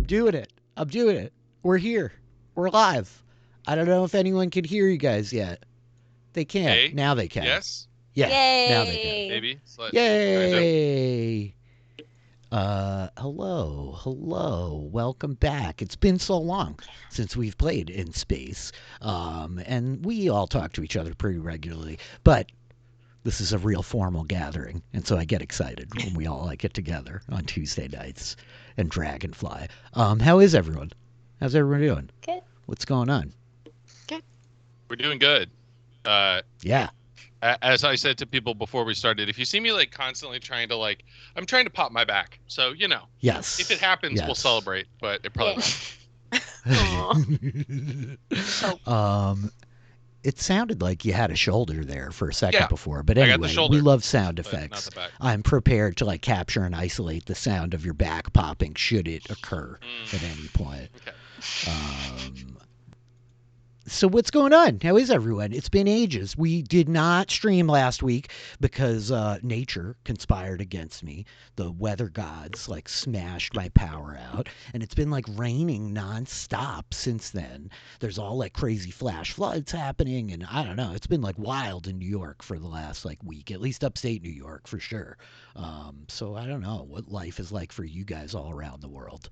doing it. We're here. We're live. I don't know if anyone can hear you guys yet. They can't. Hey, now they can. yes? Yeah. Yay. Now they can. Maybe. Yay. Hello. Welcome back. It's been so long since we've played in space. And we all talk to each other pretty regularly. But this is a real formal gathering, and so I get excited when we all get together on Tuesday nights and Dragonfly. How is everyone? How's everyone doing? Good. What's going on? Good. We're doing good. Yeah. As I said to people before we started, if you see me constantly trying to I'm trying to pop my back. So, Yes. if it happens, we'll celebrate, but it probably won't. It sounded like you had a shoulder there for a second before, but I got the anyway, shoulder, we love sound not effects. the back. I'm prepared to capture and isolate the sound of your back popping should it occur at any point. Okay. So what's going on? How is everyone? It's been ages. We did not stream last week because nature conspired against me. The weather gods smashed my power out, and it's been raining nonstop since then. There's all crazy flash floods happening, and I don't know. It's been wild in New York for the last week, at least upstate New York for sure. So I don't know what life is like for you guys all around the world.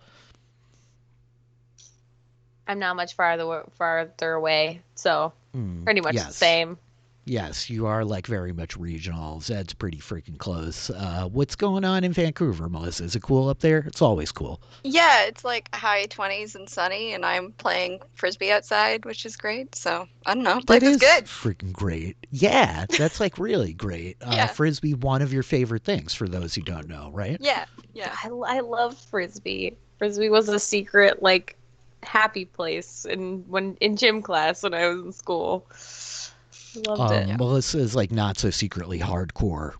I'm not much farther away, so pretty much the same. Yes, you are very much regional. Zed's pretty freaking close. What's going on in Vancouver, Melissa? Is it cool up there? It's always cool. Yeah, it's high 20s and sunny, and I'm playing Frisbee outside, which is great. So, I don't know. Life is good. Freaking great. Yeah, that's really great. Yeah. Frisbee, one of your favorite things, for those who don't know, right? Yeah. I love Frisbee. Frisbee was a secret, happy place in gym class when I was in school. Loved it. Melissa is not so secretly hardcore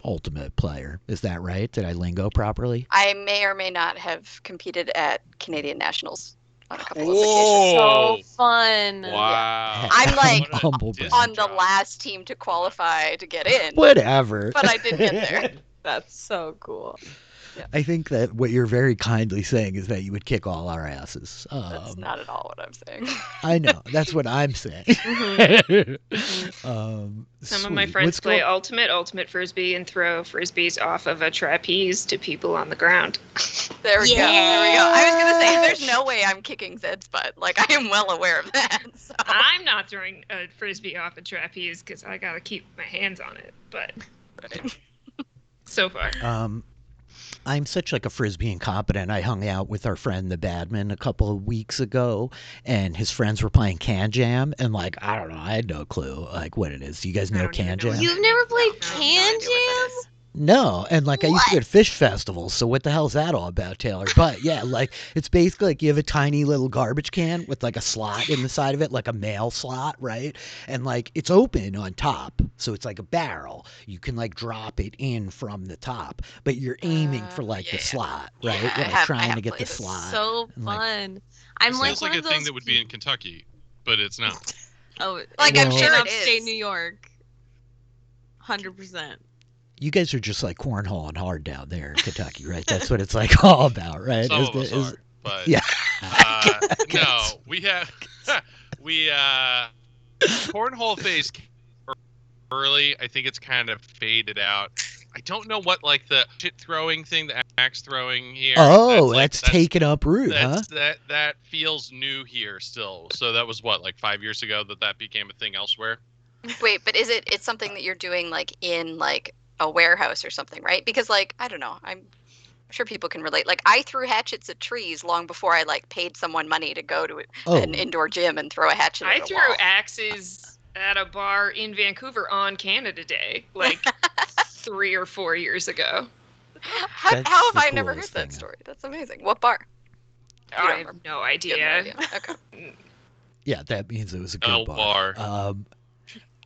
ultimate player. Is that right? Did I lingo properly? I may or may not have competed at Canadian Nationals on a couple of occasions. So fun. Wow. I'm humble on the last team to qualify to get in. Whatever. But I did get there. That's so cool. Yeah. I think that what you're very kindly saying is that you would kick all our asses. That's not at all what I'm saying. I know. That's what I'm saying. Some of my friends play ultimate Frisbee and throw Frisbees off of a trapeze to people on the ground. There we go. I was going to say, there's no way I'm kicking Zed's butt. I am well aware of that. So. I'm not throwing a Frisbee off a trapeze because I got to keep my hands on it. But so far. I'm such a Frisbee incompetent. I hung out with our friend the Badman a couple of weeks ago, and his friends were playing Can Jam, and I don't know, I had no clue what it is. Do you guys know Can Jam? You've never played Can Jam? No, and I used to go to fish festivals, so what the hell is that all about, Taylor? But yeah, it's basically you have a tiny little garbage can with a slot in the side of it, a mail slot, right? And it's open on top, so it's like a barrel. You can drop it in from the top, but you're aiming for the slot, right? Yeah, trying to get the slot. So fun. I'm Sounds one like of a those thing that would be in Kentucky, but it's not. Oh, I'm sure in it upstate is. New York. 100%. You guys are just hardballing hard down there in Kentucky, right? That's what it's all about, right? Some of us are, but yeah. No, we have cornhole phase early. I think it's kind of faded out. I don't know what the shit throwing thing, the axe throwing here. Oh, that's taken up root, huh? That feels new here still. So that was 5 years ago that became a thing elsewhere. Wait, but it's something that you're doing in a warehouse or something, right? Because I don't know, I'm sure people can relate. I threw hatchets at trees long before I paid someone money to go to an indoor gym and throw a hatchet at a wall. I threw axes at a bar in Vancouver on Canada Day 3 or 4 years ago. How have I never heard that story? That's amazing. What bar? I have no idea. Okay. Yeah, that means it was a good bar.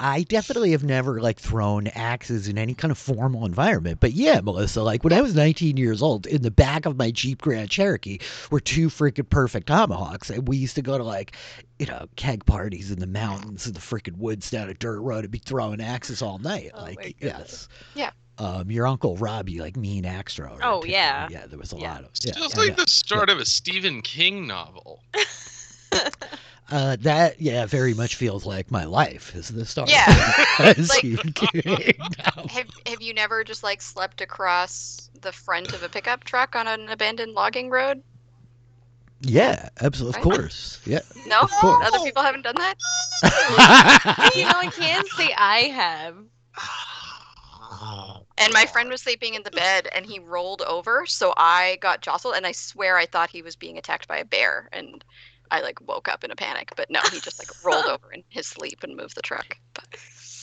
I definitely have never thrown axes in any kind of formal environment. But yeah, Melissa, when I was 19 years old, in the back of my Jeep Grand Cherokee were 2 freaking perfect tomahawks. And we used to go to keg parties in the mountains in the freaking woods down a dirt road and be throwing axes all night. Oh my yes. Yeah. your Uncle Robbie, like mean extra. Oh, yeah. Yeah, there was a Yeah. lot of. Yeah, Feels I like know. the start of a Stephen King novel. That very much feels like my life is the start. Yeah. Of Like, Stephen King novel. Have you never just like slept across the front of a pickup truck on an abandoned logging road? Yeah, absolutely, of Right? course. Yeah, No, of course. other people haven't done that. I can't say I have. And my friend was sleeping in the bed, and he rolled over, so I got jostled, and I swear I thought he was being attacked by a bear, and I like woke up in a panic. But no, he just like rolled over in his sleep and moved the truck. But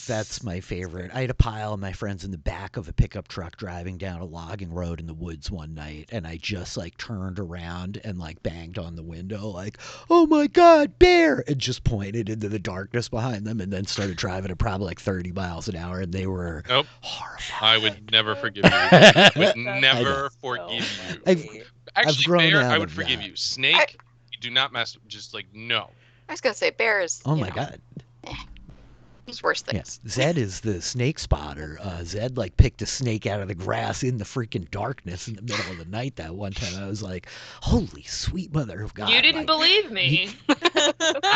That's my favorite. I had a pile of my friends in the back of a pickup truck driving down a logging road in the woods one night, and I just like turned around and like banged on the window like, "Oh my God, bear!" and just pointed into the darkness behind them, and then started driving at probably like 30 miles an hour, and they were Nope. horrified. I would never forgive you. I would I never know. forgive you. I've Actually, grown bear, out I would of forgive that. you. Snake, you do not mess. Just like no. I was gonna say bears. Oh you my know, God. there's worse Yeah, things. Zed is the snake spotter. Zed like picked a snake out of the grass in the freaking darkness in the middle of the night that one time. I was like, "Holy sweet mother of God!" You didn't like, believe me. I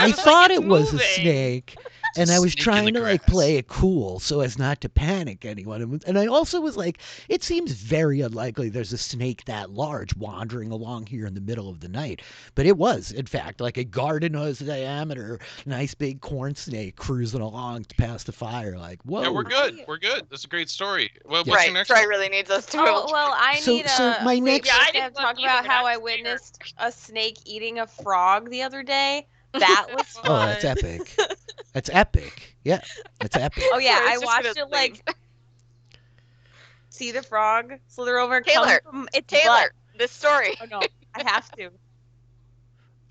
was like, thought "It's it was a moving." snake, It's a and I was snake in trying the to like grass. play it cool so as not to panic anyone. And I also was like, it seems very unlikely there's a snake that large wandering along here in the middle of the night. But it was, in fact, like a garden hose diameter, nice big corn snake cruising along past the fire. Like, whoa. Yeah, we're good. We're good. That's a great story. Well, what's Right, your next Troy one? really needs us to. Oh, well, I So- need so my wait, next- we Yeah, I have to didn't talk look either, about but how I'm I scared. witnessed a snake eating a frog the other day. That was fun. Oh, that's epic. That's epic. Yeah, that's epic. Oh yeah, I was I just watched gonna it like see the frog slither over and Taylor, come from its Taylor, butt. this story. Oh no, I have to.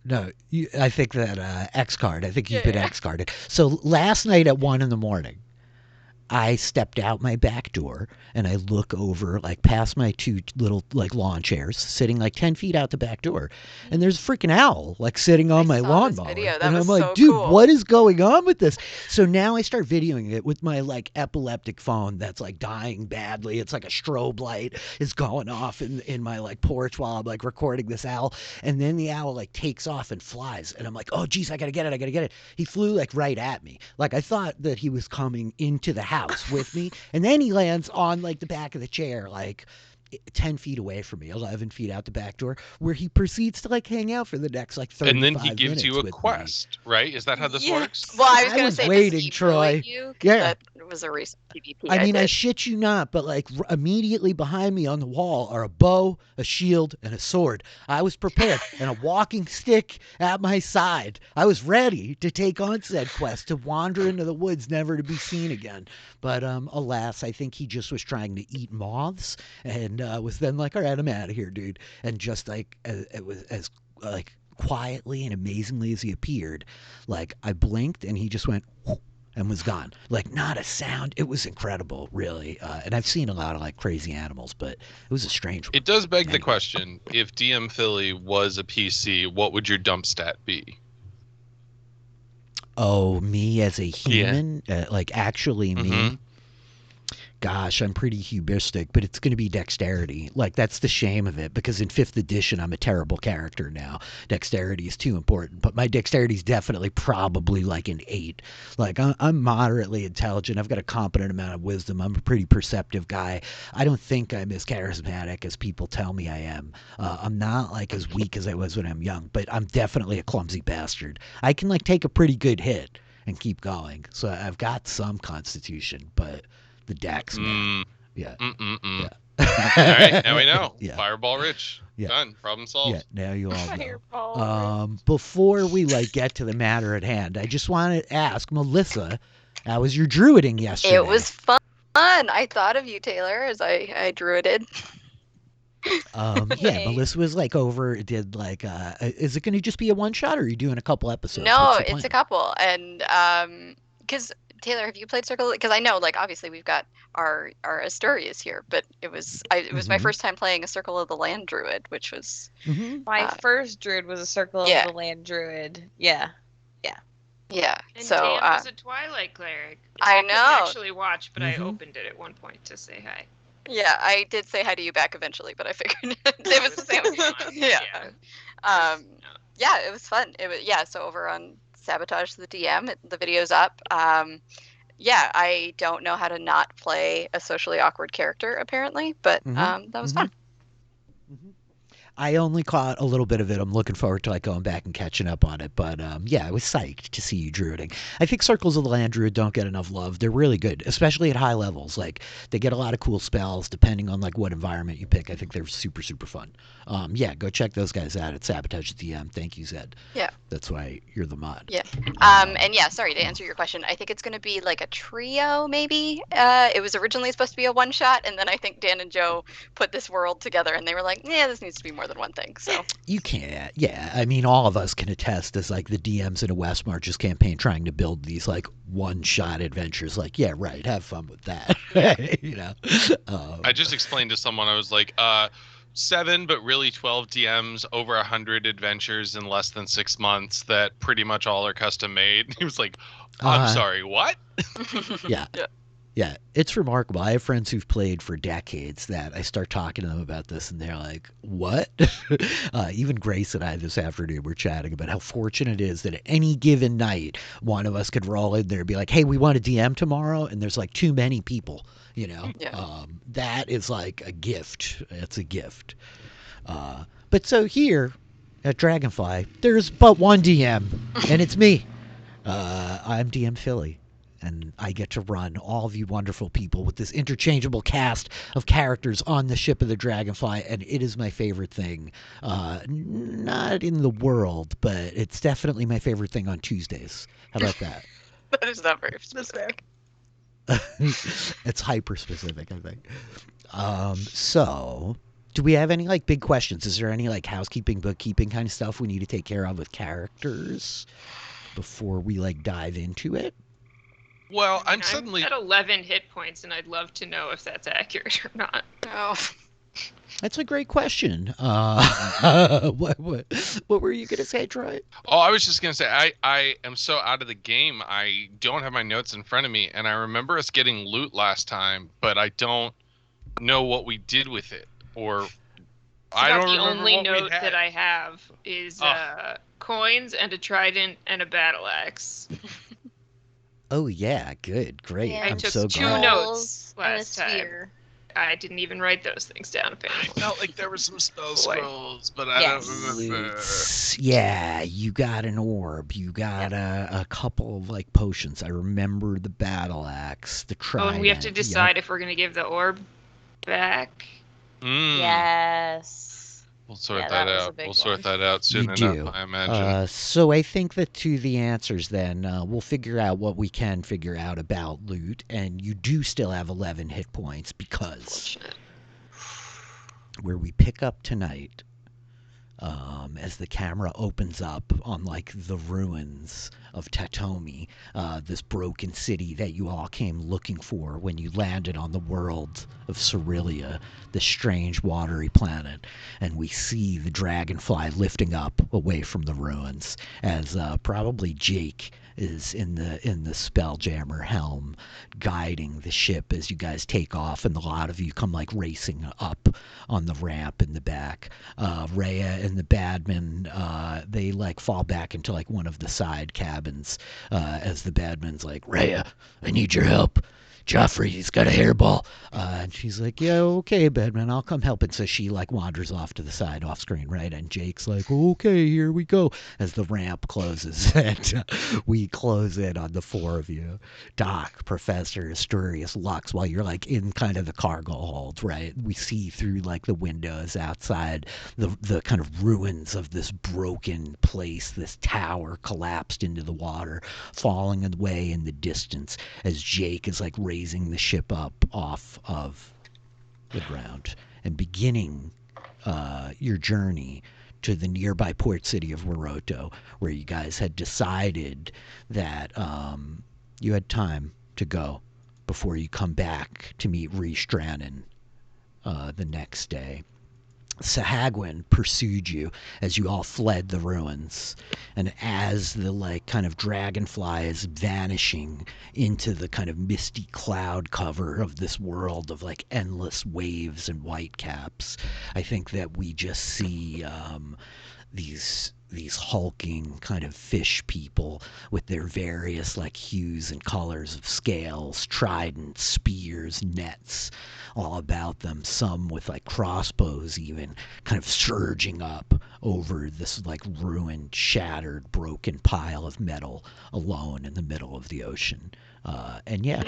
No, I think that X card. I think you've Yeah, been yeah. X carded. So last night at 1 a.m, I stepped out my back door and I look over like past my two little like lawn chairs sitting like 10 feet out the back door, and there's a freaking owl like sitting on my saw this lawnmower. video. That And was I'm like, so dude, cool." what is going on with this? So now I start videoing it with my like epileptic phone that's like dying badly. It's like a strobe light is going off in my like porch while I'm like recording this owl. And then the owl like takes off and flies. And I'm like, oh geez, I gotta get it. He flew like right at me. Like I thought that he was coming into the house with me. And then he lands on like the back of the chair, like 10 feet away from me, 11 feet out the back door, where he proceeds to like hang out for the next like 35 And minutes. then he gives you a with quest, right? Is that how this Yeah. works? Well, I was I gonna was say, waiting, does he Troy. bully you? 'Cause Yeah. that was a recent PvP. I mean, I did. shit you not, but like immediately behind me on the wall are a bow, a shield, and a sword. I was prepared, and a walking stick at my side. I was ready to take on said quest to wander into the woods, never to be seen again. But alas, I think he just was trying to eat moths, and was then like, "All right, I'm out of here, dude." And just like it was as like quietly and amazingly as he appeared, like I blinked, and he just went. Whoop, and was gone. Like not a sound. It was incredible, really. And I've seen a lot of like crazy animals, but it was a strange one. It does beg the Anyway. question: if DM Philly was a PC, what would your dump stat be? Oh, me as a human, like actually me. Mhm. Gosh, I'm pretty hubristic, but it's going to be dexterity. Like that's the shame of it, because in 5th edition I'm a terrible character now. Dexterity is too important, but my dexterity is definitely probably like an 8. Like I'm moderately intelligent. I've got a competent amount of wisdom. I'm a pretty perceptive guy. I don't think I'm as charismatic as people tell me I am. I'm not like as weak as I was when I'm young, but I'm definitely a clumsy bastard. I can like take a pretty good hit and keep going. So I've got some constitution, but the dex, man. Yeah. Mm-mm-mm. Yeah. All right, now we know. Yeah. Fireball Rich. Yeah. Done. Problem solved. Yeah, now you all know. Fireball. Before we like get to the matter at hand, I just want to ask Melissa, how was your druiding yesterday? It was fun. I thought of you, Taylor, as I druided. Yeah, Yay. Melissa was like did like is it going to just be a one shot, or are you doing a couple episodes? No, What's the it's a plan? couple, and because Taylor, have you played Circle? Because I know, like, obviously we've got our Asturias here, but it was my Mhm. first time playing a Circle of the Land Druid, which was Mhm. My first druid was a Circle yeah. of the Land druid. Yeah. yeah. And So Dan was a Twilight clerig. I couldn't know. actually watch, but Mhm. I opened it at one point to say hi. Yeah, I did say hi to you back eventually, but I figured it was the same. Yeah. Um, yeah, it was fun. It was so over on Sabotage the DM, the video's up. Yeah, I don't know how to not play a socially awkward character apparently, but that was fun. I only caught a little bit of it. I'm looking forward to like going back and catching up on it. But yeah, I was psyched to see you druiding. I think Circles of the Land Druid don't get enough love. They're really good, especially at high levels. Like they get a lot of cool spells depending on like what environment you pick. I think they're super super fun. Yeah, go check those guys out at Sabotage DM. Thank you, Zed. Yeah. That's why you're the mod. Yeah. And yeah, sorry to answer your question. I think it's going to be like a trio, maybe. It was originally supposed to be a one shot, and then I think Dan and Joe put this world together, and they were like, "Yeah, this needs to be more than one thing." So you can't. Yeah, I mean, all of us can attest as like the DMs in a West Marches campaign trying to build these like one shot adventures. Like, yeah, right. Have fun with that. You know. I just explained to someone. I was like, 7, but really 12 DMs, over 100 adventures in less than 6 months that pretty much all are custom made. He was like, I'm sorry, what? Yeah. Yeah, it's remarkable. I have friends who've played for decades that I start talking to them about this, and they're like, what? Even Grace and I this afternoon were chatting about how fortunate it is that at any given night, one of us could roll in there and be like, hey, we want a DM tomorrow, and there's like too many people, you know? Yeah. That is like a gift. It's a gift. But so here at Dragonfly, there's but one DM, and it's me. I'm DM Philly. And I get to run all of you wonderful people with this interchangeable cast of characters on the ship of the Dragonfly, and it is my favorite thing. Not in the world, but it's definitely my favorite thing on Tuesdays. How about that? That is not very specific. It's hyper specific, I think. So, do we have any like big questions? Is there any like housekeeping, bookkeeping kind of stuff we need to take care of with characters before we like dive into it? Well, I'm suddenly at 11 hit points, and I'd love to know if that's accurate or not. Oh. That's a great question. What were you gonna say, Troy? Oh, I was just gonna say I am so out of the game. I don't have my notes in front of me, and I remember us getting loot last time, but I don't know what we did with it, or I don't The remember only what we note had. that I have is coins and a trident and a battle axe. Oh yeah, good, great. Yeah, I I'm took so 2 glad. notes and a last time. sphere. I didn't even write those things down, I apparently. felt like there were some spell Boy. scrolls, but I Yes. don't remember. Loots. Yeah, you got an orb. You got a couple of like potions. I remember the battle axe, the Oh, trident. and we have to decide if we're going to give the orb back. Yes. We'll sort Yeah, that that was a out. big We'll sort one. that out soon You enough, do. I imagine. So I think that to the answers then, we'll figure out what we can figure out about loot, and you do still have 11 hit points because Unfortunate. where we pick up tonight, as the camera opens up on like the ruins of Tatomi, this broken city that you all came looking for when you landed on the world of Cerelia, this strange watery planet, and we see the dragonfly lifting up away from the ruins as probably Jake is in the Spelljammer helm guiding the ship as you guys take off, and a lot of you come like racing up on the ramp in the back. Rhea and the Badman, they like fall back into like one of the side cabins as the Badman's like, Rhea, I need your help. Joffrey, he's got a hairball. And she's like, yeah, okay, Badman, I'll come help. And so she like wanders off to the side off screen, right? And Jake's like, okay, here we go. As the ramp closes and we close in on the 4 of you. Doc, Professor, Asturias, Lux, while you're like in kind of the cargo hold, right? We see through like the windows outside the kind of ruins of this broken place, this tower collapsed into the water, falling away in the distance as Jake is like raising the ship up off of the ground and beginning your journey to the nearby port city of Waroto, where you guys had decided that you had time to go before you come back to meet Rhys Drannen the next day. Sahagwin pursued you as you all fled the ruins. And as the like kind of dragonfly is vanishing into the kind of misty cloud cover of this world of like endless waves and whitecaps, I think that we just see these hulking kind of fish people with their various like hues and colors of scales, tridents, spears, nets all about them, some with like crossbows even kind of surging up over this like ruined, shattered, broken pile of metal alone in the middle of the ocean. And yeah,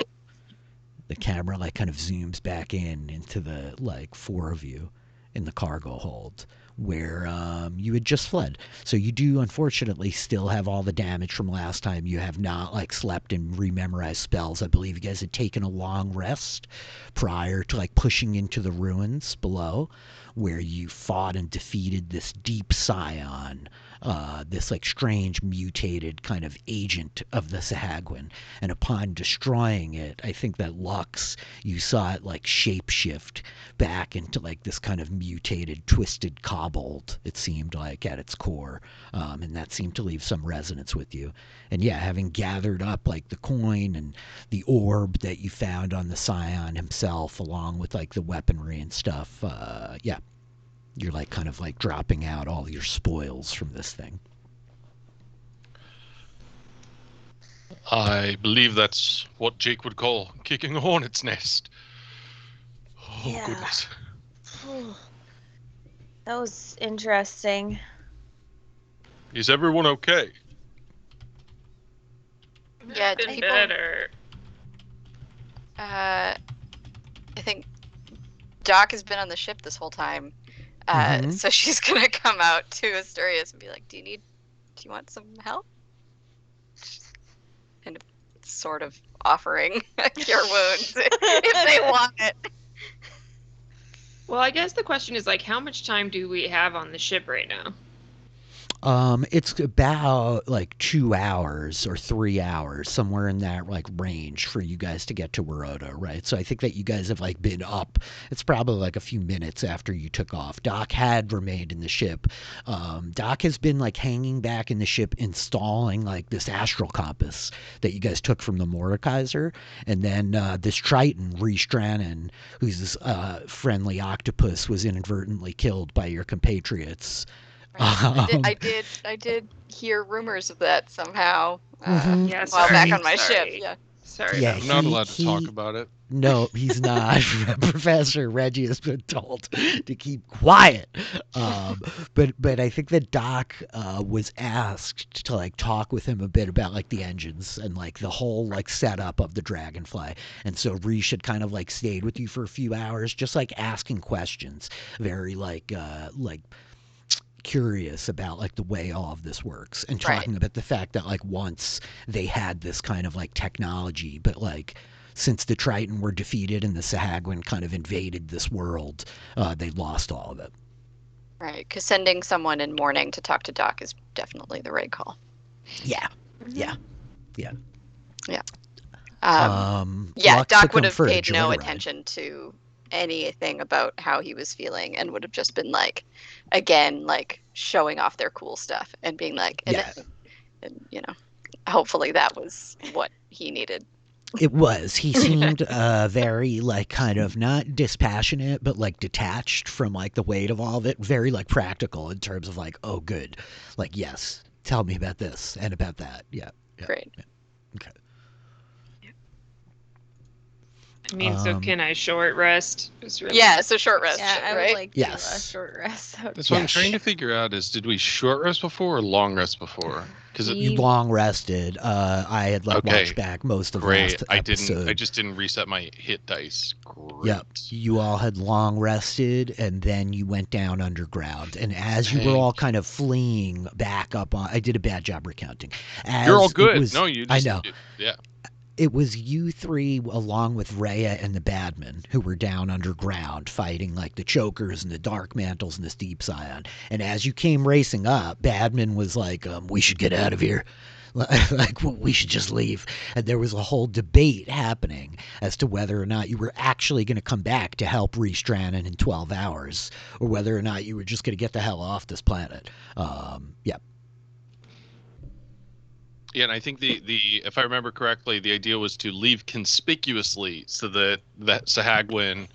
the camera like kind of zooms back into the like four of you in the cargo hold where you had just fled. So you do unfortunately still have all the damage from last time. You have not like slept and rememorized spells. I believe you guys had taken a long rest prior to like pushing into the ruins below where you fought and defeated this deep scion, this like strange mutated kind of agent of the Sahagwin. And upon destroying it, I think that Lux, you saw it like shapeshift back into like this kind of mutated, twisted kobold, it seemed like at its core. And that seemed to leave some resonance with you. And yeah, having gathered up like the coin and the orb that you found on the scion himself, along with like the weaponry and stuff, yeah, you're like kind of like dropping out all your spoils from this thing. I believe that's what Jake would call kicking a hornet's nest. Oh, Yeah. goodness. That was interesting. Is everyone okay? Yeah, Been people- better. I think Doc has been on the ship this whole time. So she's gonna come out to Asturias and be like, do you want some help? And sort of offering cure wounds if they want it. Well, I guess the question is like, how much time do we have on the ship right now? It's about like 2 hours or 3 hours, somewhere in that like range for you guys to get to Waroda, right? So I think that you guys have like been up. It's probably like a few minutes after you took off. Doc had remained in the ship. Doc has been like hanging back in the ship, installing like this astral compass that you guys took from the Mordekaiser, and then this Triton, Restranen, who's this friendly octopus, was inadvertently killed by your compatriots. I did hear rumors of that somehow Yeah, while back sorry, on my sorry. ship. Yeah. Sorry. Yeah, about I'm not He- allowed to talk he- about it. No, he's not. Professor Reggie has been told to keep quiet. But I think that Doc was asked to like talk with him a bit about like the engines and like the whole like setup of the Dragonfly. And so Reesh had kind of like stayed with you for a few hours, just like asking questions, very like curious about like the way all of this works, and Right. talking about the fact that like once they had this kind of like technology, but like since the Triton were defeated and the Sahagwin kind of invaded this world, they lost all of it. Right, because sending someone in mourning to talk to Doc is definitely the right call. Yeah. Yeah, Lux Doc took would him have for a paid no joyride. attention to anything about how he was feeling and would have just been like, again, like showing off their cool stuff and being like, and you know, hopefully that was what he needed. It was. He seemed very like kind of not dispassionate, but like detached from like the weight of all of it. Very like practical in terms of like, oh, good. Like, yes, tell me about this and about that. Yeah. Great. Okay. I mean, so can I short rest? Just really- Yeah, so short rest, Yeah, I right? would like to Yes. short rest. That's what I'm Yes. trying to figure out is, did we short rest before or long rest before? Because We- You long rested. I had like Okay. watched back most of great. last I episode. just didn't reset my hit dice. Great. Yep. You all had long rested, and then you went down underground. And as you were Thank all kind of fleeing back up on, I did a bad job recounting. As You're all it good. was- No, you I just, know. Yeah. It was you three, along with Rhea and the Badman, who were down underground fighting like the Chokers and the Dark Mantles and the Steep Scion. And as you came racing up, Badman was like, "We should get out of here. like well, we should just leave. And there was a whole debate happening as to whether or not you were actually going to come back to help Reese Dranon in 12 hours, or whether or not you were just going to get the hell off this planet. Yeah. Yeah, and I think the if I remember correctly, the idea was to leave conspicuously so that Sahagwin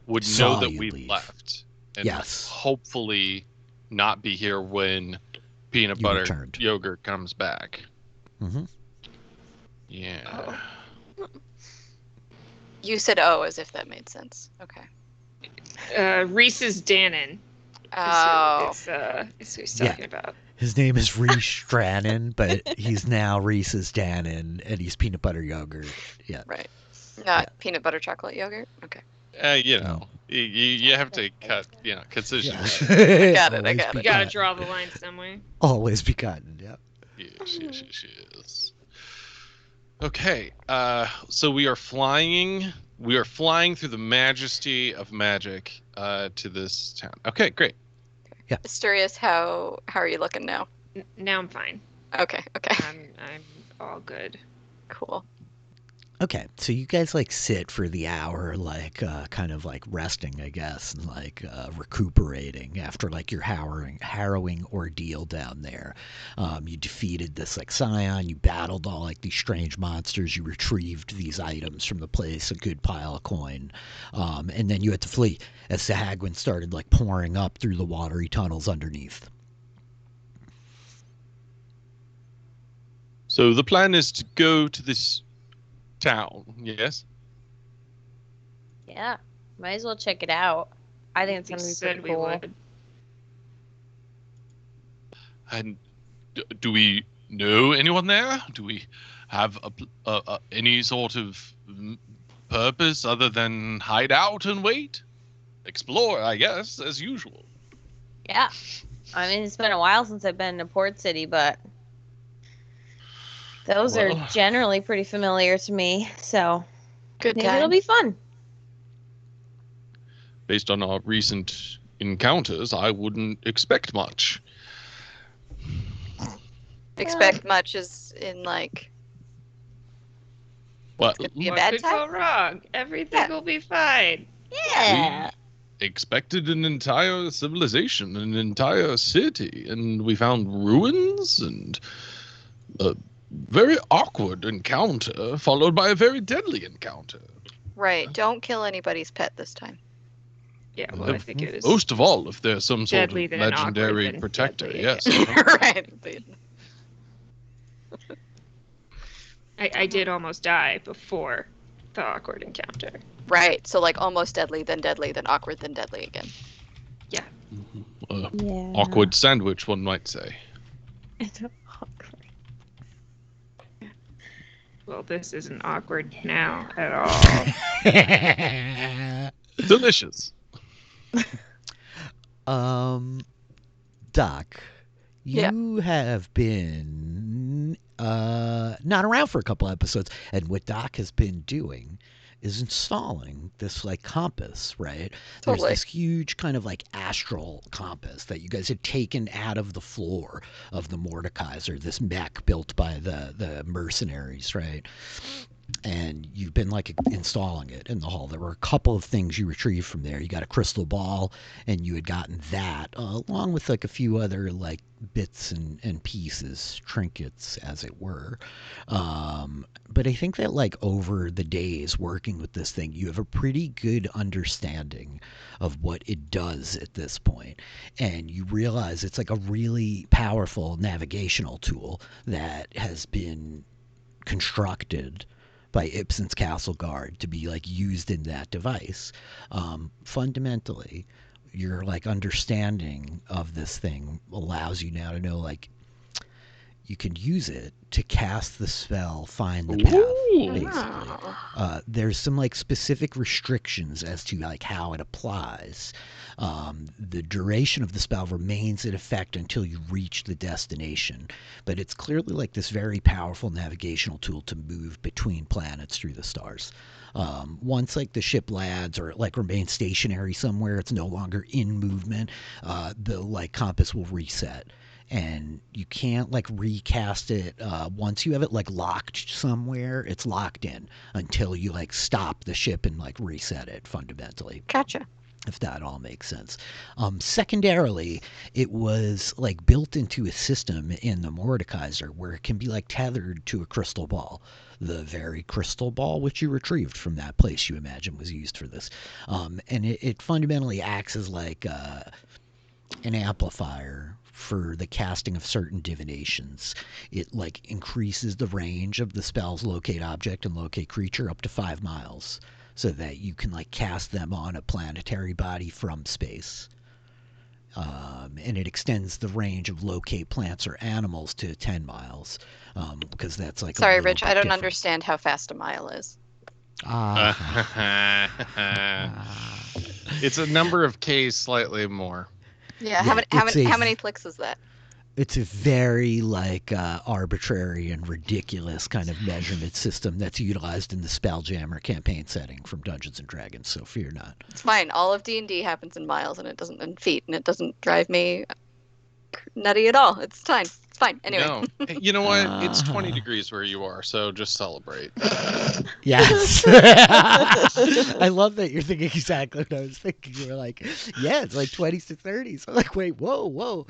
would know Saw that you we leave. left, and Yes. hopefully not be here when peanut You butter returned. yogurt comes back. Mm-hmm. Yeah. You said "oh" as if that made sense. Okay. Reese's Dannon. Oh. It's who he's Yeah. talking about. His name is Reese Dranon, but he's now Reese's Dannon, and he's peanut butter yogurt. Yeah. Right. Not peanut butter chocolate yogurt. Okay. You know, you have to cut, concision. Yeah. Got it, I Always got be You gotta cotton. draw the line somewhere. Always be cotton, yeah. Yes. Okay, so we are flying through the majesty of magic to this town. Okay, great. Mysterious, how are you looking now? Now I'm fine. Okay. I'm all good. Cool. Okay, so you guys like sit for the hour, like kind of like resting, I guess, and like recuperating after like your harrowing ordeal down there. You defeated this like scion, you battled all like these strange monsters, you retrieved these items from the place, a good pile of coin, and then you had to flee as Sahagwin started like pouring up through the watery tunnels underneath. So the plan is to go to this town, yes? Yeah, might as well check it out. I think it's We gonna be said pretty we cool. would. And do we know anyone there? Do we have any sort of purpose other than hide out and wait? Explore, I guess, as usual. Yeah, I mean it's been a while since I've been to Port City, but those are Well. generally pretty familiar to me. So Good maybe it'll time. be fun. Based on our recent encounters, I wouldn't expect much. Expect much as in like Well, gonna be a What bad could time? go wrong? Everything Yeah. will be fine. Yeah. we expected an entire civilization, an entire city, and we found ruins and a very awkward encounter, followed by a very deadly encounter. right. Don't kill anybody's pet this time. Yeah, well, I think it is Most of all, if there's some sort of deadly than awkward legendary than protector, deadly. yes. Right. I did almost die before the awkward encounter. Right. So like almost deadly, then awkward, then deadly again. Yeah. Uh, Yeah. awkward sandwich, one might say. Well, this isn't awkward now at all. Delicious. Doc, Yeah. you have been not around for a couple episodes, and what Doc has been doing is installing this like compass, right? Totally. There's this huge kind of like astral compass that you guys had taken out of the floor of the Mordekaiser, this mech built by the mercenaries, right? And you've been like installing it in the hall. There were a couple of things you retrieved from there. You got a crystal ball, and you had gotten that along with like a few other like bits and pieces, trinkets as it were. But I think that like over the days working with this thing, you have a pretty good understanding of what it does at this point, and you realize it's like a really powerful navigational tool that has been constructed by Ibsen's Castle Guard to be like used in that device. Fundamentally, your like understanding of this thing allows you now to know like you can use it to cast the spell Find the Path. Ooh. Basically, Oh. there's some like specific restrictions as to like how it applies. The duration of the spell remains in effect until you reach the destination, but it's clearly like this very powerful navigational tool to move between planets through the stars. Once like the ship lands or like remains stationary somewhere, it's no longer in movement. The like compass will reset, and you can't like recast it once you have it like locked somewhere. It's locked in until you like stop the ship and like reset it fundamentally. Gotcha. If that all makes sense. Secondarily, it was like built into a system in the Mordekaiser where it can be like tethered to a crystal ball. The very crystal ball which you retrieved from that place you imagine was used for this. And it fundamentally acts as like an amplifier for the casting of certain divinations. It like increases the range of the spell's locate object and locate creature up to 5 miles, so that you can like cast them on a planetary body from space. And it extends the range of locate plants or animals to 10 miles, because that's like Sorry, a little Rich, bit I don't different. understand how fast a mile is. It's a number of Ks slightly more. Yeah, Yeah, how many clicks is that? It's a very like arbitrary and ridiculous kind of measurement system that's utilized in the Spelljammer campaign setting from Dungeons and Dragons. So fear not. It's fine. All of D&D happens in miles, and it doesn't in feet, and it doesn't drive me nutty at all. It's fine. It's fine. Anyway. No, you know what? It's 20 degrees where you are, so just celebrate. Yes. I love that you're thinking exactly what I was thinking. You were like, yeah, it's like 20s to 30s. I'm like, wait, whoa.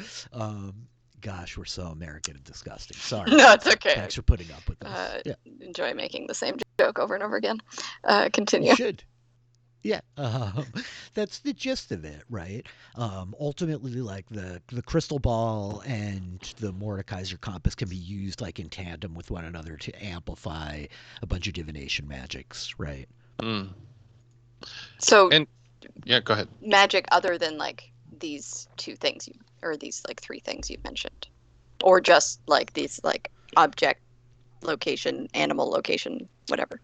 Gosh, we're so American and disgusting. Sorry. No, it's okay. Thanks for putting up with us. Yeah. Enjoy making the same joke over and over again. Continue. You should. Yeah, that's the gist of it, right? Ultimately, like the crystal ball and the Mordekaiser compass can be used like in tandem with one another to amplify a bunch of divination magics, right? Mm. So, Yeah, go ahead. magic other than like these two things, or these like three things you mentioned, or just like these like object location, animal location, whatever.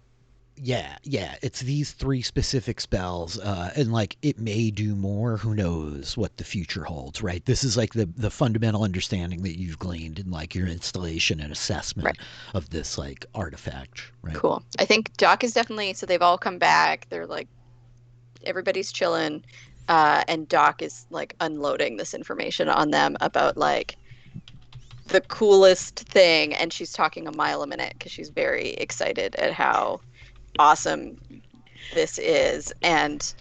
Yeah, it's these 3 specific spells, and like it may do more. Who knows what the future holds, right? This is like the fundamental understanding that you've gleaned in like your installation and assessment of this like artifact, right? Cool. I think Doc is definitely, so they've all come back. They're like, everybody's chilling, and Doc is like unloading this information on them about like the coolest thing, and she's talking a mile a minute because she's very excited at how awesome this is, and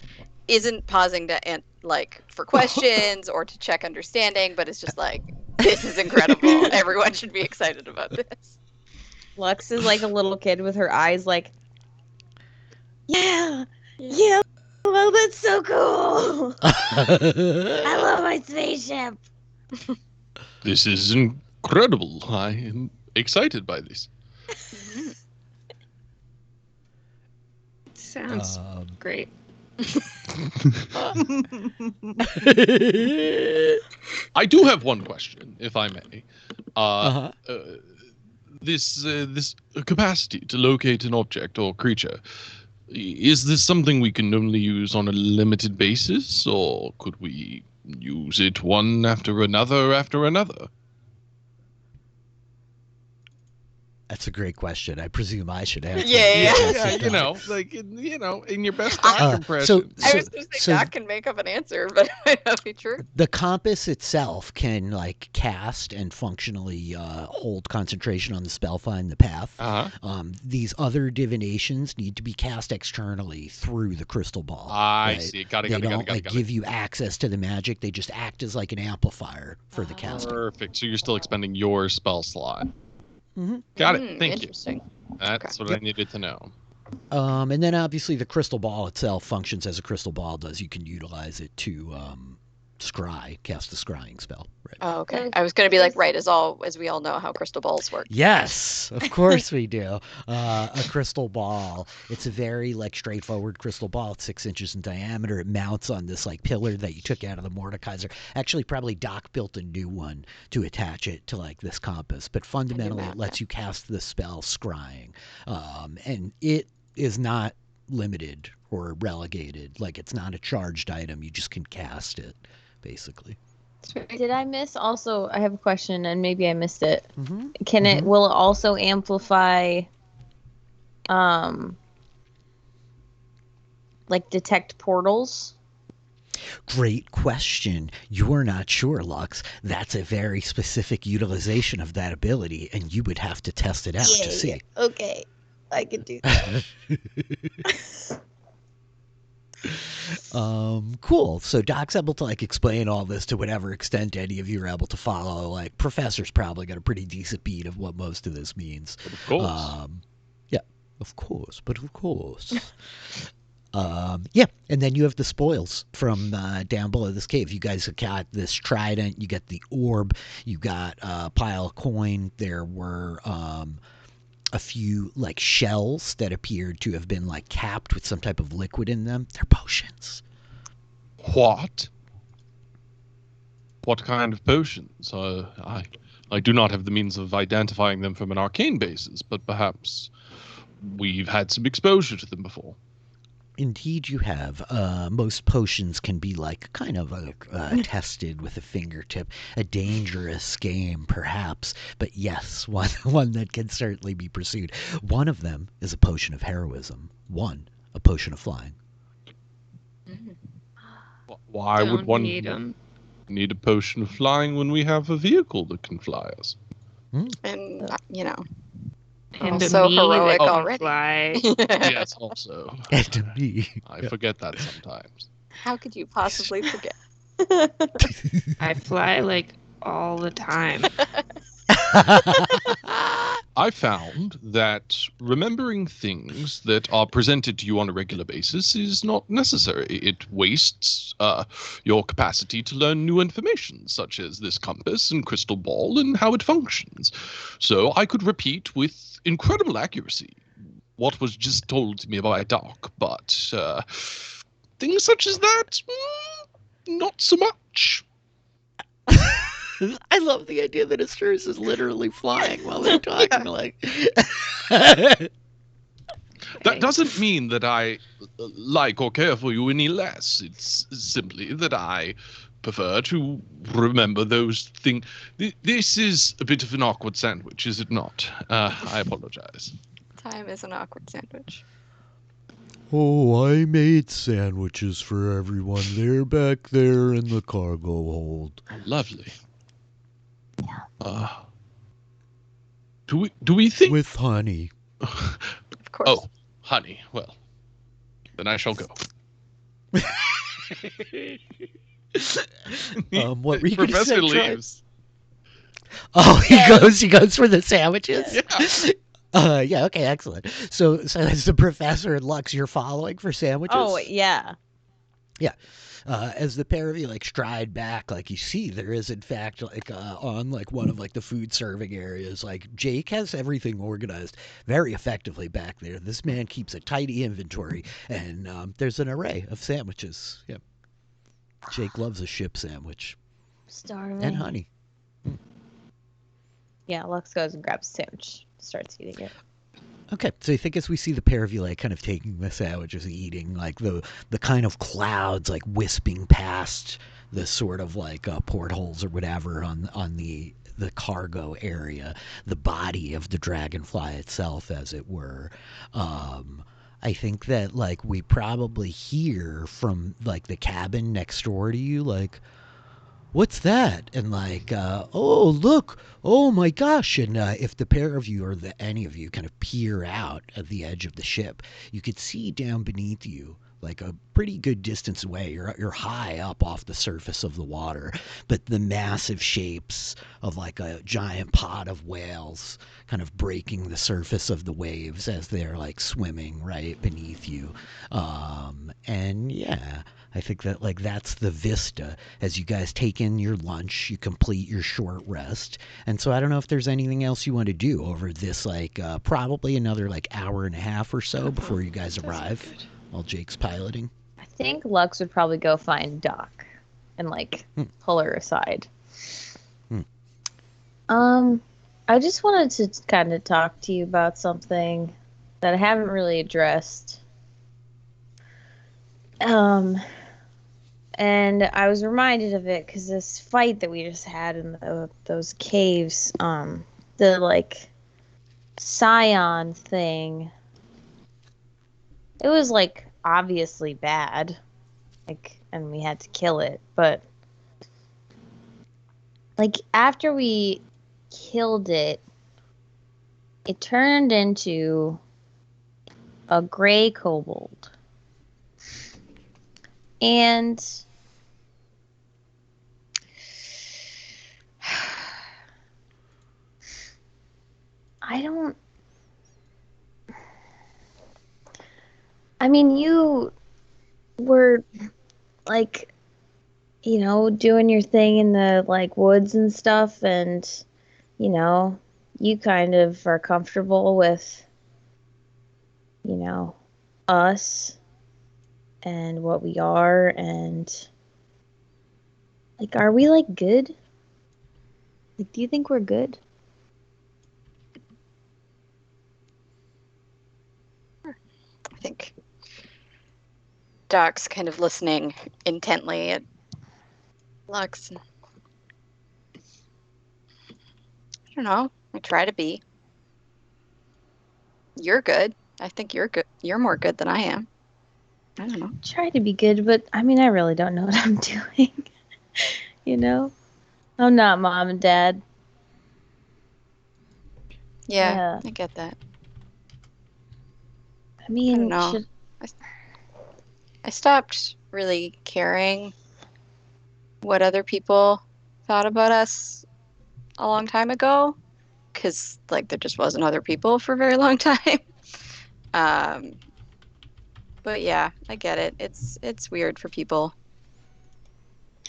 isn't pausing to like for questions or to check understanding, but it's just like, this is incredible. Everyone should be excited about this. Lux is like a little kid with her eyes like, yeah, well, that's so cool. I love my spaceship. This is incredible. I am excited by this. Sounds great. I do have one question, if I may. This capacity to locate an object or creature, is this something we can only use on a limited basis, or could we use it one after another after another? That's a great question. I presume I should answer. Yeah, You know, like in your best Doc impression. I was going to say Doc can make up an answer, but it might not be true. The compass itself can like cast and functionally hold concentration on the spell, find the path. These other divinations need to be cast externally through the crystal ball. I see. Got it. They don't give you access to the magic. They just act as like an amplifier for the casting. Perfect. So you're still expending your spell slot. Mm-hmm. Got it. Thank you. Interesting. That's what I needed to know. And then obviously the crystal ball itself functions as a crystal ball does. You can utilize it to cast the scrying spell. Right. Oh, okay. I was going to be like, right, as we all know how crystal balls work. Yes, of course we do. A crystal ball. It's a very like straightforward crystal ball. It's 6 inches in diameter. It mounts on this like pillar that you took out of the Mordekaiser. Actually, probably Doc built a new one to attach it to like this compass. But fundamentally, it lets you cast the spell scrying, and it is not limited or relegated. Like it's not a charged item. You just can cast it, basically. Did I miss also? I have a question, and maybe I missed it. Mm-hmm. Can it? Will it also amplify, like detect portals? Great question. You're not sure, Lux. That's a very specific utilization of that ability, and you would have to test it out to see. Okay, I can do that. Cool. So Doc's able to like explain all this to whatever extent any of you are able to follow. Like Professor's probably got a pretty decent beat of what most of this means. But of course. Yeah, of course, but of course. Yeah, and then you have the spoils from down below this cave. You guys have got this trident, you got the orb, you got a pile of coin. There were a few like shells that appeared to have been like capped with some type of liquid in them. They're potions. What? What kind of potions? I do not have the means of identifying them from an arcane basis, but perhaps we've had some exposure to them before. Indeed, you have. Most potions can be like kind of tested with a fingertip. A dangerous game, perhaps, but yes, one that can certainly be pursued. One of them is a potion of heroism. One, a potion of flying. Why would Don't one need 'em. need a potion of flying when we have a vehicle that can fly us? And And so a me heroic that can already. fly. Yes, also. And to me, I forget that sometimes. How could you possibly forget? I fly like all the time. I found that remembering things that are presented to you on a regular basis is not necessary. It wastes your capacity to learn new information, such as this compass and crystal ball and how it functions. So I could repeat with incredible accuracy what was just told to me by Doc, but things such as that, not so much. I love the idea that Asterius is literally flying while they're talking. Like, That doesn't mean that I like or care for you any less. It's simply that I prefer to remember those things. This is a bit of an awkward sandwich, is it not? I apologize. Time is an awkward sandwich. oh, I made sandwiches for everyone. They're back there in the cargo hold. Lovely. Do we think? With honey. Of course. Oh, honey. Well, then I shall go. What were you going to Professor say, Troy? leaves. Oh, he goes for the sandwiches? Yeah. Yeah, okay, excellent. So as the professor and Lux, you're following for sandwiches? Oh, yeah. As the pair of you like stride back, like you see there is in fact like on like one of like the food serving areas, like Jake has everything organized very effectively back there. This man keeps a tidy inventory, and there's an array of sandwiches. Yep. Jake loves a ship sandwich Starving. and honey. Yeah, Lux goes and grabs a sandwich, starts eating it. Okay, so I think as we see the pair of you like kind of taking the sandwiches, eating, like the kind of clouds like wisping past the sort of like portholes or whatever on the cargo area, the body of the dragonfly itself, as it were. I think that like we probably hear from like the cabin next door to you, like, what's that? And like, oh, look, oh my gosh. And if the pair of you or any of you kind of peer out at the edge of the ship, you could see down beneath you, like a pretty good distance away. You're high up off the surface of the water, but the massive shapes of like a giant pod of whales kind of breaking the surface of the waves as they're like swimming right beneath you. And yeah, I think that like that's the vista as you guys take in your lunch, you complete your short rest. And so I don't know if there's anything else you want to do over this like probably another like hour and a half or so before you guys arrive while Jake's piloting. I think Lux would probably go find Doc and like pull her aside. I just wanted to kind of talk to you about something that I haven't really addressed. And I was reminded of it because this fight that we just had in those caves, the like Scion thing, it was like obviously bad. Like and we had to kill it. But like after we killed it, it turned into a gray kobold. And I mean, you were like, doing your thing in the like woods and stuff, and you kind of are comfortable with, us and what we are, and like, are we like good? Like, do you think we're good? I think Doc's kind of listening intently at Lux. I don't know. I try to be. You're good. I think you're good. You're more good than I am. I don't know. Try to be good, but I mean, I really don't know what I'm doing. I'm not mom and dad. Yeah, I get that. I mean, I don't know. I stopped really caring what other people thought about us a long time ago, because like there just wasn't other people for a very long time. But yeah, I get it. It's weird for people.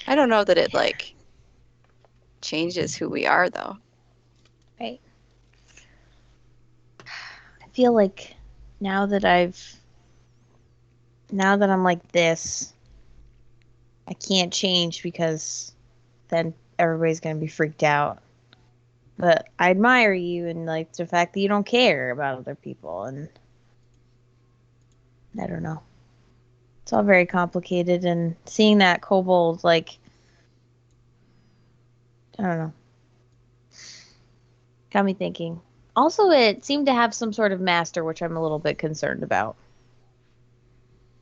I don't know that it like changes who we are though. Right. I feel like now that I'm like this, I can't change because then everybody's gonna be freaked out. But I admire you and like the fact that you don't care about other people, and I don't know. It's all very complicated, and seeing that kobold, like, I don't know, got me thinking. Also, it seemed to have some sort of master, which I'm a little bit concerned about.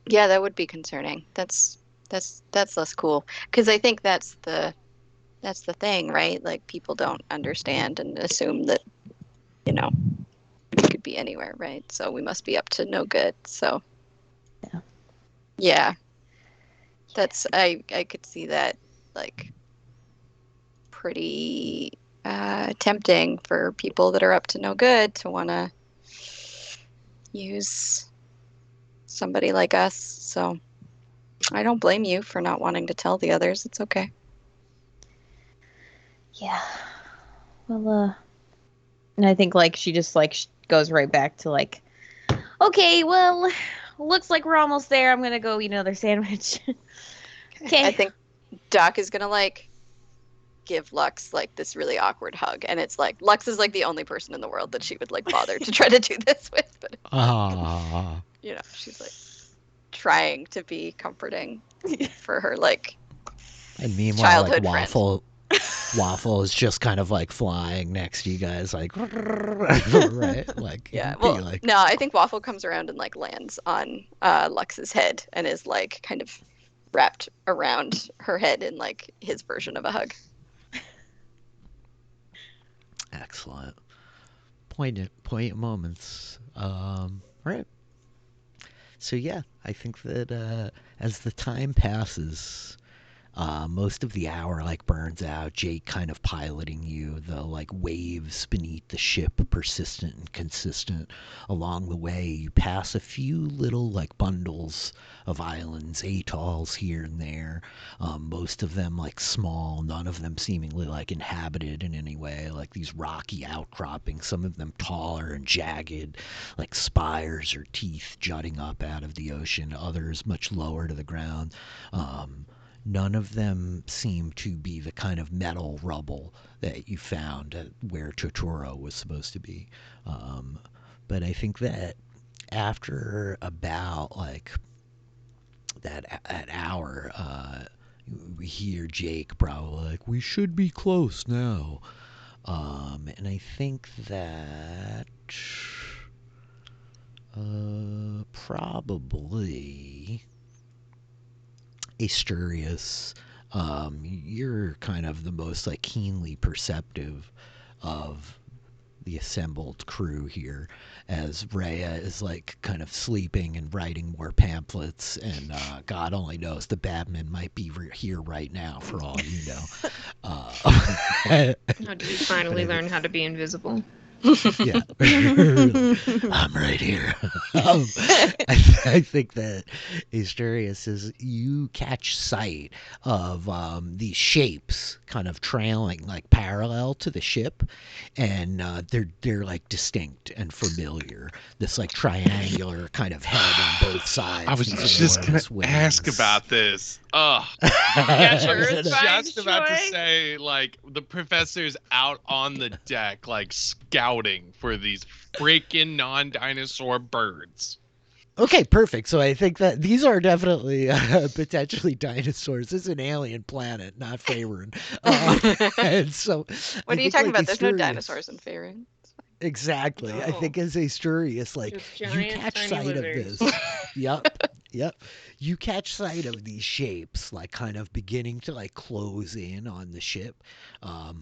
Yeah, that would be concerning. That's less cool because I think that's the thing, right? Like people don't understand and assume that we could be anywhere, right? So we must be up to no good. So yeah, that's I could see that like pretty tempting for people that are up to no good to want to use somebody like us. So I don't blame you for not wanting to tell the others. It's okay. Yeah. Well, and I think like she just like goes right back to like, okay, well, looks like we're almost there. I'm gonna go eat another sandwich. Okay. I think Doc is gonna like give Lux like this really awkward hug, and it's like Lux is like the only person in the world that she would like bother to try to do this with, but she's like trying to be comforting for her like And meanwhile, like childhood friend. Waffle is just kind of like flying next to you guys, like right, like Yeah, be well, like, no, I think Waffle comes around and like lands on Lux's head and is like kind of wrapped around her head in like his version of a hug. excellent, poignant moments. Right. So yeah, I think that as the time passes, most of the hour like burns out. Jake kind of piloting you, the like waves beneath the ship, persistent and consistent. Along the way, you pass a few little like bundles of islands, atolls here and there. Most of them like small, none of them seemingly like inhabited in any way. Like these rocky outcroppings, some of them taller and jagged, like spires or teeth jutting up out of the ocean. Others much lower to the ground. None of them seem to be the kind of metal rubble that you found at where Totoro was supposed to be. But I think that after about like that hour, we hear Jake probably like, we should be close now. And I think that probably Asturias, you're kind of the most like keenly perceptive of the assembled crew here, as Rhea is like kind of sleeping and writing more pamphlets, and God only knows the Batman might be here right now for all you know. How did you finally But I learn how to be invisible? Yeah, I'm right here. I think that Asturias is you catch sight of these shapes kind of trailing like parallel to the ship, and they're like distinct and familiar. This like triangular kind of head on both sides. I was these just gonna enormous ask wings. about this. Ugh. Got I your was Earthbind just about to joy? say, like, the professor's out on the deck, like, scouting for these freaking non-dinosaur birds. Okay, perfect. So I think that these are definitely potentially dinosaurs. This is an alien planet, not Faerun. And so What I are you think, talking like, about? There's no Asturias- dinosaurs in Faerun. Exactly. I No. think as Asturias, like, Just you giant, catch tiny sight lizards. of this. Yep. You catch sight of these shapes, like, kind of beginning to, like, close in on the ship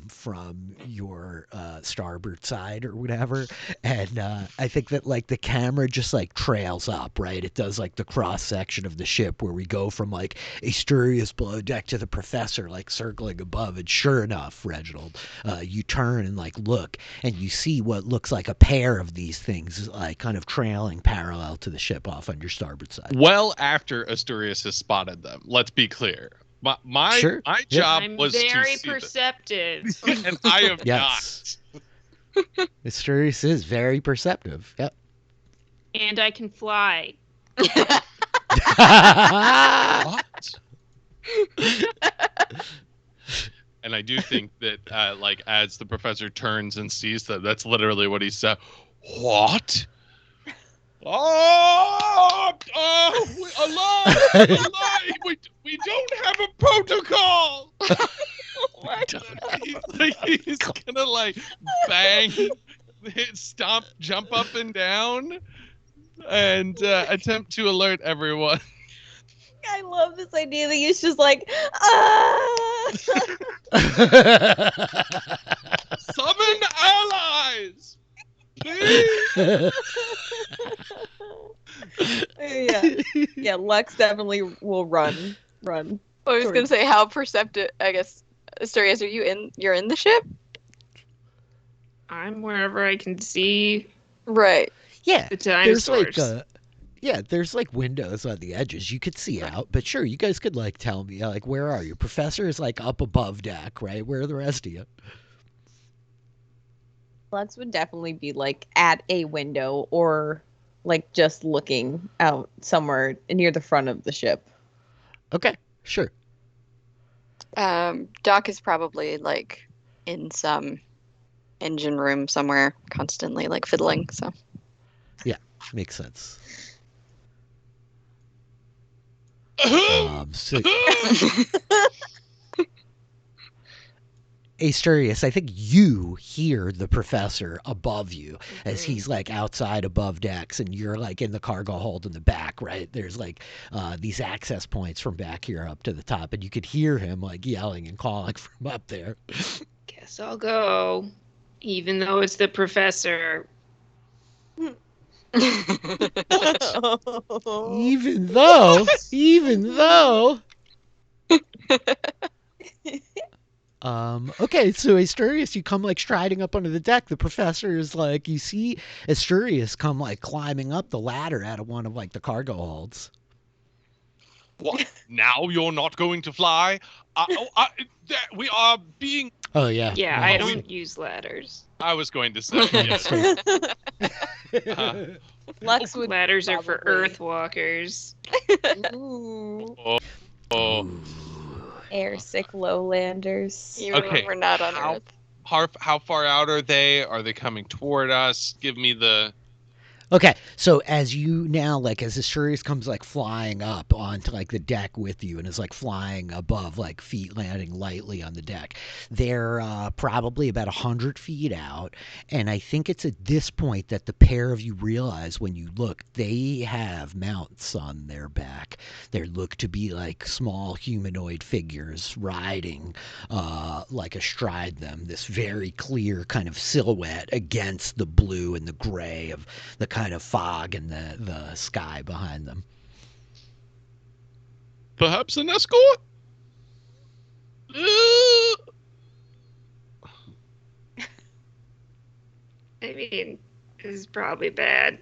from your starboard side or whatever. And I think that, like, the camera just, like, trails up, right? It does, like, the cross section of the ship where we go from, like, Asturias below deck to the professor, like, circling above. And sure enough, Reginald, you turn and, like, look, and you see what looks like a pair of these things, like, kind of trailing parallel to the ship off on your starboard side. Well after Asturias has spotted them, let's be clear. My Sure. my Yep. job I'm was very to see them. perceptive. And I have Yes. Asturias is very perceptive. Yep. And I can fly. not. What? And I do think that, like, as the professor turns and sees them, that's literally what he said. What? Oh, alive! We don't have a protocol. He's gonna like bang, stomp, jump up and down, and attempt to alert everyone. I love this idea that he's just like, ah! Summon allies, please. Yeah, Lex definitely will run. I was gonna say how perceptive. I guess Asturias, you're in the ship, I'm wherever I can see right? Yeah. the There's dinosaurs. like there's like windows on the edges. You could see out, but sure, you guys could like tell me like where are you? Professor is like up above deck, right? Where are the rest of you? Lex would definitely be like at a window or like just looking out somewhere near the front of the ship. Okay, sure. Doc is probably like in some engine room somewhere, constantly like fiddling. So Makes sense. Uh-huh. So, Asturias, I think you hear the professor above you as he's like outside above decks, and you're like in the cargo hold in the back, right? There's like these access points from back here up to the top, and you could hear him like yelling and calling from up there. Guess I'll go, even though it's the professor. Even though. Okay, so Asturias, you come like striding up onto the deck. The professor is like, you see Asturias come like climbing up the ladder out of one of like the cargo holds. What? Now you're not going to fly? We are being. Oh yeah. Yeah, no. I don't use ladders. I was going to say. Yes. Lex would Ladders are for probably- earthwalkers. Ooh. Oh, Air sick lowlanders. Even when we're not on Earth. how far out are they? Are they coming toward us? Give me the. Okay, so as you now, like, as Asurius comes, like, flying up onto, like, the deck with you and is, like, flying above, like, feet landing lightly on the deck, they're probably about 100 feet out, and I think it's at this point that the pair of you realize when you look, they have mounts on their back. They look to be, like, small humanoid figures riding, like, astride them, this very clear kind of silhouette against the blue and the gray of the kind of fog in the sky behind them. Perhaps an escort? I mean, this is probably bad.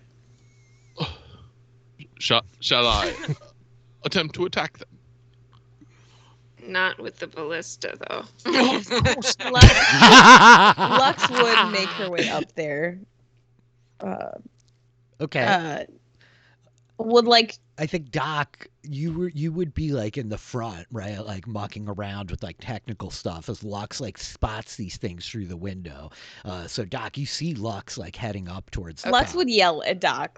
Shall I attempt to attack them? Not with the ballista, though. Lux would make her way up there. Okay. Would like I think Doc, you would be like in the front, right? Like mucking around with like technical stuff as Lux like spots these things through the window. So Doc, you see Lux like heading up towards the Lux top. would yell at Doc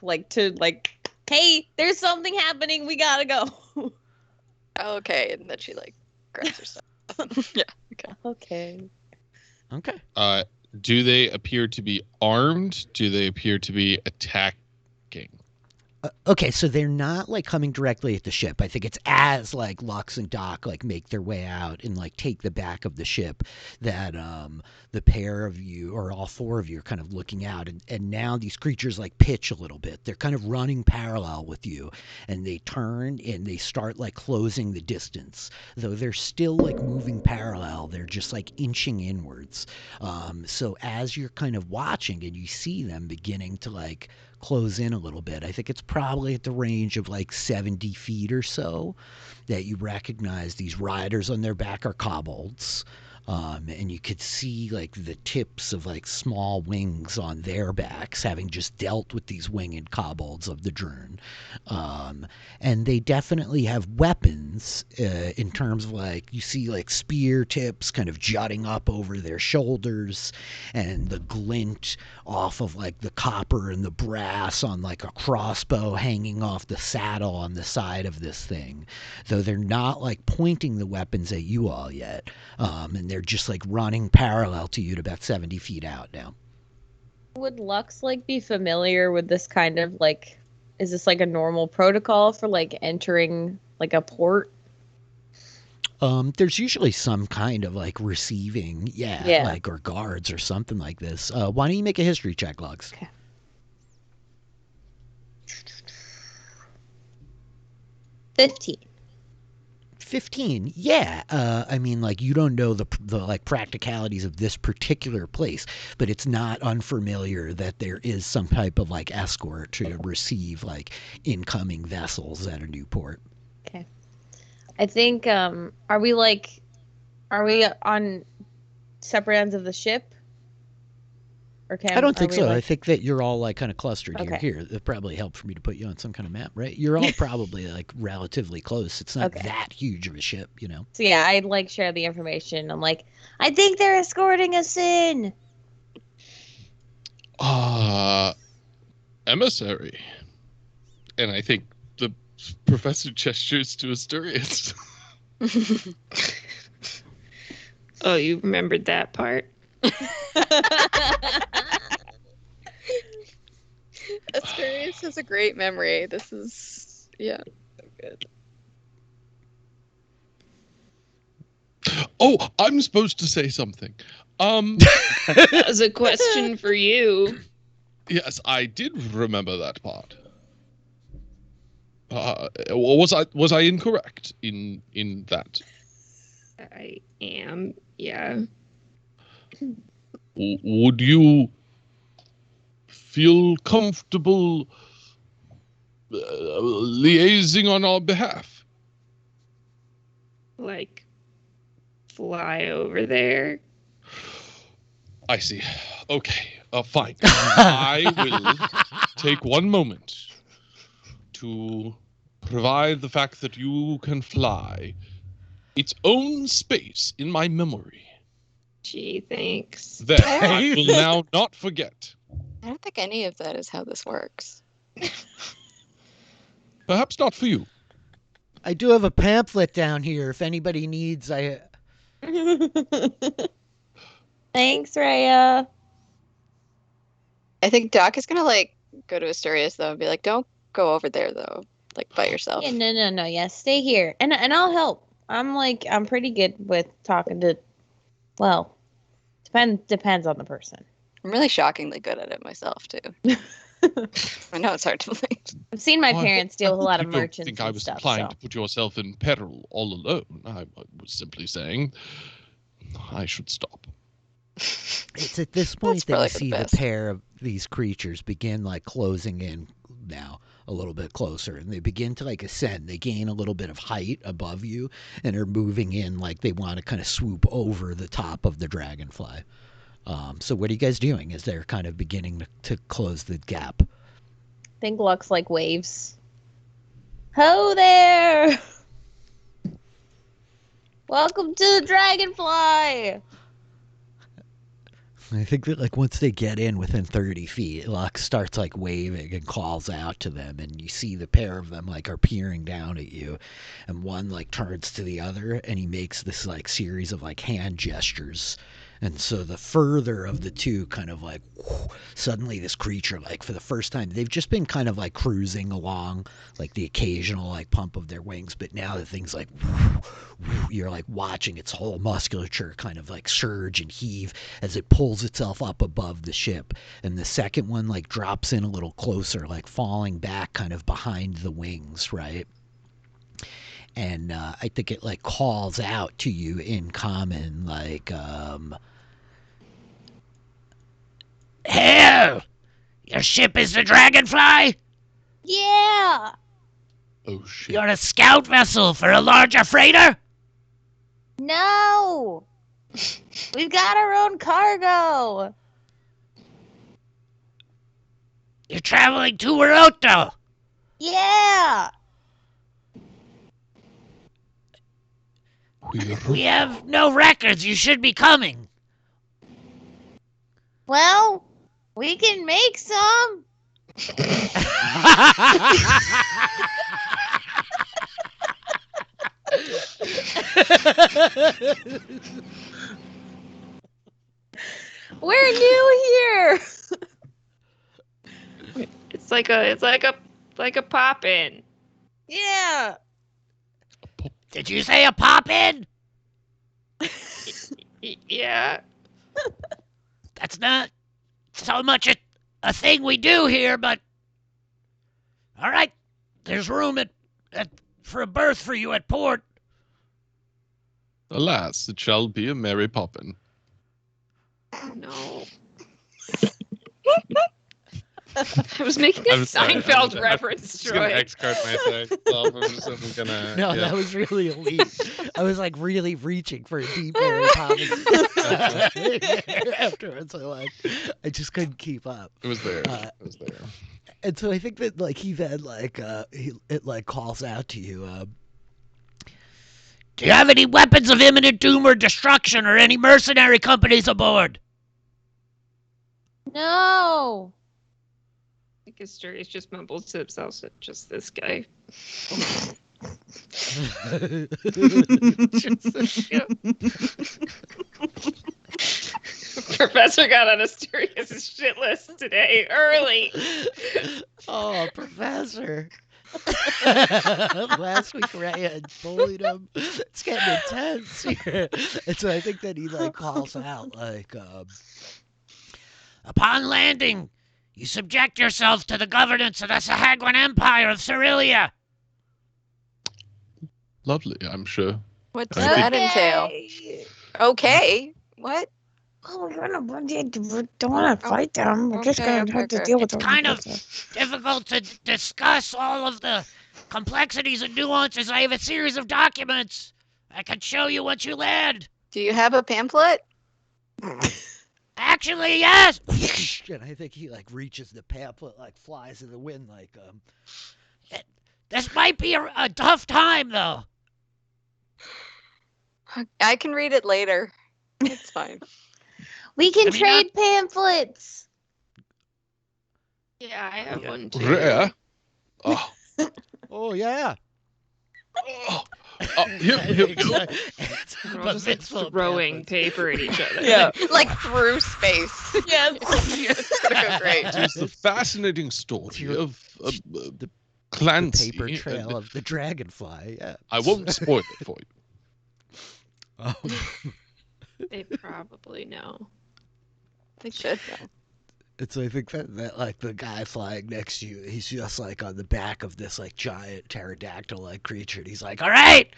hey, there's something happening, we gotta go. Okay, and then she like grabs her stuff. Yeah. Okay. Okay. Do they appear to be armed? Do they appear to be attacking? Okay, so they're not like coming directly at the ship. I think it's as like Lux and Doc like make their way out and like take the back of the ship that the pair of you or all four of you are kind of looking out, and now these creatures like pitch a little bit. They're kind of running parallel with you, and they turn and they start like closing the distance. Though they're still like moving parallel, they're just like inching inwards. So as you're kind of watching and you see them beginning to like close in a little bit, I think it's probably at the range of like 70 feet or so that you recognize these riders on their back are kobolds. And you could see like the tips of like small wings on their backs, having just dealt with these winged kobolds of the Drune. And they definitely have weapons in terms of like, you see like spear tips kind of jutting up over their shoulders, and the glint off of like the copper and the brass on like a crossbow hanging off the saddle on the side of this thing. Though they're not like pointing the weapons at you all yet. And they're just like running parallel to you at about 70 feet out now. Would Lux like be familiar with this kind of like, is this like a normal protocol for like entering like a port? There's usually some kind of like receiving, like, or guards or something like this. Why don't you make a history check, Lux? Okay. 15. Yeah. I mean, like, you don't know the like practicalities of this particular place, but it's not unfamiliar that there is some type of like escort to receive like incoming vessels at a new port. Okay. I think are we on separate ends of the ship? Or I don't think so. Like... I think that you're all like kind of clustered Okay. here. It probably helped for me to put you on some kind of map, right? You're all probably like relatively close. It's not that huge of a ship, you know. So yeah, I'd like share the information. I'm like, I think they're escorting us in. Emissary. And I think the professor gestures to Asturias. Oh, you remembered that part? Asturias has a great memory. This is, so good. Oh, I'm supposed to say something. That was a question for you. Yes, I did remember that part. Was I incorrect in that? I am, yeah. Would you feel comfortable liaising on our behalf? Like, fly over there? I see. Okay, fine. I will take one moment to provide the fact that you can fly its own space in my memory. Gee, thanks. Then I will now not forget I don't think any of that is how this works. Perhaps not for you. I do have a pamphlet down here if anybody needs. Thanks, Rhea. I think Doc is gonna like go to Asturias though and be like, "Don't go over there though, like by yourself." Yeah, no. Yeah, stay here, and I'll help. I'm pretty good with talking to. Well, depends on the person. I'm really shockingly good at it myself too. I know it's hard to believe. I've seen my parents deal with a lot of You don't merchants think I and was stuff. inclined So. to put yourself in peril all alone. I was simply saying I should stop. It's at this point that you probably for the see the best. pair of these creatures begin like closing in now a little bit closer, and they begin to like ascend. They gain a little bit of height above you and are moving in like they want to kind of swoop over the top of the dragonfly. So what are you guys doing as they're kind of beginning to close the gap? I think Lux like waves. Ho there! Welcome to the dragonfly! I think that like once they get in within 30 feet, Lux starts like waving and calls out to them, and you see the pair of them like are peering down at you, and one like turns to the other and he makes this like series of like hand gestures. And so the further of the two kind of like suddenly this creature like for the first time they've just been kind of like cruising along like the occasional like pump of their wings, but now the thing's like you're like watching its whole musculature kind of like surge and heave as it pulls itself up above the ship, and the second one like drops in a little closer, like falling back kind of behind the wings, right? And I think it like calls out to you in common like "Hail! Your ship is the Dragonfly? Yeah! Oh shit. You're a scout vessel for a larger freighter? No! We've got our own cargo! You're traveling to Waroto? Yeah! We have no records. You should be coming." Well, we can make some. We're new here. It's like a pop in. Yeah. Did you say a pop-in? Yeah. That's not so much a thing we do here, but all right. There's room for a berth for you at port. Alas, it shall be a merry poppin'. No. I was making a I'm sorry, Seinfeld I'm reference, just gonna Troy. X-card myself. I'm gonna. No, yeah. that was really elite. I was like really reaching for a deep Mary Poppins. Afterwards, I just couldn't keep up. It was there. It was there. And so I think that like he then like it like calls out to you. Do you have any weapons of imminent doom or destruction, or any mercenary companies aboard? No. I think Asturias just mumbles to himself, just this guy. Professor got on Asturias' shit list today, early. Oh, Professor. Last week Ray had bullied him. It's getting intense here. And so I think that he like calls out like upon landing, you subject yourself to the governance of the Sahagwan Empire of Cyrilia. Lovely, I'm sure. What does Okay. that entail? Okay. What? Oh, we don't want to fight them. We're just Okay, going okay, to have to okay. deal with It's them. kind of difficult to discuss all of the complexities and nuances. I have a series of documents I can show you once you land. Do you have a pamphlet? Actually, yes. And I think he like reaches the pamphlet, like flies in the wind, like This might be a tough time, though. I can read it later. It's fine. We can I mean, trade pamphlets. Yeah, I have one too. Rare. Oh. Oh yeah. Oh. Here we go. We're all just like throwing paper at each other. Yeah. Like through space. Yes. It's gonna go great. It is the fascinating story your- of the Clancy. paper trail of the dragonfly. Yeah. I won't spoil it for you. Oh. They probably know. They should. And so I think that like the guy flying next to you, he's just like on the back of this like giant pterodactyl like creature, and he's like, "All right,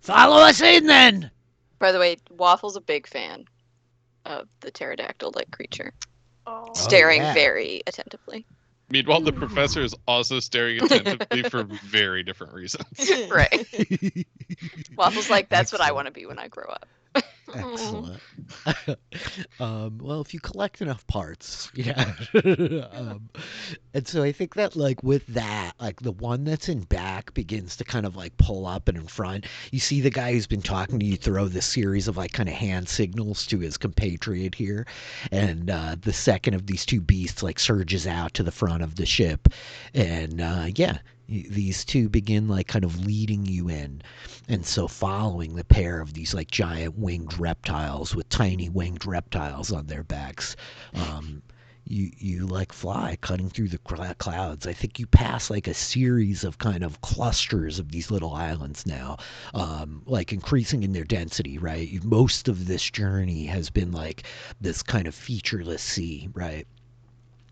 follow us in then." By the way, Waffle's a big fan of the pterodactyl-like creature, Oh. staring yeah. very attentively. Meanwhile, the professor is also staring attentively for very different reasons. Right. Waffle's like, that's what I want to be when I grow up. Excellent. Well, if you collect enough parts, yeah. And so I think that like with that, like the one that's in back begins to kind of like pull up and in front. You see the guy who's been talking to you throw this series of like kind of hand signals to his compatriot here, and the second of these two beasts like surges out to the front of the ship, and these two begin like kind of leading you in. And so following the pair of these like giant winged reptiles with tiny winged reptiles on their backs, you like fly cutting through the clouds. I think you pass like a series of kind of clusters of these little islands now, like increasing in their density, right? Most of this journey has been like this kind of featureless sea, right?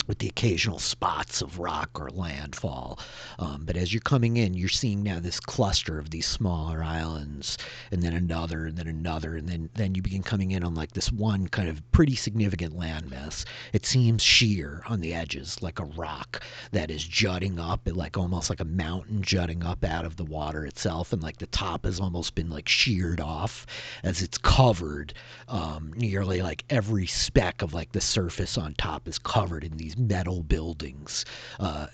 With the occasional spots of rock or landfall. But as you're coming in, you're seeing now this cluster of these smaller islands, and then another, and then another, and then you begin coming in on like this one kind of pretty significant landmass. It seems sheer on the edges, like a rock that is jutting up, like almost like a mountain jutting up out of the water itself, and like the top has almost been like sheared off as it's covered. Nearly like every speck of like the surface on top is covered in these metal buildings.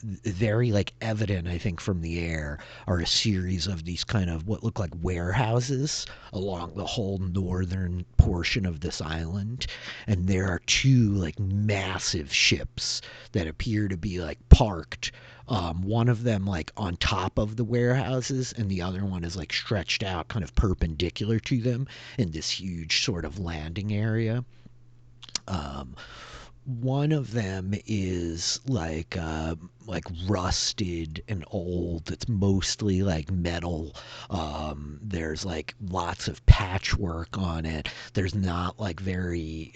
Very like evident, I think, from the air are a series of these kind of what look like warehouses along the whole northern portion of this island. And there are two like massive ships that appear to be like parked. One of them like on top of the warehouses, and the other one is like stretched out kind of perpendicular to them in this huge sort of landing area. One of them is like rusted and old. It's mostly like metal. There's like lots of patchwork on it. There's not like very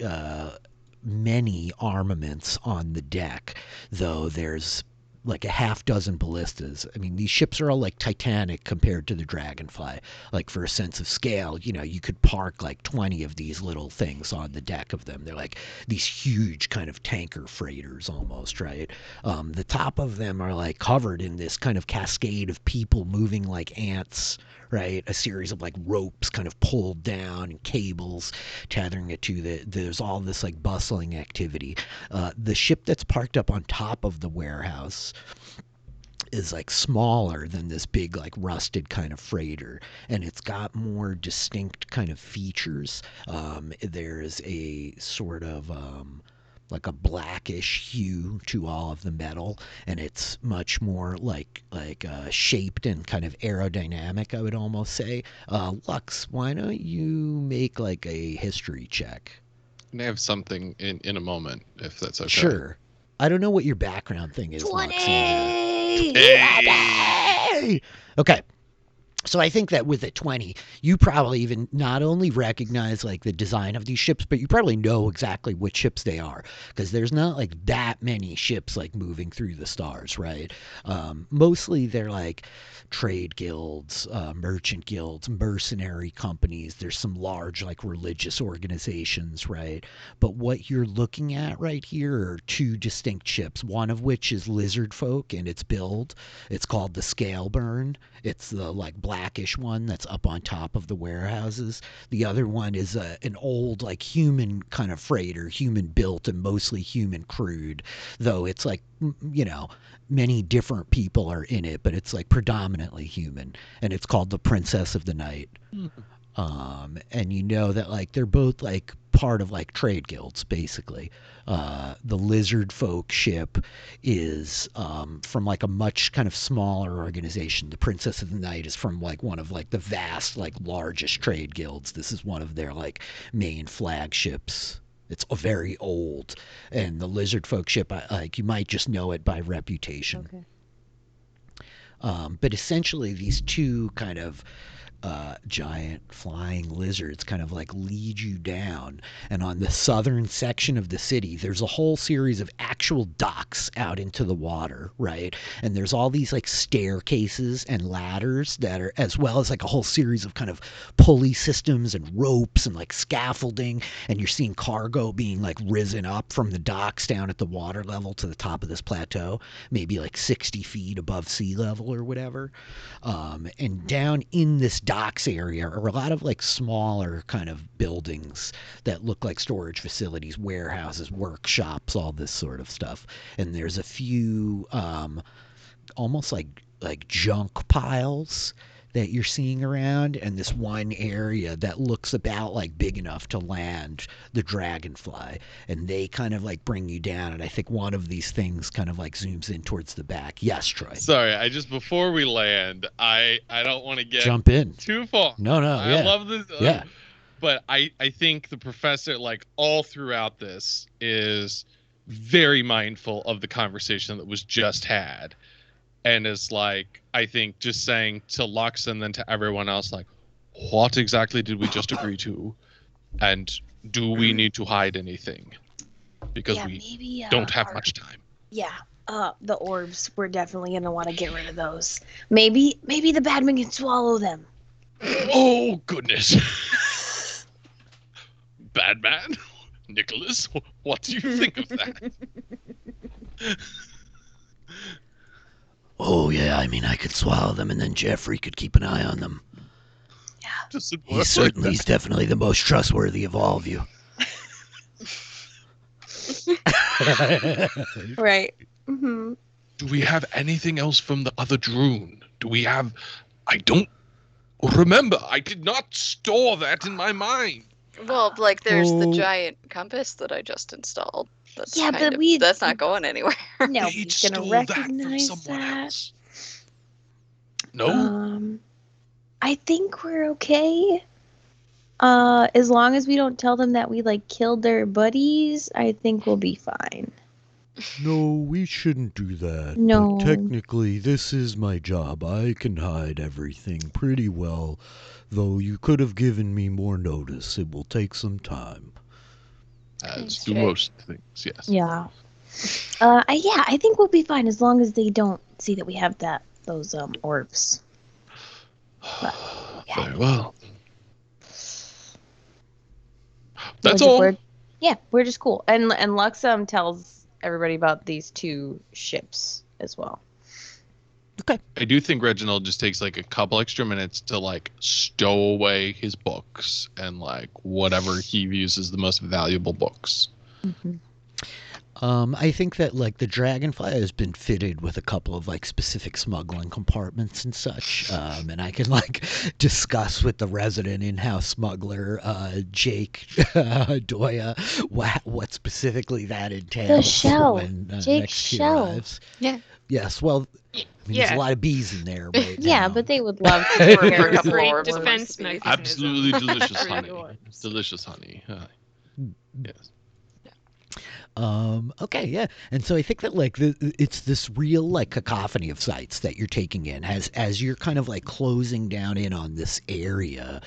many armaments on the deck, though there's like a half dozen ballistas. I mean, these ships are all like Titanic compared to the Dragonfly. Like for a sense of scale, you could park like 20 of these little things on the deck of them. They're like these huge kind of tanker freighters almost, right? The top of them are like covered in this kind of cascade of people moving like ants, right? A series of like ropes kind of pulled down and cables tethering it to there's all this like bustling activity. The ship that's parked up on top of the warehouse is like smaller than this big like rusted kind of freighter, and it's got more distinct kind of features. There's a sort of like a blackish hue to all of the metal, and it's much more like shaped and kind of aerodynamic, I would almost say. Lux, why don't you make like a history check? And I have something in a moment, if that's okay. Sure. I don't know what your background thing is, Lux. 20! Hey! Okay. So I think that with a 20, you probably even not only recognize like the design of these ships, but you probably know exactly which ships they are, because there's not like that many ships like moving through the stars, right? Mostly they're like trade guilds, merchant guilds, mercenary companies. There's some large like religious organizations, right? But what you're looking at right here are two distinct ships, one of which is lizard folk in its build. It's called the Scaleburn. It's the like blackish one that's up on top of the warehouses. The other one is an old like human kind of freighter, human built and mostly human crewed, though it's like, many different people are in it, but it's like predominantly human, and it's called the Princess of the Night. And you know that like they're both like part of like trade guilds, basically. The lizard folk ship is from like a much kind of smaller organization. The Princess of the Night is from like one of like the vast, like largest trade guilds. This is one of their like main flagships. It's very old, and the lizard folk ship, like you might just know it by reputation. Okay. But essentially, these two kind of giant flying lizards kind of like lead you down. And on the southern section of the city, there's a whole series of actual docks out into the water, right? And there's all these like staircases and ladders that are, as well as like a whole series of kind of pulley systems and ropes and like scaffolding. And you're seeing cargo being like risen up from the docks down at the water level to the top of this plateau, maybe like 60 feet above sea level or whatever. And down in this docks area are a lot of like smaller kind of buildings that look like storage facilities, warehouses, workshops, all this sort of stuff. And there's a few almost like junk piles that you're seeing around, and this one area that looks about like big enough to land the Dragonfly. And they kind of like bring you down, and I think one of these things kind of like zooms in towards the back. Yes, Troy. Sorry, I just before we land, I don't want to get Jump in. too far. No, I yeah. love this. Yeah. But I think the professor, like all throughout this, is very mindful of the conversation that was just had. And is like, I think just saying to Lux and then to everyone else, like, what exactly did we just agree to? And do we need to hide anything? Because we maybe, don't have much time. Yeah, the orbs. We're definitely gonna want to get rid of those. Maybe the badman can swallow them. Oh, goodness. Bad man? Nicholas, what do you think of that? Oh, yeah, I mean, I could swallow them, and then Jeffrey could keep an eye on them. Does it work He's like certainly, that? he's definitely the most trustworthy of all of you. Right. Mm-hmm. Do we have anything else from the other drone? Do we have... I don't remember. I did not store that in my mind. Well, like there's the Oh. giant compass that I just installed. That's Yeah, kind but of- that's not going anywhere. No, They he's each gonna stole that from recognize someone that. else. No? I think we're okay. As long as we don't tell them that we like killed their buddies, I think we'll be fine. No, we shouldn't do that. No. But technically, this is my job. I can hide everything pretty well. Though you could have given me more notice. It will take some time. As do Okay. most things, yes. Yeah. I think we'll be fine as long as they don't see that we have those orbs. But, yeah. Very well. That's We're- all. we're just cool. And Lux tells everybody about these two ships as well. I do think Reginald just takes like a couple extra minutes to like stow away his books and like whatever he views as the most valuable books. Mm-hmm. I think that like the Dragonfly has been fitted with a couple of like specific smuggling compartments and such, and I can like discuss with the resident in-house smuggler, Jake Doya, what specifically that entails. shell. When Jake next he Shell. arrives. Yeah. Yes. Well, I mean, there's a Yeah. lot of bees in there right Yeah, now. but they would love For to a hear couple Great orbs. defense Orbs. mechanism. Absolutely delicious For honey. yours. Delicious honey. Yes. Okay, yeah. And so I think that like it's this real like cacophony of sights that you're taking in as you're kind of like closing down in on this area,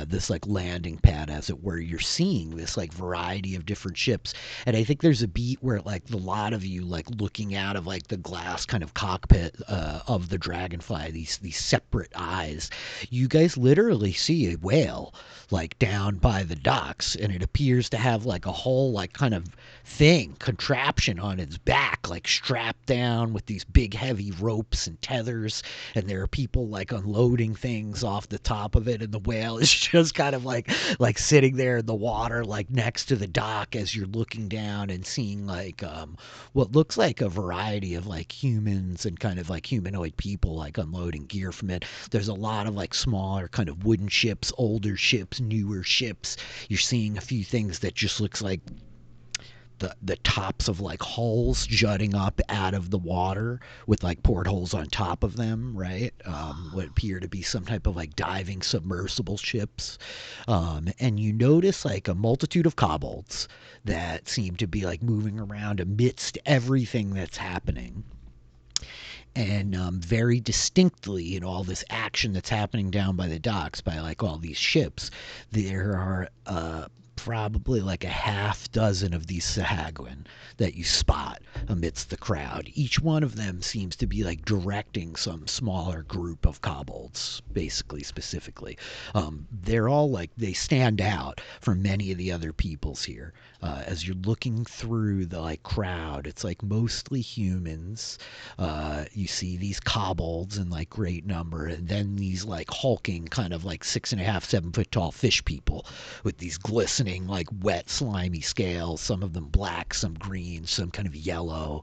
this like landing pad as it were. You're seeing this like variety of different ships. And I think there's a beat where like the lot of you like looking out of like the glass kind of cockpit of the Dragonfly, these separate eyes, you guys literally see a whale like down by the docks, and it appears to have like a whole like kind of thing contraption on its back, like strapped down with these big heavy ropes and tethers, and there are people like unloading things off the top of it, and the whale is just kind of like sitting there in the water, like next to the dock as you're looking down and seeing like what looks like a variety of like humans and kind of like humanoid people like unloading gear from it. There's a lot of like smaller kind of wooden ships, older ships, newer ships. You're seeing a few things that just looks like the tops of like hulls jutting up out of the water with like portholes on top of them, right? What appear to be some type of like diving submersible ships. And you notice like a multitude of kobolds that seem to be like moving around amidst everything that's happening. And very distinctly in all this action that's happening down by the docks by like all these ships, there are probably like a half dozen of these Sahagwin that you spot amidst the crowd. Each one of them seems to be like directing some smaller group of kobolds, basically, specifically. They're all like, they stand out from many of the other peoples here. As you're looking through the like crowd, it's like mostly humans. You see these kobolds in like great number, and then these like hulking kind of like 6.5, 7 foot tall fish people with these glistening like wet slimy scales, some of them black, some green, some kind of yellow,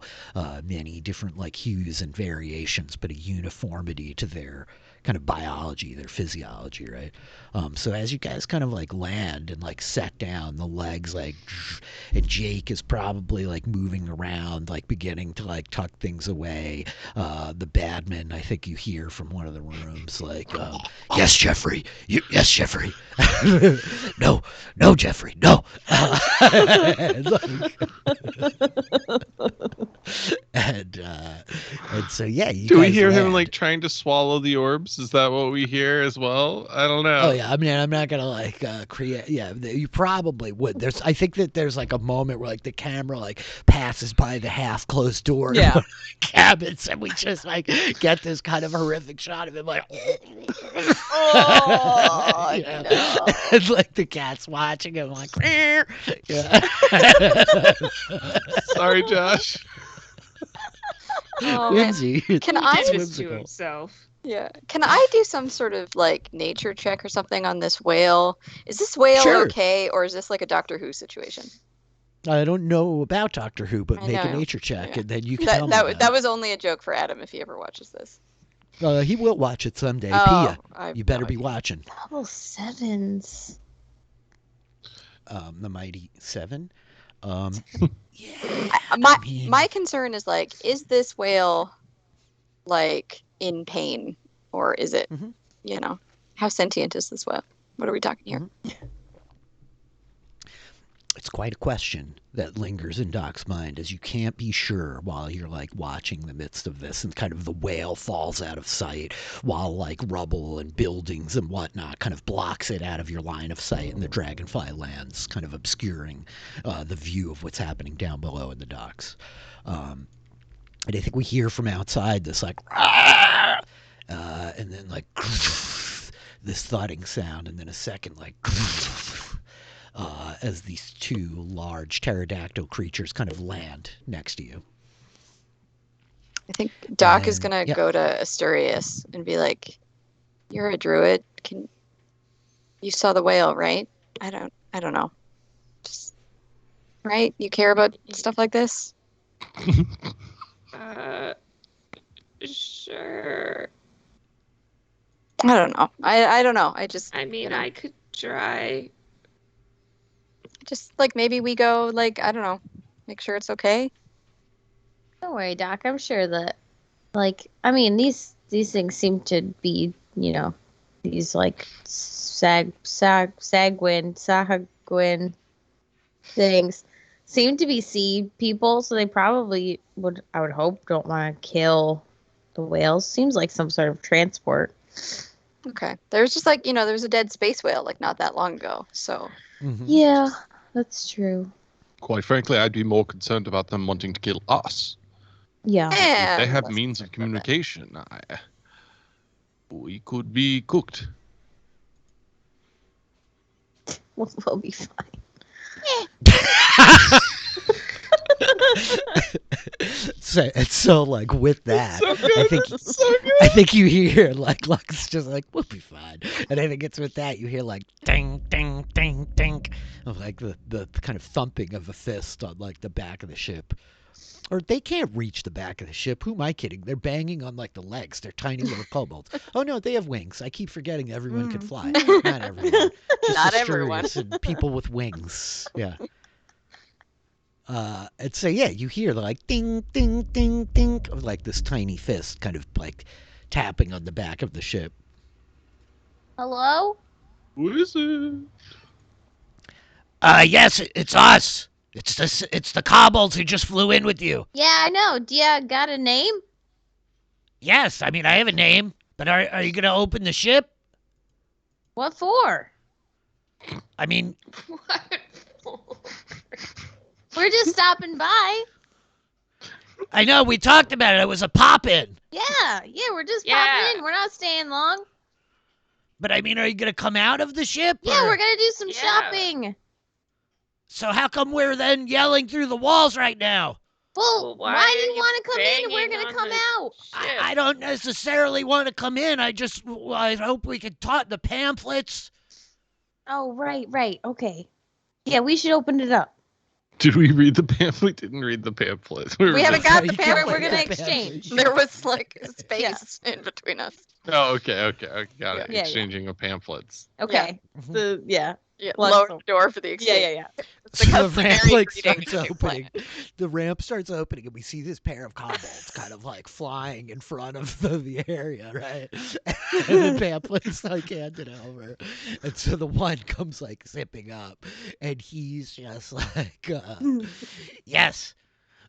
many different like hues and variations, but a uniformity to their kind of biology, their physiology, right? So as you guys kind of like land and like set down, the legs like, and Jake is probably like moving around, like beginning to like tuck things away. The badman, I think you hear from one of the rooms, like, yes, Jeffrey, yes, Jeffrey. No, Jeffrey, no. And so yeah, you Do we guys hear him land. like trying to swallow the orbs? Is that what we hear as well? I don't know. Oh yeah, I mean, I'm not gonna like create. Yeah, you probably would. I think that there's like a moment where like the camera like passes by the half closed door of one of the cabins, and we just like get this kind of horrific shot of him like, Oh, yeah. no. And like the cat's watching him like, yeah. Sorry, Josh. Oh, man. Whimsy. Can It's I- Did this to whimsical. himself. Yeah. Can I do some sort of like nature check or something on this whale? Is this whale Sure. okay, or is this like a Doctor Who situation? I don't know about Doctor Who, but I make a know. nature check, Yeah. and then you can tell That me. that was only a joke for Adam if he ever watches this. He will watch it someday. Oh, Pia, I have you better no be idea. watching. Double sevens. The Mighty Seven. Yeah. My I mean- my concern is like, is this whale like in pain, or is it, Mhm. you know, how sentient is this whale? What are we talking here? It's quite a question that lingers in Doc's mind, as you can't be sure while you're like watching the midst of this, and kind of the whale falls out of sight while like rubble and buildings and whatnot kind of blocks it out of your line of sight, and the Dragonfly lands, kind of obscuring the view of what's happening down below in the docks. And I think we hear from outside this like, and then like this thudding sound, and then a second like. As these two large pterodactyl creatures kind of land next to you. I think Doc is And- gonna yeah. go to Asturias and be like, "You're a druid. You saw the whale, right? I don't know. Just, right? You care about stuff like this?" Sure. I don't know. I don't know. I just I mean, you know, I could try. just like maybe we go like, I don't know, make sure it's okay. Don't worry, Doc. I'm sure that, like, I mean, these things seem to be, you know, these like Sahagwin things seem to be sea people, so they probably would, I would hope, don't want to kill the whales. Seems like some sort of transport. Okay. There's just like, there was a dead space whale like not that long ago. So Yeah, that's true. Quite frankly, I'd be more concerned about them wanting to kill us. Yeah. yeah, If they have less means of concerned about that. communication, we could be cooked. We'll be fine. So like with that, So good. I think So good. I think you hear like Lux just like we'll be fine, and I think it's with that you hear like ding ding ding ding of like the kind of thumping of a fist on like the back of the ship. Or they can't reach the back of the ship. Who am I kidding? They're banging on like the legs. They're tiny little kobolds. Oh no, they have wings. I keep forgetting everyone can fly. Not everyone. Just Not the everyone. Asturias and people with wings. Yeah. And so yeah, you hear like ding ding ding ding of like this tiny fist kind of like tapping on the back of the ship. Hello? What is it? Yes, it's us. It's the kobolds who just flew in with you. Yeah, I know. Do you got a name? Yes, I mean I have a name, but are you gonna open the ship? What for? I mean, We're just stopping by. I know we talked about it. It was a pop-in. Yeah, we're just Yeah. popping in. We're not staying long. But I mean, are you gonna come out of the ship? Yeah, or- we're gonna do some Yeah. shopping. So how come we're then yelling through the walls right now? Well, Well, why why do are you you want to come in and we're banging gonna on come the out? I don't necessarily want to come in. I hope we can talk the pamphlets. Oh, right. Okay. Yeah, we should open it up. Did we read the pamphlet? Didn't read the pamphlet. We haven't got the You can't pamphlet We're gonna read the exchange. pamphlet. There was like space in between us. Oh, okay. Got it. Yeah. Exchanging of pamphlets. Okay. Mhm. Yeah, Let's lower go. the door for the exchange. Yeah. It's So the customary ramp like greeting starts that you opening. plan. The ramp starts opening, and we see this pair of kobolds kind of like flying in front of the area, right? And the pamphlet's like handed over, and so the one comes like zipping up, and he's just like, "Yes,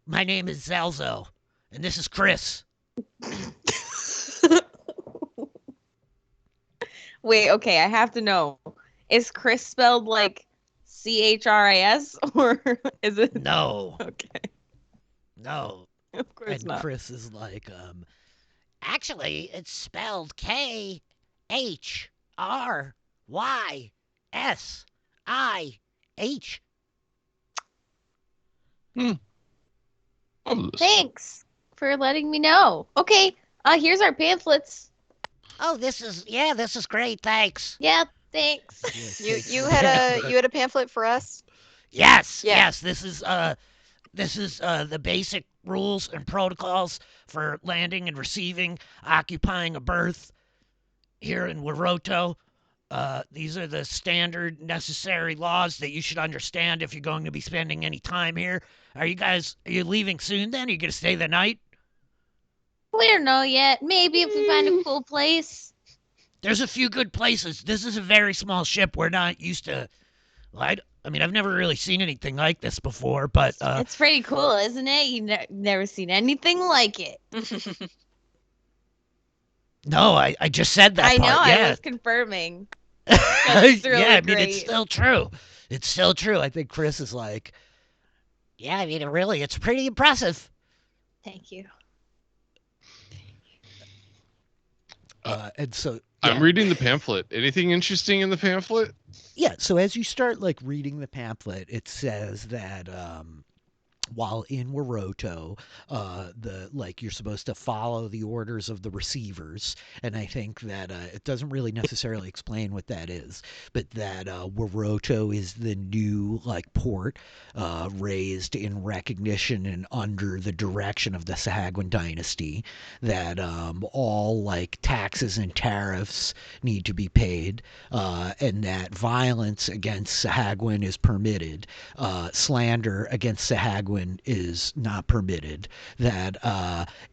my name is Zelzo, and this is Chris." Wait, okay, I have to know. Is Chris spelled like CHRIS or is it No, okay? no. Of course And not. Chris is like, actually, it's spelled KHRYSIH. Oh, this. Thanks for letting me know. Okay, here's our pamphlets. Oh, this is great. Thanks. Yeah, thanks. You had a pamphlet for us? Yes, Yeah. yes. This is the basic rules and protocols for landing and receiving, occupying a berth here in Waroto. These are the standard necessary laws that you should understand if you're going to be spending any time here. Are you leaving soon then? Are you going to stay the night? We don't know yet. Maybe if we find a cool place. There's a few good places. This is a very small ship. We're not used to. Well, I mean, I've never really seen anything like this before, but It's pretty cool, isn't it? You've never seen anything like it. no, I just said that I know. part. I Yeah, was confirming. It's really yeah. I mean, it's great. still true. It's still true. I think Chris is like, yeah. I mean, it's pretty impressive. Thank you. And so I'm reading the pamphlet. Anything interesting in the pamphlet? yeah, so as you start like reading the pamphlet, it says that while in Waroto, you're supposed to follow the orders of the receivers, and I think that it doesn't really necessarily explain what that is, but that Waroto is the new like port raised in recognition and under the direction of the Sahagwin dynasty. That all like taxes and tariffs need to be paid, and that violence against Sahagwin is permitted. Slander against Sahagwin is not permitted. That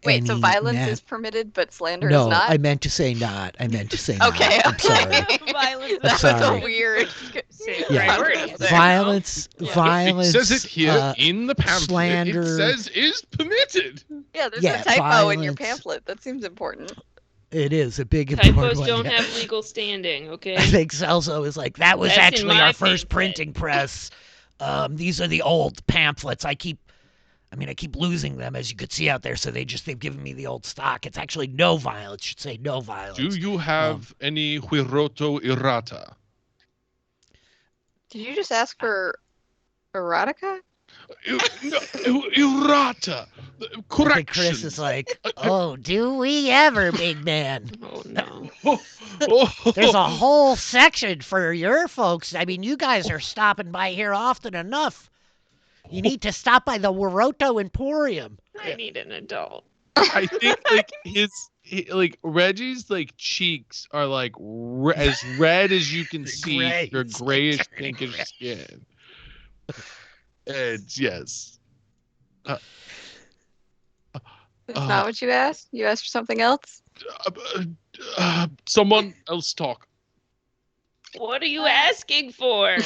Wait, so any violence is permitted, but slander no, is not? I meant to say not. Okay, I'm sorry. Violence. That was sorry. a weird. Say Yeah. priorities. Violence, Yeah. violence. It says it here in the pamphlet. slander. It says is permitted. Yeah, there's Yeah, a typo in your violence. pamphlet. That seems important. It is a big important Typos one. don't yeah. have legal standing, okay? I think Celso is like, that was That's in actually my our first pamphlet." printing press. These are the old pamphlets. I keep losing them, as you could see out there. So they've given me the old stock. It's actually no violence. It should say no violence. Do you have any Huiroto errata? Did you just ask for erotica? Errata. I think Correction. Chris is like, oh, do we ever, big man? Oh no. There's a whole section for your folks. I mean, you guys are stopping by here often enough. You need to stop by the Waroto Emporium. I need an adult. I think like Reggie's like cheeks are like as red as you can see Gray. your grayish pinkish skin. And yes. That's not what you asked. You asked for something else. Someone else talk. What are you asking for?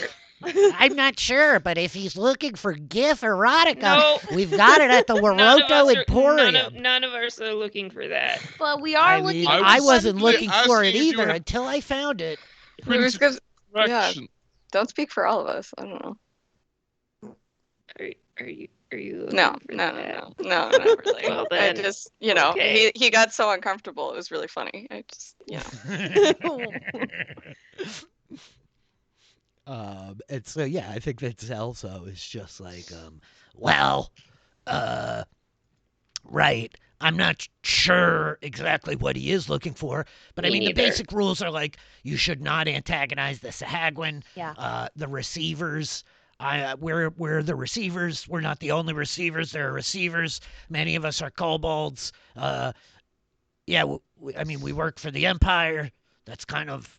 I'm not sure, but if he's looking for GIF erotica, No. we've got it at the Waroto Emporium. None of us are looking for that. But we are looking. I wasn't looking asking for it if you either have- until I found it. We were just gonna- Correction. Don't speak for all of us. I don't know. Are you looking No, for no, that? no, not really. Well, I then, just, you know, okay. he got so uncomfortable. It was really funny. I just, you know. And so yeah, I think that Celso is just like, well, right. I'm not sure exactly what he is looking for, but I Me mean the neither. basic rules are like you should not antagonize the Sahagwin, Yeah. the receivers. We're the receivers. We're not the only receivers. There are receivers. Many of us are kobolds. Yeah, I mean we work for the Empire. That's kind of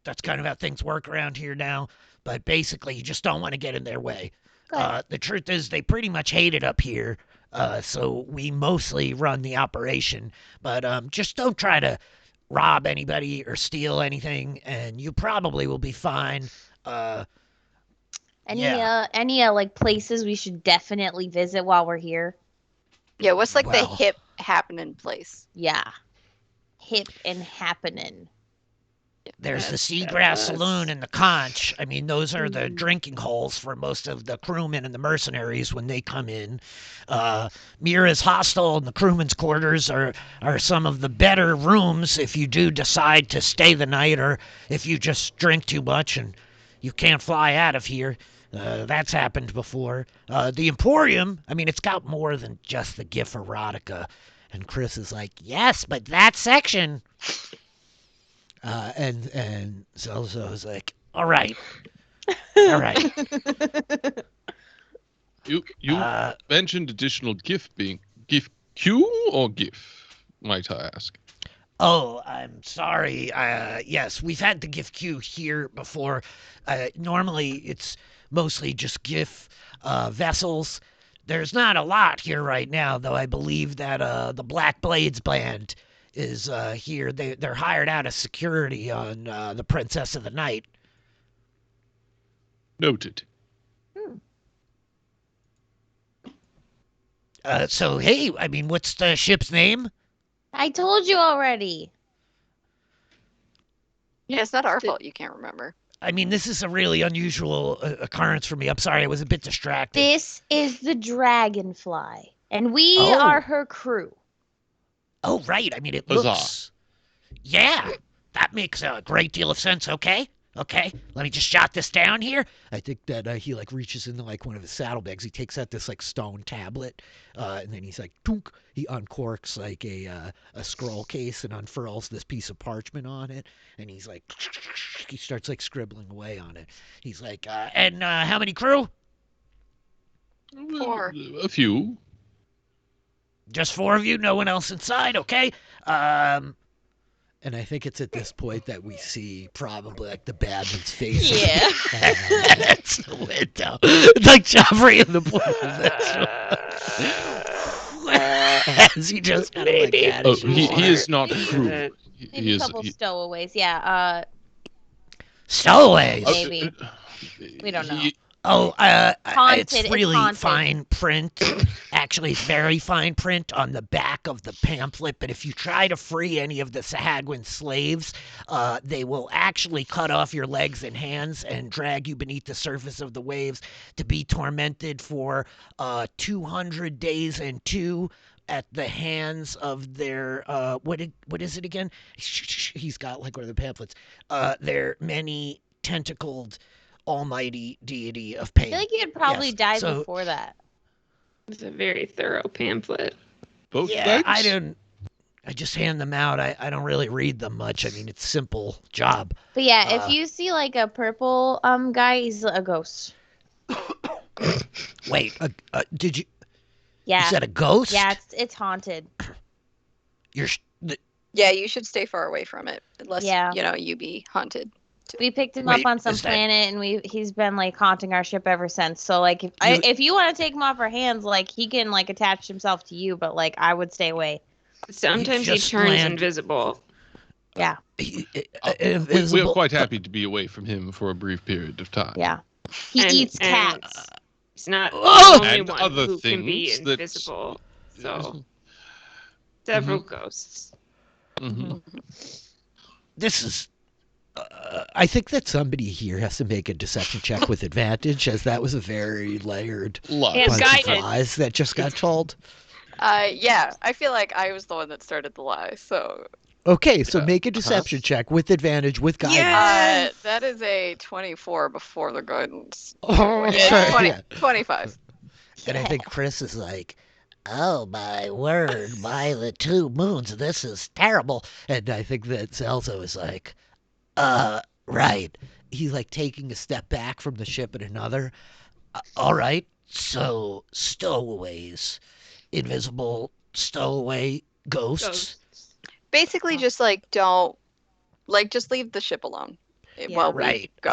how things work around here now. But basically, you just don't want to get in their way. Good. The truth is, they pretty much hate it up here. So we mostly run the operation. But just don't try to rob anybody or steal anything, and you probably will be fine. Any like places we should definitely visit while we're here? Yeah, what's like Well. the hip happening place? Yeah. Hip and happening. There's the That's- Seagrass that's- Saloon and the Conch. I mean, those are the drinking holes for most of the crewmen and the mercenaries when they come in. Mira's hostel and the crewmen's quarters are some of the better rooms if you do decide to stay the night or if you just drink too much and you can't fly out of here. That's happened before. The Emporium, I mean, it's got more than just the GIF erotica. And Chris is like, yes, but that section... And Zelzo's like, all right. You Uh, mentioned additional GIF being GIF Q or GIF, might I ask? Oh, I'm sorry. Yes, we've had the GIF queue here before. Normally, it's mostly just GIF vessels. There's not a lot here right now, though. I believe that the Black Blades band is here. They're hired out as security on the Princess of the Night. Noted. So hey, I mean, what's the ship's name? I told you already. Yeah, it's not our fault you can't remember. I mean, this is a really unusual occurrence for me. I'm sorry, I was a bit distracted. This is the Dragonfly, and we Oh. are her crew. Oh, right. I mean, it Huzzah. looks. Yeah, that makes a great deal of sense. Okay, let me just jot this down here. I think that he like reaches into like one of his saddlebags. He takes out this like stone tablet, and then he's like, tunk. He uncorks like a scroll case and unfurls this piece of parchment on it, and he's like, he starts like scribbling away on it. He's like, and how many crew? 4. A few. Just 4 of you, no one else inside, okay? And I think it's at this point that we see probably like the badman's face. Yeah. That's the window. It's like Joffrey in the blue. As he just kind of like Maybe. Oh, vanishes. he is not Maybe- crew. Maybe He Maybe a is. couple stowaways. Yeah. Stowaways. Maybe. We don't know. Oh, Haunted, it's it's really haunted. fine print. Actually, it's very fine print on the back of the pamphlet. But if you try to free any of the Sahagwin slaves, they will actually cut off your legs and hands and drag you beneath the surface of the waves to be tormented for 200 days and 2 at the hands of their what is it again? He's got like one of the pamphlets. Their many tentacled almighty deity of I pain. feel like you had probably Yes, died so- before that. It's a very thorough pamphlet. Both Yeah, I legs? don't. I just hand them out. I don't really read them much. I mean, it's simple job. But yeah, Uh, if you see like a purple guy, he's a ghost. Wait, did you? Yeah. You said a ghost? Yeah, it's haunted. You're. Yeah, you should stay far away from it unless Yeah. you be haunted. We picked him Wait, up on some is that- planet, and he's been like haunting our ship ever since. So like, if you want to take him off our hands, like he can like attach himself to you, but like I would stay away. Sometimes he just turns land- invisible. Yeah, We Invisible- are quite happy to be away from him for a brief period of time. yeah. He And- eats and cats. He's not Oh! the only And one other who can be things that- invisible. So several ghosts. Mhm. This is. I think that somebody here has to make a deception check with advantage, as that was a very layered Lot. And bunch of guidance. lies that just got told. Yeah, I feel like I was the one that started the lie. So Okay, so Yeah. make a deception check with advantage with guidance. Yes! that is a 24 before the guidance. Oh, Yeah, 20, yeah. 25. And I think Chris is like, oh my word, by the two moons, this is terrible. And I think that Celso is like, right. He's like taking a step back from the ship and another. All right, so stowaways, invisible stowaway ghosts. Ghosts. Basically, just like just leave the ship alone while we Right, go.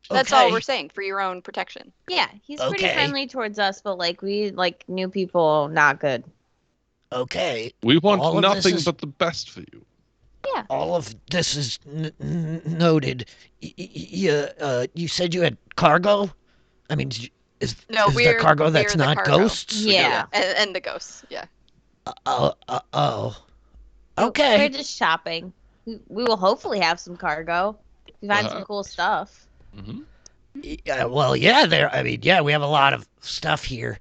That's all Okay. we're saying for your own protection. Yeah, he's pretty Okay. friendly towards us, but like we like new people, not good. Okay, We want All of this nothing is- but the best for you. all of this is noted. You said you had cargo? I mean, is No, is we're there cargo we're that's the not cargo. ghosts? Yeah. And the ghosts. Yeah. Oh. We're Okay. just shopping. We will hopefully have some cargo. We find some cool stuff. Hmm. Yeah, well, yeah, we have a lot of stuff here.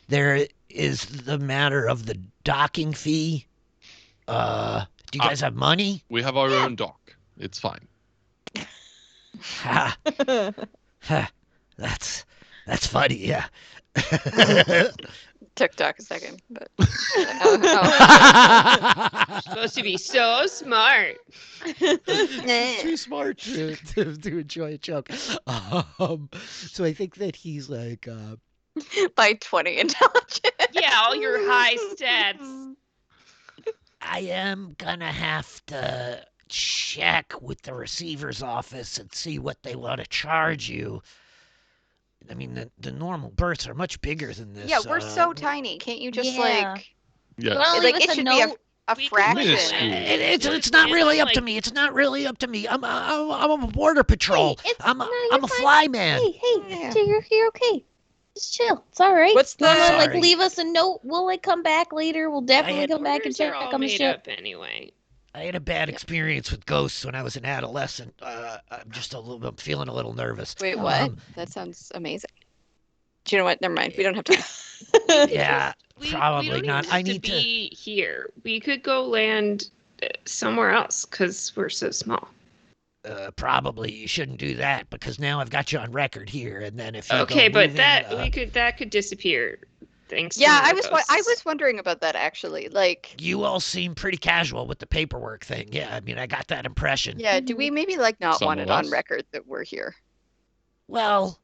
There is the matter of the docking fee. Do you guys have money? We have our own dock. It's fine. Ha, ha. That's funny, yeah. TikTok a second, but Supposed to be so smart. Too smart to enjoy a joke. So I think that he's like, by 20 intelligence. Yeah, all your high stats. I am gonna have to check with the receiver's office and see what they want to charge you. I mean, the normal berths are much bigger than this. Yeah, we're so tiny. Can't you just Yeah. like Yes. Well, like leave us it a should note. be a We could fraction? Minuscule. It's not really up to Like- me. It's not really up to me. I'm a border patrol. Hey, I'm no, a you're fine. fly man. Hey, Yeah. you're okay. Just chill. It's all right. What's You wanna the- like Sorry. leave us a note? We'll like come back later. We'll definitely come back and Orders check are all on the made ship. up anyway. I had a bad experience with ghosts when I was an adolescent. I'm just I'm feeling a little nervous. Wait, what? Um, That sounds amazing. Do you know what? Never mind. We don't have time. Yeah, We probably don't not. Even I have need to be here. We could go land somewhere else because we're so small. probably you shouldn't do that because now I've got you on record here, and then if you Okay, go but moving, that could disappear. Thanks. Yeah, to I the was ghosts. wondering about that actually. Like, you all seem pretty casual with the paperwork thing. Yeah, I mean, I got that impression. yeah, do we maybe like not Some want of it on us. record that we're here? Well,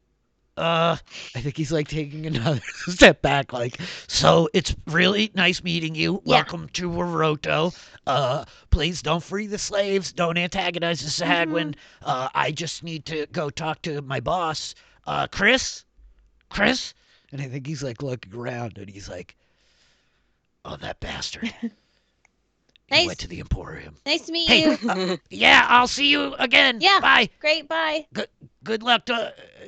I think he's like taking another step back. Like, so it's really nice meeting you. Yeah. Welcome to Waroto. Please don't free the slaves. Don't antagonize the Sahagwin. I just need to go talk to my boss, Chris. And I think he's like looking around and he's like, oh, that bastard. He Nice. went to the Emporium. Nice to meet Hey, you. yeah, I'll see you again. Yeah. Bye. Great. Bye. Good luck.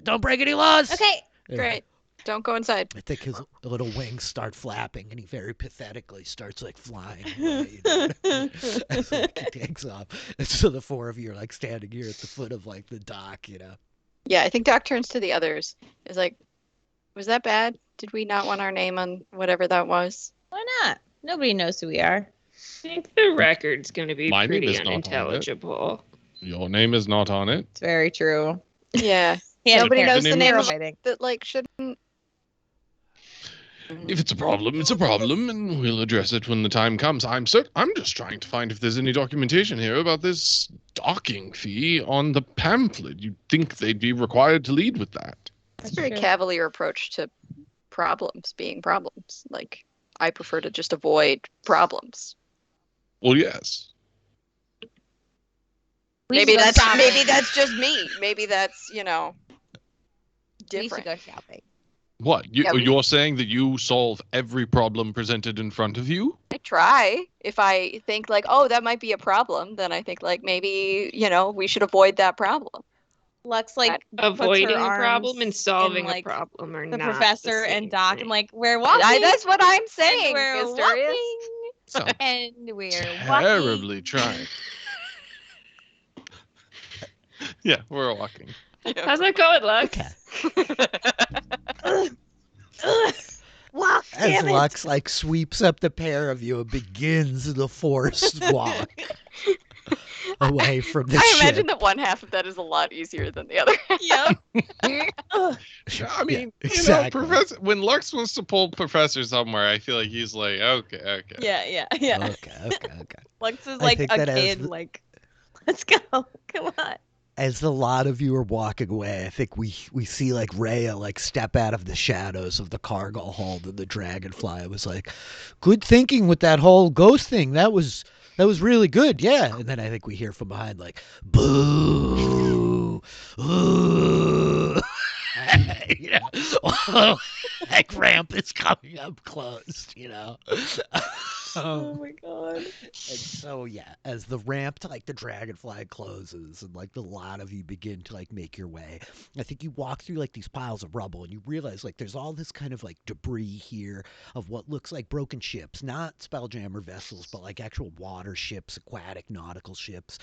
Don't break any laws. Okay. Yeah. Great. Don't go inside. I think his little wings start flapping, and he very pathetically starts like flying away. You know? As, like, he takes off, and so the four of you are like standing here at the foot of like the dock. You know, Yeah, I think Doc turns to the others. Is like, was that bad? Did we not want our name on whatever that was? Why not? Nobody knows who we are. I think the record's going to be My name pretty is not on it. unintelligible. Your name is not on it. It's very true. Yeah. Yeah, Nobody Karen, knows the name of fighting. that. Like, shouldn't. If it's a problem, it's a problem, and we'll address it when the time comes. I'm just trying to find if there's any documentation here about this docking fee on the pamphlet. You'd think they'd be required to lead with that. It's a very cavalier approach to problems being problems. Like, I prefer to just avoid problems. Well, yes. Maybe that's just me. Maybe that's We different. should go shopping. What? You're saying that you solve every problem presented in front of you? I try. If I think like, oh, that might be a problem, then I think like maybe we should avoid that problem. Lux like Avoiding puts her a problem arms and solving in, like, a problem are the not professor the and same Doc, thing. and like we're walking. That's what I'm saying. and we're Mysterious. walking, Sounds and we're terribly trying. Yeah, we're walking. How's that going, Lux? Okay. Walk, As damn it. Lux like sweeps up the pair of you and begins the forced walk away from the I ship. imagine that one half of that is a lot easier than the other. Yep. I mean, exactly. Professor. When Lux wants to pull Professor somewhere, I feel like he's like, okay. Yeah. Okay. Lux is I like think a that as kid, the- like, let's go. Come on. As a lot of you are walking away, I think we see like Rhea like step out of the shadows of the cargo hold, and the Dragonfly was like, "Good thinking with that whole ghost thing. That was really good, yeah." And then I think we hear from behind like, "Boo, ooh." Like ramp is coming up close, Oh my god. And so yeah, as the ramp to like the Dragonfly closes and like the lot of you begin to like make your way, I think you walk through like these piles of rubble and you realize like there's all this kind of like debris here of what looks like broken ships, not Spelljammer vessels, but like actual water ships, aquatic nautical ships.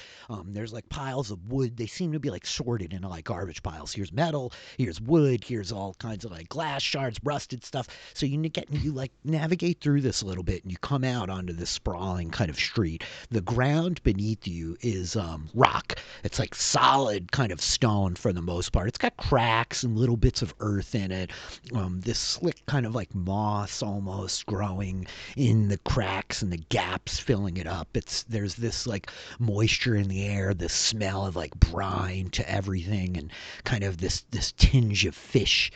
There's like piles of wood. They seem to be like sorted into like garbage piles. Here's metal, here's wood, here's all kinds of like glass shards, rusted stuff. So you like navigate through this a little bit and you come out onto this sprawling kind of street. The ground beneath you is rock. It's like solid kind of stone for the most part. It's got cracks and little bits of earth in it. This slick kind of like moss almost growing in the cracks and the gaps filling it up. There's this like moisture in the air, this smell of like brine to everything, and kind of this tinge of fish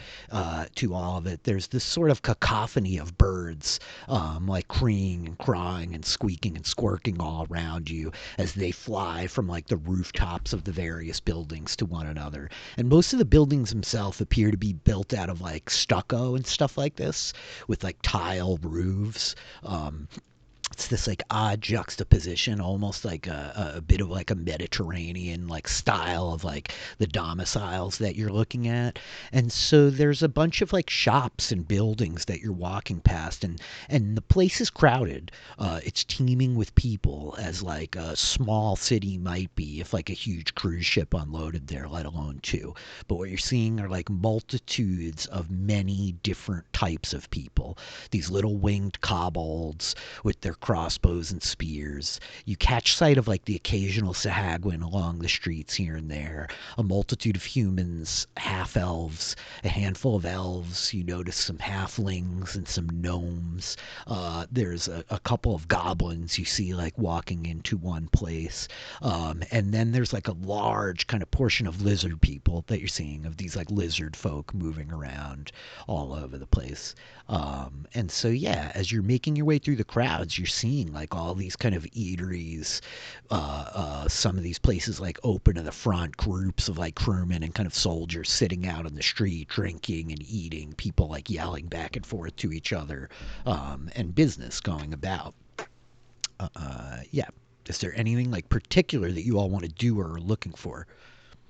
to all of it. There's this sort of cacophony of birds like creeing and crying and squeaking and squirking all around you as they fly from like the rooftops of the various buildings to one another. And most of the buildings themselves appear to be built out of like stucco and stuff like this, with like tile roofs. It's this like odd juxtaposition, almost like a bit of like a Mediterranean like style of like the domiciles that you're looking at. And so there's a bunch of like shops and buildings that you're walking past, and the place is crowded. It's teeming with people, as like a small city might be if like a huge cruise ship unloaded there, let alone two. But what you're seeing are like multitudes of many different types of people. These little winged kobolds with their crossbows and spears. You catch sight of like the occasional Sahagwin along the streets here and there. A multitude of humans, half-elves, a handful of elves. You notice some halflings and some gnomes. There's a couple of goblins you see like walking into one place. And then there's like a large kind of portion of lizard people that you're seeing, of these like lizard folk moving around all over the place. And so yeah, as you're making your way through the crowds, you're seeing like all these kind of eateries, some of these places like open to the front, groups of like crewmen and kind of soldiers sitting out on the street drinking and eating, people like yelling back and forth to each other, and business going about. Yeah, is there anything like particular that you all want to do or are looking for?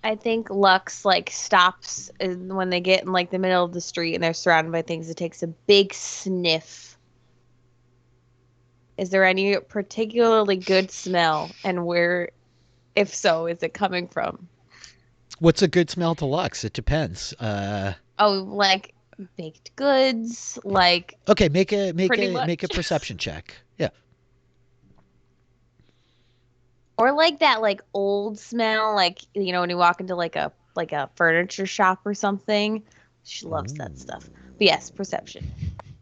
I think Lux like stops when they get in like the middle of the street and they're surrounded by things. It takes a big sniff. Is there any particularly good smell, and where, if so, is it coming from? What's a good smell to Lux? It depends. Like baked goods, like Okay, make a much. perception check. Yeah. or like that like old smell, like when you walk into like a like a furniture shop or something. She loves that stuff. But yes, perception.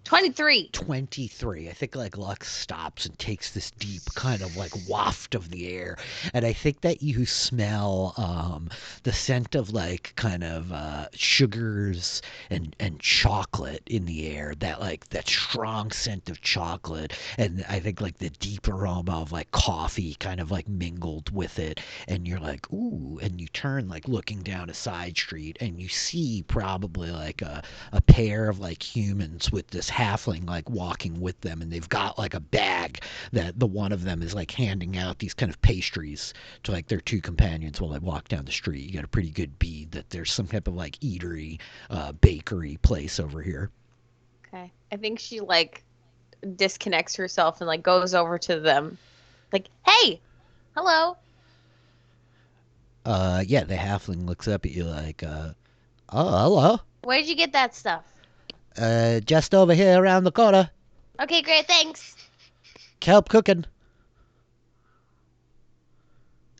23. 23. I think like Lux stops and takes this deep kind of like waft of the air, and I think that you smell the scent of like kind of sugars and chocolate in the air, that like that strong scent of chocolate, and I think like the deep aroma of like coffee kind of like mingled with it, and you're like, ooh, and you turn like looking down a side street and you see probably like a pair of like humans with this halfling like walking with them, and they've got like a bag that the one of them is like handing out these kind of pastries to like their two companions while they walk down the street. You get a pretty good bead that there's some type of like eatery, bakery place over here. Okay. I think she like disconnects herself and like goes over to them. Like, hey, hello. Yeah, the halfling looks up at you like, oh, hello. Where'd you get that stuff? Just over here around the corner. Okay, great, thanks. Kelp cooking.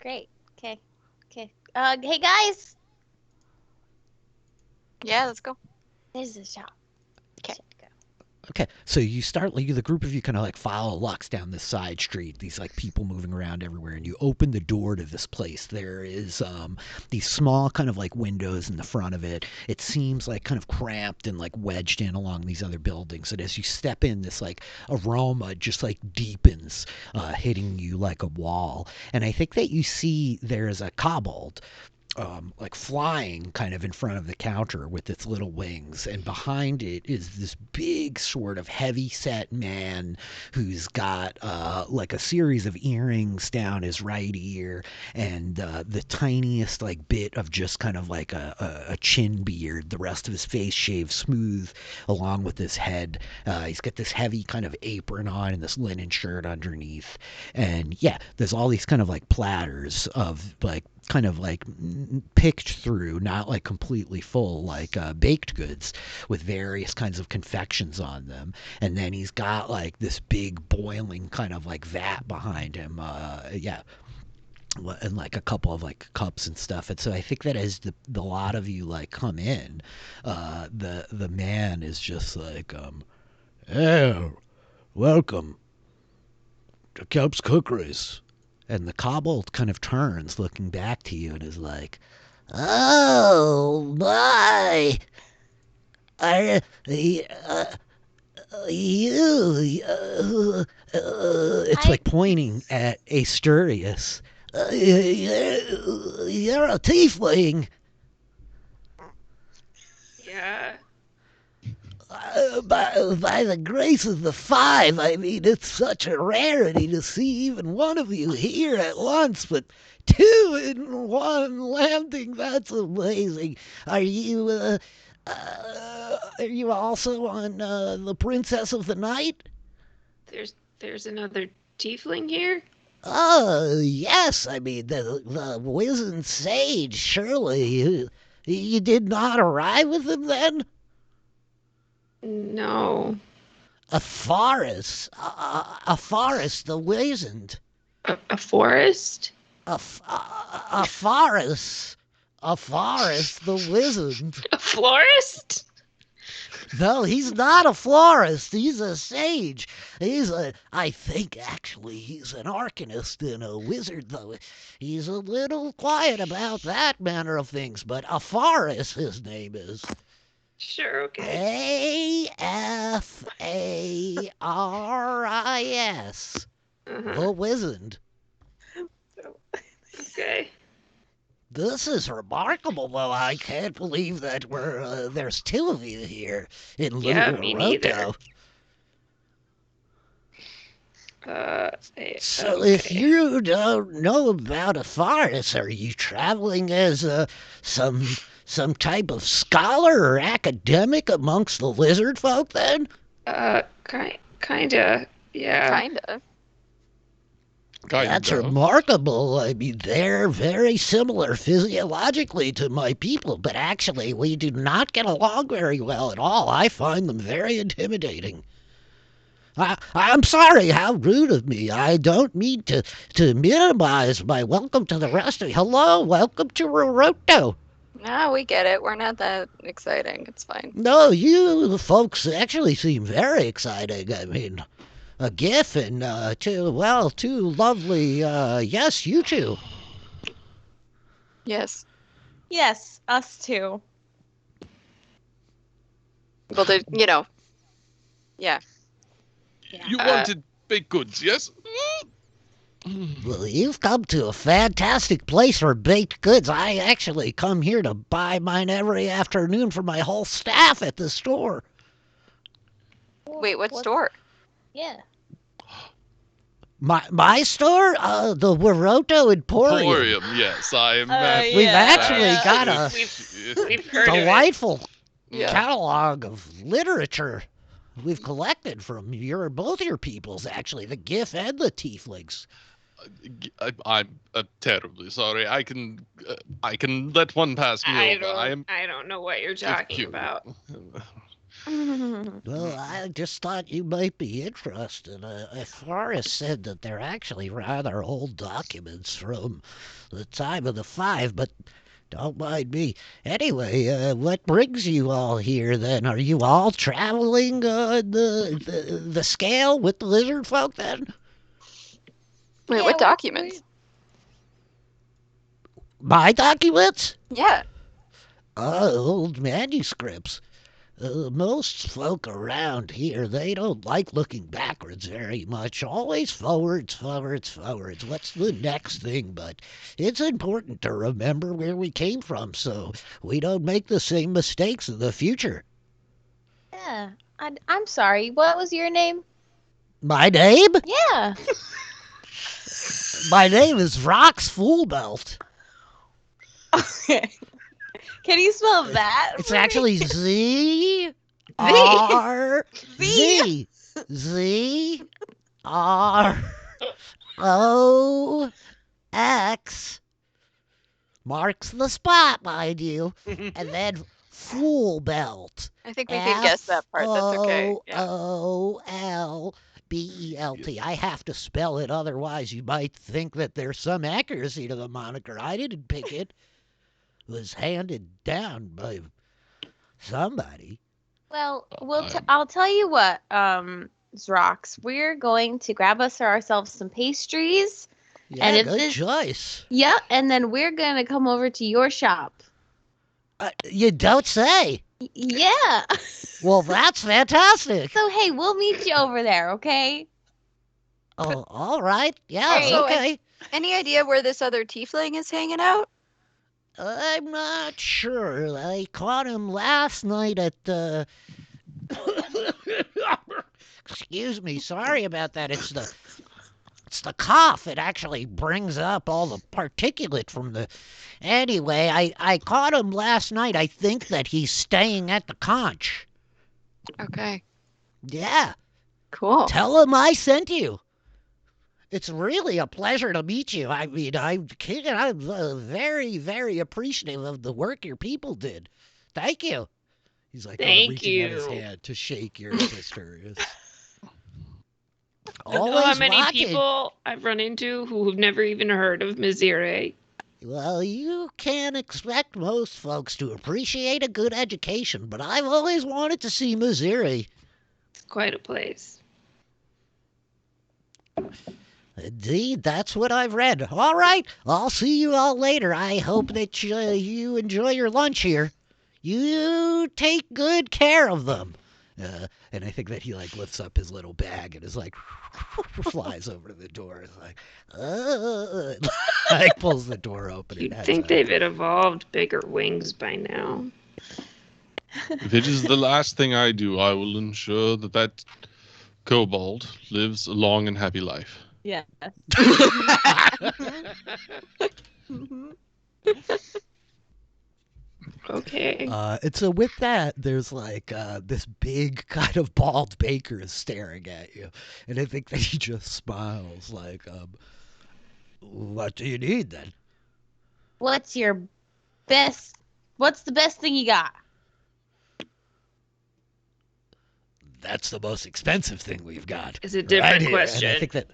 Great. Okay. Hey guys. Yeah, let's go. There's the shop. Okay. Okay, so you start, like, the group of you kind of like follow Lux down this side street, these like people moving around everywhere, and you open the door to this place. There is these small kind of like windows in the front of it. It seems like kind of cramped and like wedged in along these other buildings, and as you step in, this like aroma just like deepens, hitting you like a wall. And I think that you see there's a kobold like flying kind of in front of the counter with its little wings, and behind it is this big sort of heavy set man who's got like a series of earrings down his right ear, and the tiniest like bit of just kind of like a chin beard. The rest of his face shaved smooth along with his head. He's got this heavy kind of apron on and this linen shirt underneath, and yeah, there's all these kind of like platters of like kind of like picked through, not like completely full, like baked goods with various kinds of confections on them. And then he's got like this big boiling kind of like vat behind him. Yeah. And like a couple of like cups and stuff. And so I think that as the lot of you like come in, the man is just like, oh, welcome to Kelp's Cookeries. And the kobold kind of turns, looking back to you, and is like, "Oh my! Are you? It's like pointing at Asturias. You're a tiefling." Yeah. By the grace of the five, I mean, it's such a rarity to see even one of you here at once, but two in one landing, that's amazing. Are you also on the Princess of the Night? There's another tiefling here? Oh, yes, I mean, the wizened sage, surely. You did not arrive with him then? No. A forest the wizened. A forest? A forest the wizened. A florist? No, he's not a florist. He's a sage. I think actually he's an arcanist and a wizard, though. He's a little quiet about that manner of things, but a forest his name is. Sure, okay. Afaris. The wizard. Okay. This is remarkable, though. I can't believe that there's two of you here in Yeah, Little me Roto. neither. So if you don't know about a forest, are you traveling as some type of scholar or academic amongst the lizard folk then? Kinda, yeah. Kinda. That's remarkable. I mean, they're very similar physiologically to my people, but actually we do not get along very well at all. I find them very intimidating. I'm sorry, how rude of me. I don't mean to minimize my welcome to the rest of you. Hello, welcome to Roroto. No, we get it. We're not that exciting. It's fine. No, you folks actually seem very exciting. I mean, a GIF and two lovely, yes, you two. Yes. Yes, us too. Well, yeah. You wanted baked goods, yes? Well, you've come to a fantastic place for baked goods. I actually come here to buy mine every afternoon for my whole staff at the store. Wait, what store? Yeah. My store? The Waroto Emporium. Emporium, yes. I'm. We've actually got a We've heard delightful Yeah. catalog of literature we've collected from both your peoples, actually, the GIF and the Tieflings. I'm terribly sorry. I can let one pass me over. I don't know what you're talking about. Well, I just thought you might be interested. Forrest said that they're actually rather old documents from the time of the Five, but don't mind me. Anyway, what brings you all here then? Are you all traveling the scale with the lizard folk then? Wait, what documents? My documents? Yeah. Old manuscripts. Most folk around here, they don't like looking backwards very much. Always forwards, forwards, forwards. What's the next thing? But it's important to remember where we came from so we don't make the same mistakes in the future. Yeah. I'm sorry. What was your name? My name? Yeah. My name is Rox Fullbelt. Okay. Can you spell that? It's for me? actually Z R Z Z R O X marks the spot, mind you, and then Full Belt. I think we can guess that part. That's okay. Yeah. Folbelt. I have to spell it, otherwise you might think that there's some accuracy to the moniker. I didn't pick it. It was handed down by somebody. Well, I'll tell you what, Zrox. We're going to grab ourselves some pastries. Yeah, And if good this- choice. Yeah, and then we're gonna come over to your shop. You don't say. Yeah. Well, that's fantastic. So hey, we'll meet you over there, okay? Oh, all right. Yeah, Also, okay. Any idea where this other tiefling is hanging out? I'm not sure. I caught him last night at the. Excuse me. Sorry about that. It's the cough. It actually brings up all the particulate from the. Anyway, I caught him last night. I think that he's staying at the conch. Okay. Yeah. Cool. Tell him I sent you. It's really a pleasure to meet you. I mean, I'm very, very appreciative of the work your people did. Thank you. He's like reaching out his hand to shake your sister. I don't know how many people I've run into who've never even heard of Mizire. Well, you can't expect most folks to appreciate a good education, but I've always wanted to see Missouri. It's quite a place. Indeed, that's what I've read. All right, I'll see you all later. I hope that you enjoy your lunch here. You take good care of them. And I think that he lifts up his little bag and is flies over to the door. It's pulls the door open. You'd think they've evolved bigger wings by now. If it is the last thing I do, I will ensure that kobold lives a long and happy life. Yeah. Okay. And so with that, there's this big kind of bald baker is staring at you, and I think that he just smiles what do you need then? What's the best thing you got? That's the most expensive thing we've got. It's a different here. question. And I think that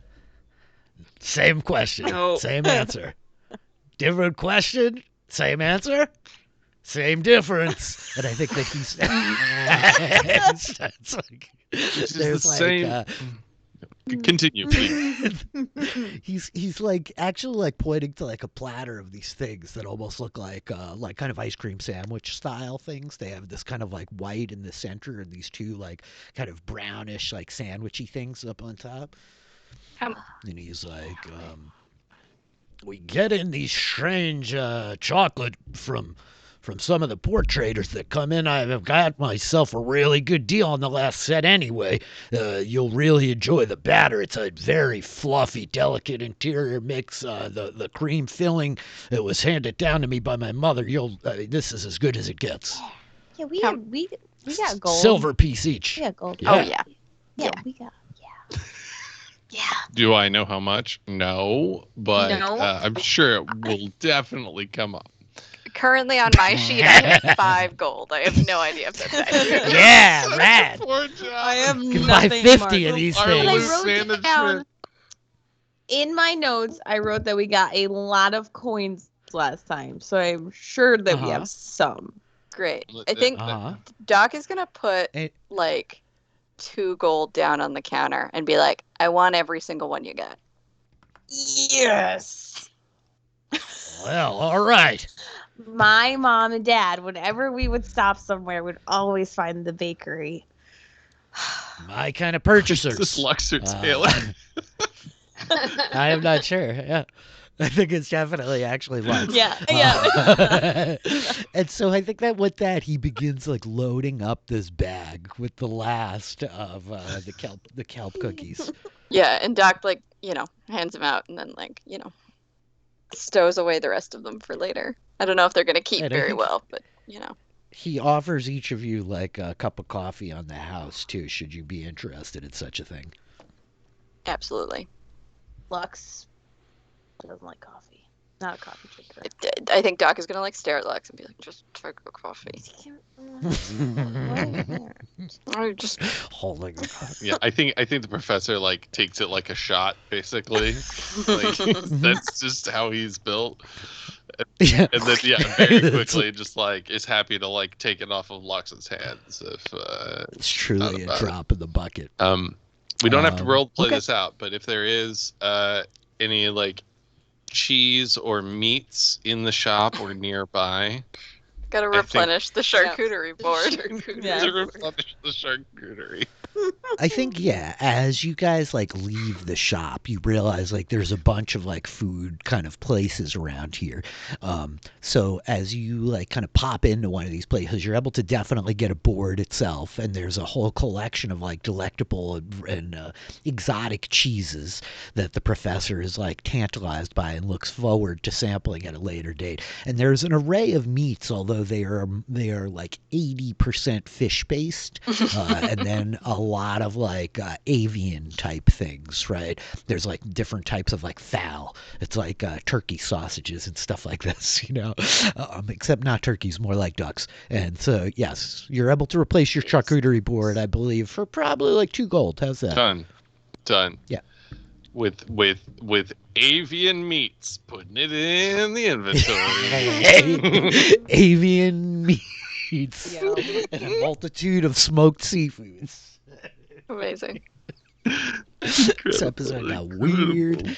same question, No. same answer. Different question, same answer. Same difference. And I think that he's it's like, It's there's the like same. Continue, please. he's like actually like pointing to like a platter of these things that almost look like kind of ice cream sandwich style things. They have this kind of like white in the center and these two like kind of brownish like sandwichy things up on top. How, And he's like, we get in these strange chocolate from some of the port traders that come in. I've got myself a really good deal on the last set anyway. You'll really enjoy the batter. It's a very fluffy, delicate interior mix. The cream filling that was handed down to me by my mother. This is as good as it gets. Yeah, we got gold. Silver piece each. We got gold. Oh yeah. Yeah, we got. Yeah. Do I know how much? No, but No? I'm sure it will definitely come up. Currently on my sheet, I have 5 gold. I have no idea if that's accurate. Yeah, rad. Poor John. I have You can buy nothing 50 of marked. these Our But I things. wrote Santa down trip. in my notes. I wrote that we got a lot of coins last time, so I'm sure that we Uh-huh. have some. Great. I think Uh-huh. Doc is gonna put Eh. like 2 gold down on the counter and be like, "I want every single one you got." Yes. Well, all right. My mom and dad, whenever we would stop somewhere, would always find the bakery. My kind of Is purchasers. this Lux or Uh, Taylor? I am not sure. Yeah. I think it's definitely actually Lux. Yeah, And so I think that with that, he begins like loading up this bag with the last of the kelp cookies. Yeah, and Doc like, hands them out and then like, stows away the rest of them for later. I don't know if they're gonna keep And I very think- well, but He offers each of you like a cup of coffee on the house too, should you be interested in such a thing. absolutely. Lux doesn't like coffee. Not a coffee drinker. I think Doc is gonna like stare at Lux and be like, "Just take a coffee." I just Holding a coffee. Yeah, I think the professor like takes it like a shot, basically. Like, that's just how he's built. Yeah. And then very quickly just like is happy to like take it off of Lux's hands if It's truly a about it. drop in the bucket. we don't have to role play okay. this out, but if there is any like cheese or meats in the shop or nearby, gotta think- replenish the charcuterie board. Yeah. to replenish the charcuterie. I think, yeah, as you guys like leave the shop, you realize like there's a bunch of like food kind of places around here. So as you like kind of pop into one of these places, you're able to definitely get a board itself, and there's a whole collection of like delectable and exotic cheeses that the professor is like tantalized by and looks forward to sampling at a later date. And there's an array of meats, although they are like 80% fish based, and then a lot of like avian type things, right? There's like different types of like fowl. It's like turkey sausages and stuff like this, except not turkeys, more like ducks. And so, yes, you're able to replace your charcuterie board, I believe, for probably like 2 gold. How's that? Done. Yeah. With avian meats, putting it in the inventory. Avian meats Yeah. and a multitude of smoked seafoods. Amazing. This episode got weird.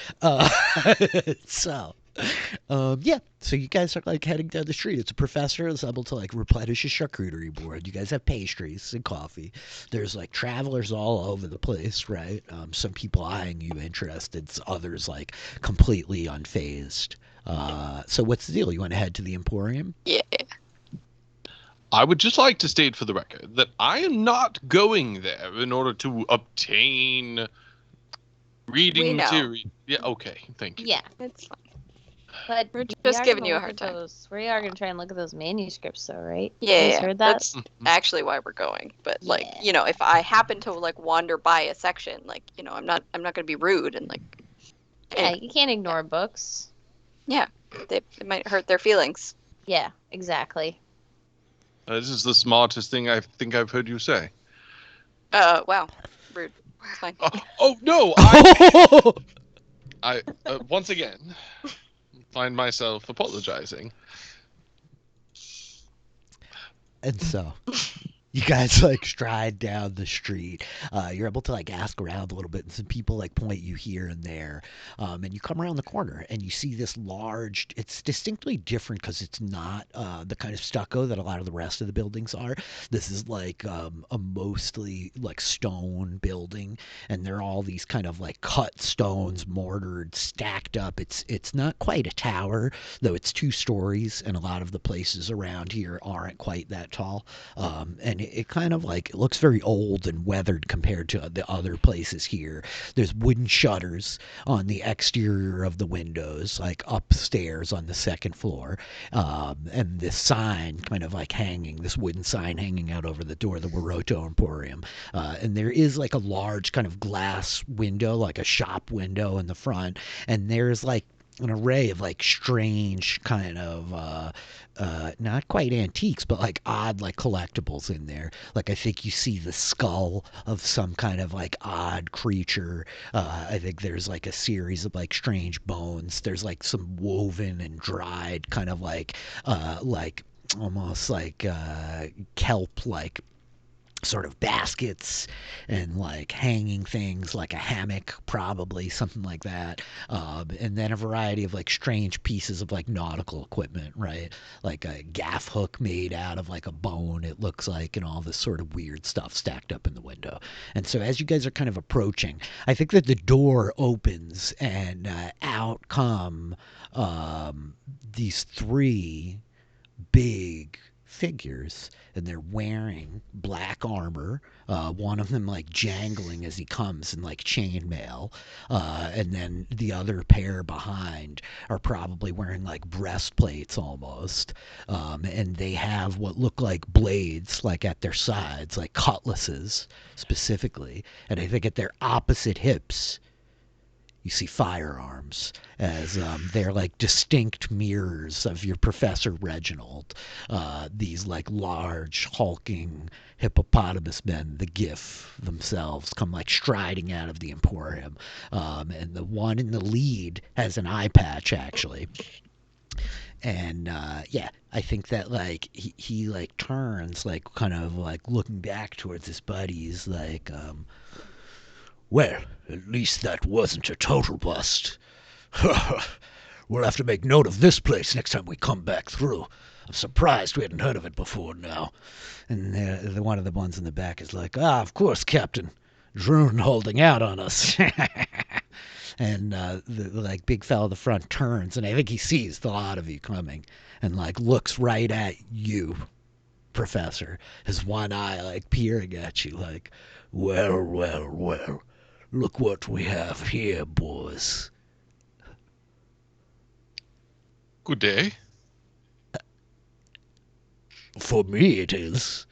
So you guys are like heading down the street. It's a professor that's able to like replenish his charcuterie board. You guys have pastries and coffee. There's like travelers all over the place, right? Some people eyeing you interested, others like completely unfazed. So what's the deal? You want to head to the Emporium? Yeah. I would just like to state for the record that I am not going there in order to obtain reading We know. material. Yeah, okay, thank you. Yeah, It's fine. but We're we just are giving gonna you a look hard at time. We are gonna try and look at those manuscripts, though, right? Yeah, You guys yeah, heard that? that's actually why we're going. But like, Yeah. if I happen to like wander by a section, like, I'm not gonna be rude and like, Yeah, you can't ignore books. it might hurt their feelings. Yeah, exactly. This is the smartest thing I think I've heard you say. Wow, rude. It's fine. Oh no! I once again find myself apologizing. And so you guys like stride down the street. You're able to like ask around a little bit, and some people like point you here and there. And you come around the corner and you see this large. It's distinctly different because it's not the kind of stucco that a lot of the rest of the buildings are. This is like a mostly like stone building, and they're all these kind of like cut stones, mortared, stacked up. It's not quite a tower, though it's 2 stories, and a lot of the places around here aren't quite that tall. And it kind of like it looks very old and weathered compared to the other places here. There's wooden shutters on the exterior of the windows, like upstairs on the second floor, and this sign kind of like hanging, this wooden sign hanging out over the door, the Waroto Emporium. And there is like a large kind of glass window, like a shop window in the front, and there's like an array of like strange kind of not quite antiques, but like odd like collectibles in there. Like I think you see the skull of some kind of like odd creature. I think there's like a series of like strange bones. There's like some woven and dried kind of like almost like kelp like sort of baskets and like hanging things like a hammock, probably something like that, and then a variety of like strange pieces of like nautical equipment, right? Like a gaff hook made out of like a bone, it looks like, and all this sort of weird stuff stacked up in the window. And so as you guys are kind of approaching, I think that the door opens and out come these 3 big figures, and they're wearing black armor. One of them like jangling as he comes in like chainmail, and then the other pair behind are probably wearing like breastplates almost, and they have what look like blades like at their sides, like cutlasses specifically, and I think at their opposite hips you see firearms, as they're like distinct mirrors of your Professor Reginald. These like large, hulking hippopotamus men, the GIF themselves, come like striding out of the Emporium. And the one in the lead has an eye patch, actually. And yeah, I think that like he like turns, like kind of like looking back towards his buddies, like, well, at least that wasn't a total bust. We'll have to make note of this place next time we come back through. I'm surprised we hadn't heard of it before now. And one of the ones in the back is like, of course, Captain. Droon holding out on us. And the like big fella at the front turns, and I think he sees the lot of you coming, and like looks right at you, Professor. His one eye like peering at you, like, well, well, well. Look what we have here, boys. Good day. For me, it is.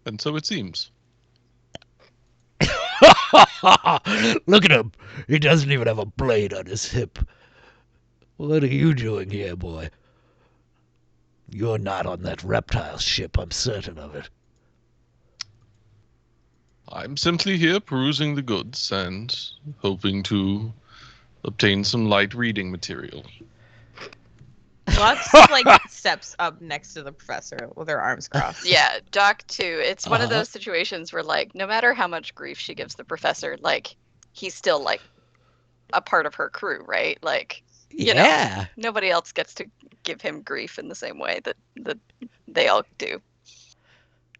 And so it seems. Look at him. He doesn't even have a blade on his hip. What are you doing here, boy? You're not on that reptile ship, I'm certain of it. I'm simply here perusing the goods and hoping to obtain some light reading material. Lux like steps up next to the professor with her arms crossed. Yeah, Doc too. It's one of those situations where like no matter how much grief she gives the professor, like he's still like a part of her crew, right? Like you know, nobody else gets to give him grief in the same way that they all do.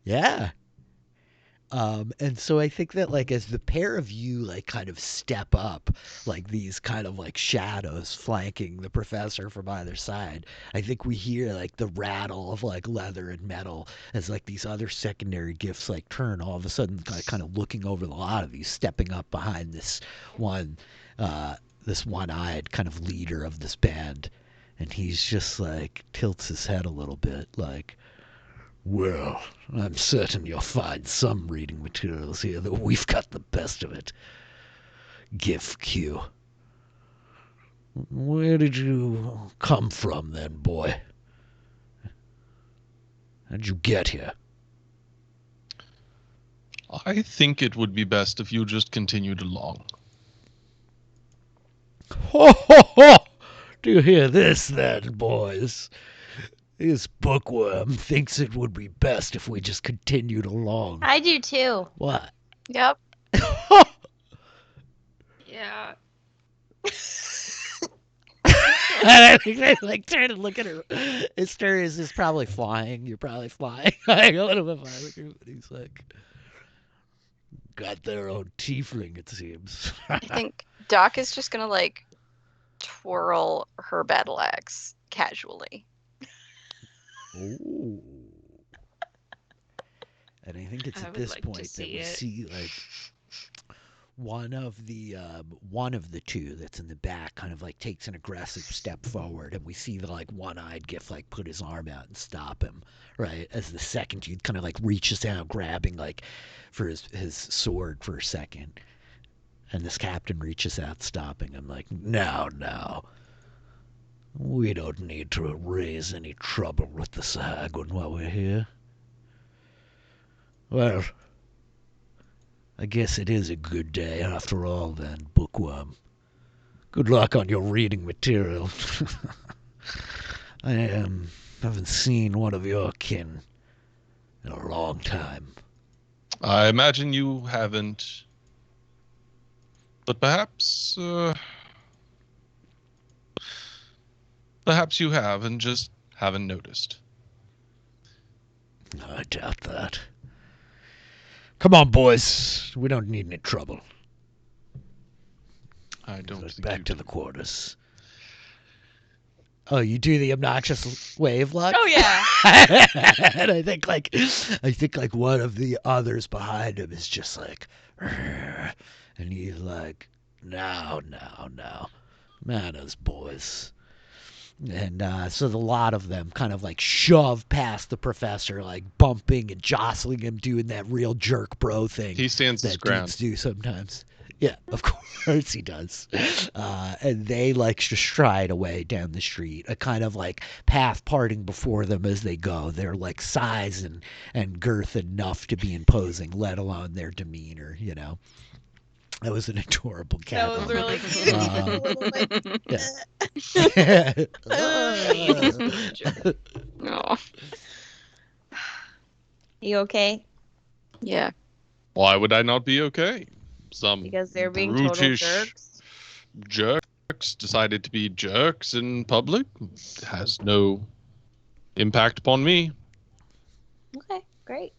Yeah. And so I think that like as the pair of you like kind of step up, like these kind of like shadows flanking the professor from either side, I think we hear like the rattle of like leather and metal as like these other secondary gifts like turn, all of a sudden like kind of looking over the lot of you, stepping up behind this one-eyed kind of leader of this band, and he's just like tilts his head a little bit like, well, I'm certain you'll find some reading materials here, though we've got the best of it. GIF Q. Where did you come from then, boy? How'd you get here? I think it would be best if you just continued along. Ho, ho, ho! Do you hear this, then, boys? This bookworm thinks it would be best if we just continued along. I do too. What? Yep. Yeah. I think they like turn and look at her. Esther is probably flying. You're probably flying. Like a little bit farther. But he's like, got their own tiefling, it seems. I think Doc is just gonna like twirl her battle axe casually. Ooh. And I think it's I at would this like to point that see we it. see like one of the two that's in the back kind of like takes an aggressive step forward, and we see the like one-eyed Gift like put his arm out and stop him, right? As the second dude kind of like reaches down, grabbing like for his sword for a second, and this captain reaches out, stopping him, like, no. We don't need to raise any trouble with the Sahagwin while we're here. Well, I guess it is a good day after all then, bookworm. Good luck on your reading material. I haven't seen one of your kin in a long time. I imagine you haven't, but perhaps you have and just haven't noticed. I doubt that. Come on, boys. We don't need any trouble. I don't think Back you to do. the quarters. Oh, you do the obnoxious wave look? Oh yeah. And I think like one of the others behind him is just like, "Rrr," and he's like, no, manners, boys. And so the lot of them kind of like shove past the professor, like bumping and jostling him, doing that real jerk bro thing He stands his that ground. dudes do sometimes. Yeah, of course he does. And they like just stride away down the street, a kind of like path parting before them as they go. They're like size and girth enough to be imposing, let alone their demeanor, you know. That was an adorable cat. That was really cute. A little, like, Oh, You okay? yeah. Why would I not be okay? Some Because they're being total brutish jerks. jerks decided to be jerks in public. It has no impact upon me. Okay, great.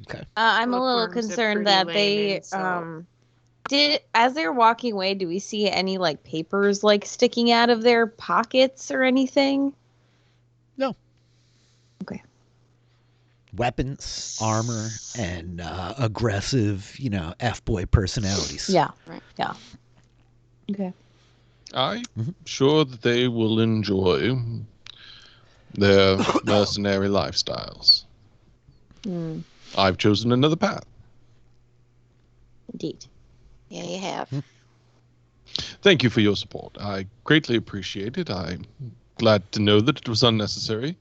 Okay. I'm a little Bookworms are concerned pretty that lame they insult. did, as they're walking away, do we see any like papers like sticking out of their pockets or anything? No. Okay. Weapons, armor, and aggressive, F-boy personalities. Yeah. Right. Yeah. Okay. I'm Mhm. sure that they will enjoy their mercenary lifestyles. Hmm. I've chosen another path. Indeed. Yeah, you have. Thank you for your support. I greatly appreciate it. I'm glad to know that it was unnecessary.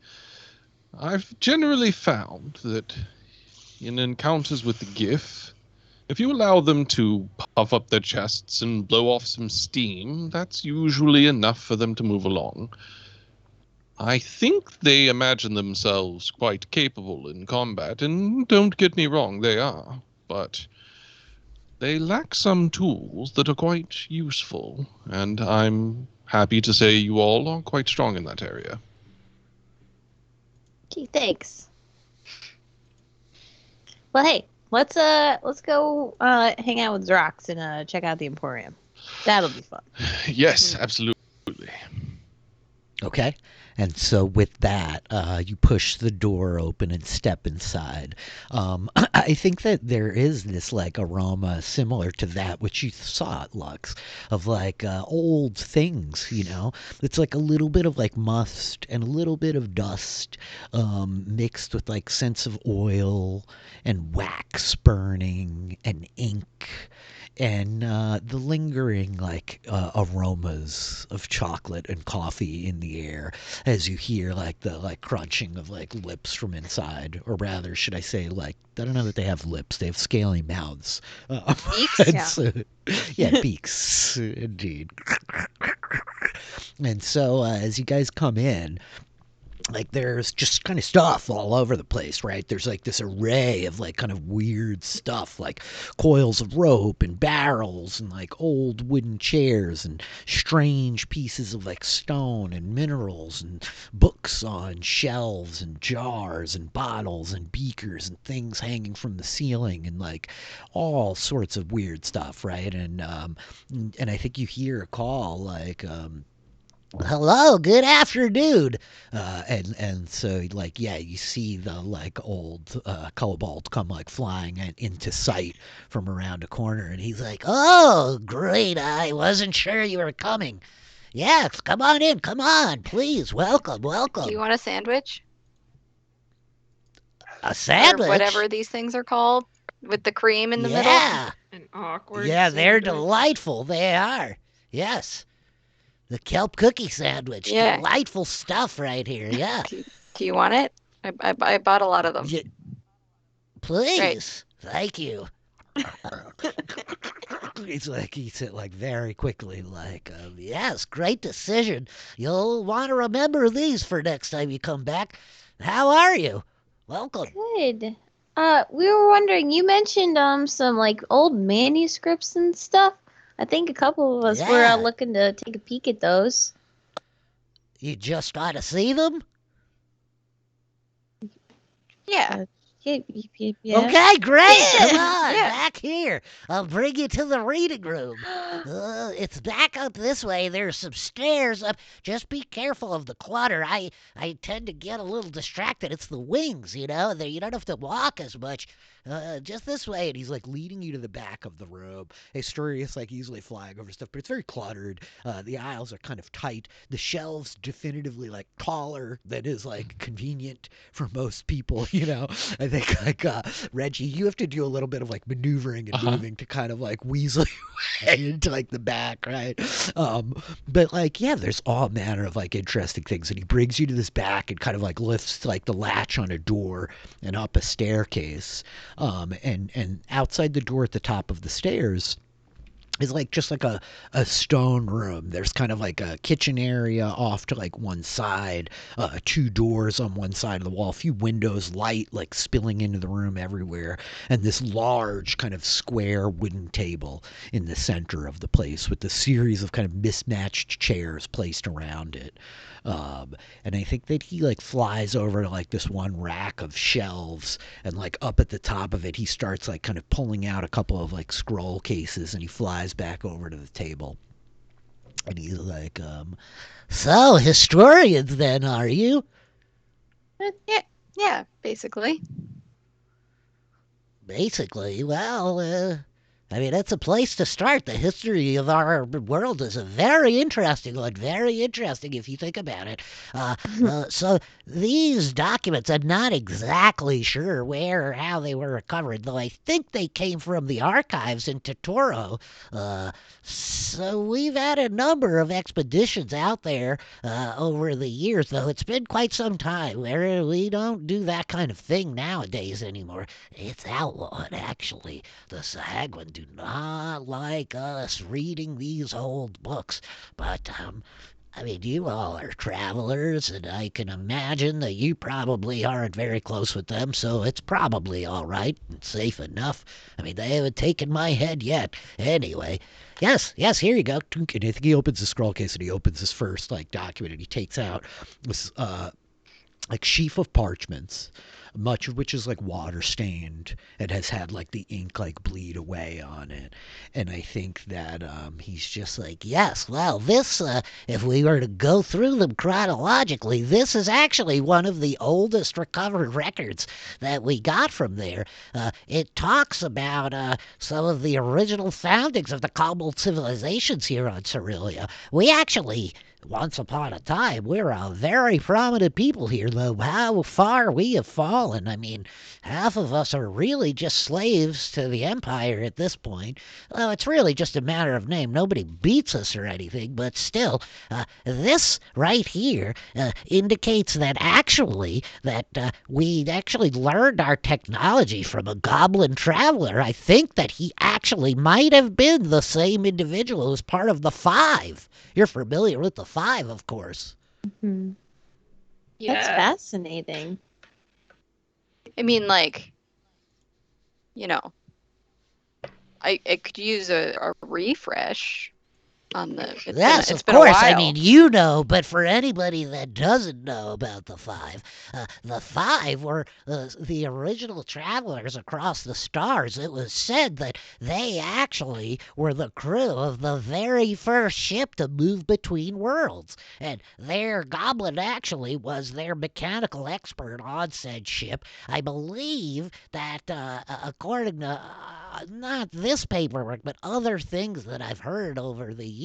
I've generally found that in encounters with the GIF, if you allow them to puff up their chests and blow off some steam, that's usually enough for them to move along. I think they imagine themselves quite capable in combat, and don't get me wrong, they are, but they lack some tools that are quite useful, and I'm happy to say you all are quite strong in that area. Gee, thanks. Well, hey, let's go hang out with Drox and check out the Emporium. That'll be fun. Yes, absolutely. Okay. And so with that, you push the door open and step inside. I think that there is this like aroma similar to that which you saw at Lux, of like old things, It's like a little bit of like must and a little bit of dust, mixed with like scents of oil and wax burning and ink. And the lingering like aromas of chocolate and coffee in the air as you hear like the like crunching of like lips from inside, or rather, should I say, like, I don't know that they have lips; they have scaly mouths. Beaks? And Yeah. so- yeah, beaks, indeed. And so as you guys come in, like there's just kind of stuff all over the place, right? There's like this array of like kind of weird stuff, like coils of rope and barrels and like old wooden chairs and strange pieces of like stone and minerals and books on shelves and jars and bottles and beakers and things hanging from the ceiling and like all sorts of weird stuff, right? And I think you hear a call like hello, good afternoon. And so like yeah, you see the like old kobold come like flying into sight from around a corner, and he's like, oh great, I wasn't sure you were coming. Yes, come on in, come on, please, welcome. Do you want a sandwich? A sandwich? Or whatever these things are called, with the cream in the middle? Yeah. An awkward. Yeah, they're sandwich. delightful, they are. Yes. The kelp cookie sandwich. Yeah. Delightful stuff right here, yeah. Do you want it? I bought a lot of them. Yeah. Please. Thank you. He said like very quickly, like, yes, great decision. You'll want to remember these for next time you come back. How are you? Welcome. Good. We were wondering, you mentioned some like old manuscripts and stuff. I think a couple of us were Yeah. looking to take a peek at those. You just got to see them? Yeah. Yeah. Okay, great. Yeah. Come on, Yeah. back here. I'll bring you to the reading room. It's back up this way. There's some stairs up. Just be careful of the clutter. I tend to get a little distracted. It's the wings, you know. You don't have to walk as much. Just this way. And he's like leading you to the back of the room. Asterius like easily flying over stuff, but it's very cluttered. The aisles are kind of tight. The shelves definitively like taller than is like convenient for most people, you know. I think like Reggie, you have to do a little bit of like maneuvering and moving to kind of like weasel your way into like the back, right? But like yeah, there's all manner of like interesting things, and he brings you to this back and kind of like lifts like the latch on a door and up a staircase, and outside the door at the top of the stairs is like just like a stone room. There's kind of like a kitchen area off to like one side, two doors on one side of the wall, a few windows, light like spilling into the room everywhere, and this large kind of square wooden table in the center of the place with a series of kind of mismatched chairs placed around it. And I think that he like flies over to like this one rack of shelves, and like up at the top of it he starts like kind of pulling out a couple of like scroll cases, and he flies back over to the table, and he's like, so historians then, are you? Yeah, basically. Basically, well, I mean, that's a place to start. The history of our world is a very interesting one. Very interesting if you think about it. So these documents, I'm not exactly sure where or how they were recovered, though I think they came from the archives in Totoro. So we've had a number of expeditions out there over the years, though it's been quite some time. We don't do that kind of thing nowadays anymore. It's outlawed, actually. The Sahagwin do not like us reading these old books, but I mean, you all are travelers, and I can imagine that you probably aren't very close with them, so it's probably all right and safe enough. I mean, they haven't taken my head yet. Anyway, yes, here you go. And I think he opens the scroll case, and he opens his first like document, and he takes out this like sheaf of parchments, much of which is like water stained and has had like the ink like bleed away on it. And I think that he's just like, yes, well, this if we were to go through them chronologically, this is actually one of the oldest recovered records that we got from there. It talks about some of the original foundings of the Kobold civilizations here on Cerealia. We actually, once upon a time, we're a very prominent people here, though how far we have fallen. I mean, half of us are really just slaves to the Empire at this point. Well, it's really just a matter of name. Nobody beats us or anything, but still, this right here indicates that we actually learned our technology from a goblin traveler. I think that he actually might have been the same individual who's part of the Five. You're familiar with the Five, of course. Mm-hmm. That's fascinating. I mean, like, you know, I could use a refresh on the. Yes, It's of been a course. I while. mean, you know, but for anybody that doesn't know about the five were the original travelers across the stars. It was said that they actually were the crew of the very first ship to move between worlds, and their goblin actually was their mechanical expert on said ship. I believe that, according to not this paperwork, but other things that I've heard over the years,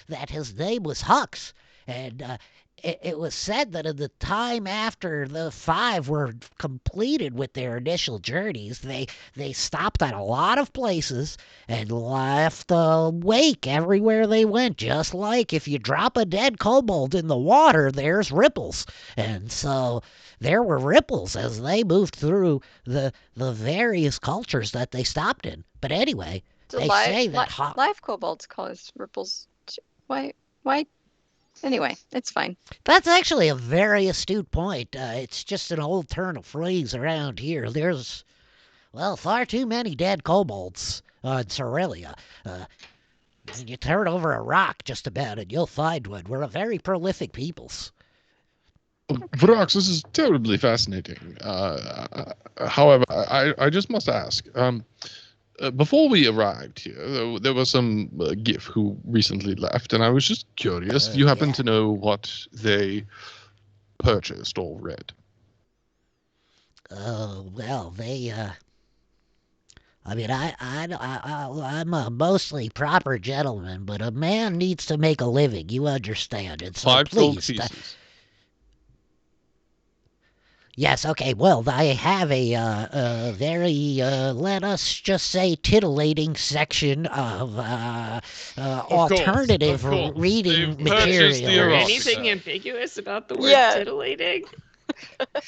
that his name was Hux, and it was said that in the time after the five were completed with their initial journeys, they stopped at a lot of places and left a wake everywhere they went, just like if you drop a dead kobold in the water, there's ripples. And so there were ripples as they moved through the various cultures that they stopped in. But anyway, So they say that live kobolds cause ripples. Why? Why? Anyway, it's fine. That's actually a very astute point. It's just an old turn of phrase around here. There's, well, far too many dead kobolds on Cerelia. You turn over a rock just about and you'll find one. We're a very prolific peoples. Vrox, this is terribly fascinating. However, I just must ask. Before we arrived here, there was some GIF who recently left, and I was just curious if you happen to know what they purchased or read. Oh, well, they, I mean, I'm a mostly proper gentleman, but a man needs to make a living, you understand. And so 5 gold please, pieces. yes, okay, well, I have a very, let us just say, titillating section of alternative course. reading They've purchased the material. erotica. Anything ambiguous about the word Yeah. titillating?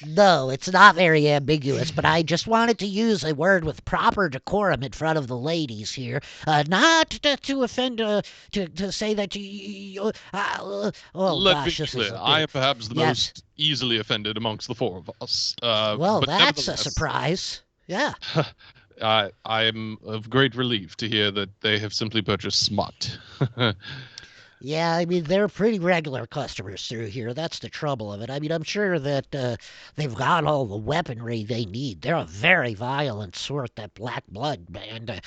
No, it's not very ambiguous, but I just wanted to use a word with proper decorum in front of the ladies here. Not to offend, to say that you oh Let gosh, me this be is clear. a I bit. am perhaps the Yes. most easily offended amongst the four of us. Well, but that's a nevertheless, surprise. Yeah. I am of great relief to hear that they have simply purchased smut. Yeah, I mean, they're pretty regular customers through here. That's the trouble of it. I mean, I'm sure that they've got all the weaponry they need. They're a very violent sort, that Black Blood band.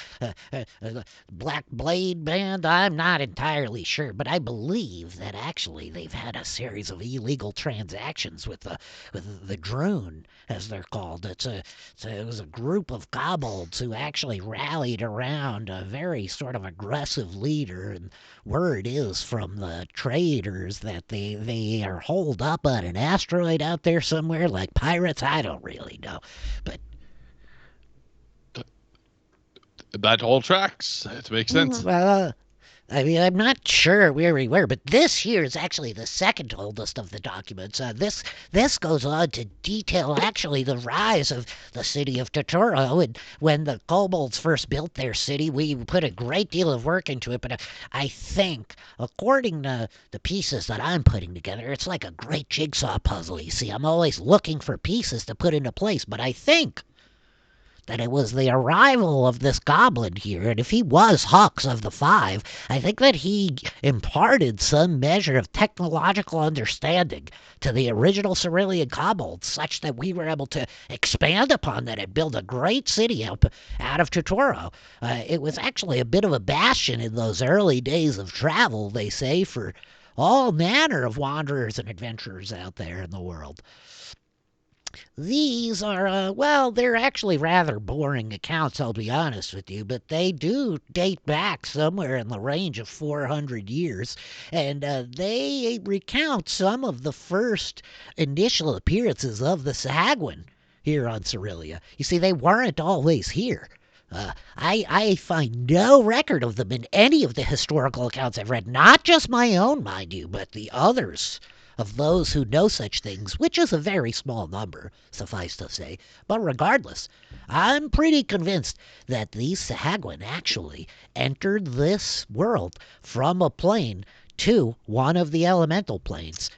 Black Blade band, I'm not entirely sure, but I believe that actually they've had a series of illegal transactions with the Droon, as they're called. It was a group of kobolds who actually rallied around a very sort of aggressive leader, and word is from the traders that they are holed up on an asteroid out there somewhere like pirates. I don't really know, but That all tracks. It makes sense. well, I mean, I'm not sure where we were, but this here is actually the second oldest of the documents. This goes on to detail actually the rise of the city of Totoro, and when the kobolds first built their city, we put a great deal of work into it. But I think, according to the pieces that I'm putting together, it's like a great jigsaw puzzle. You see, I'm always looking for pieces to put into place, but I think that it was the arrival of this goblin here, and if he was Hux of the Five, I think that he imparted some measure of technological understanding to the original Cerulean kobolds, such that we were able to expand upon that and build a great city out of Totoro. It was actually a bit of a bastion in those early days of travel, they say, for all manner of wanderers and adventurers out there in the world. These are, well, they're actually rather boring accounts, I'll be honest with you, but they do date back somewhere in the range of 400 years, and they recount some of the first initial appearances of the Sahagwin here on Cerelia. You see, they weren't always here. I find no record of them in any of the historical accounts I've read, not just my own, mind you, but the others of those who know such things, which is a very small number, suffice to say. But regardless, I'm pretty convinced that these Sahagwin actually entered this world from a plane to one of the elemental planes.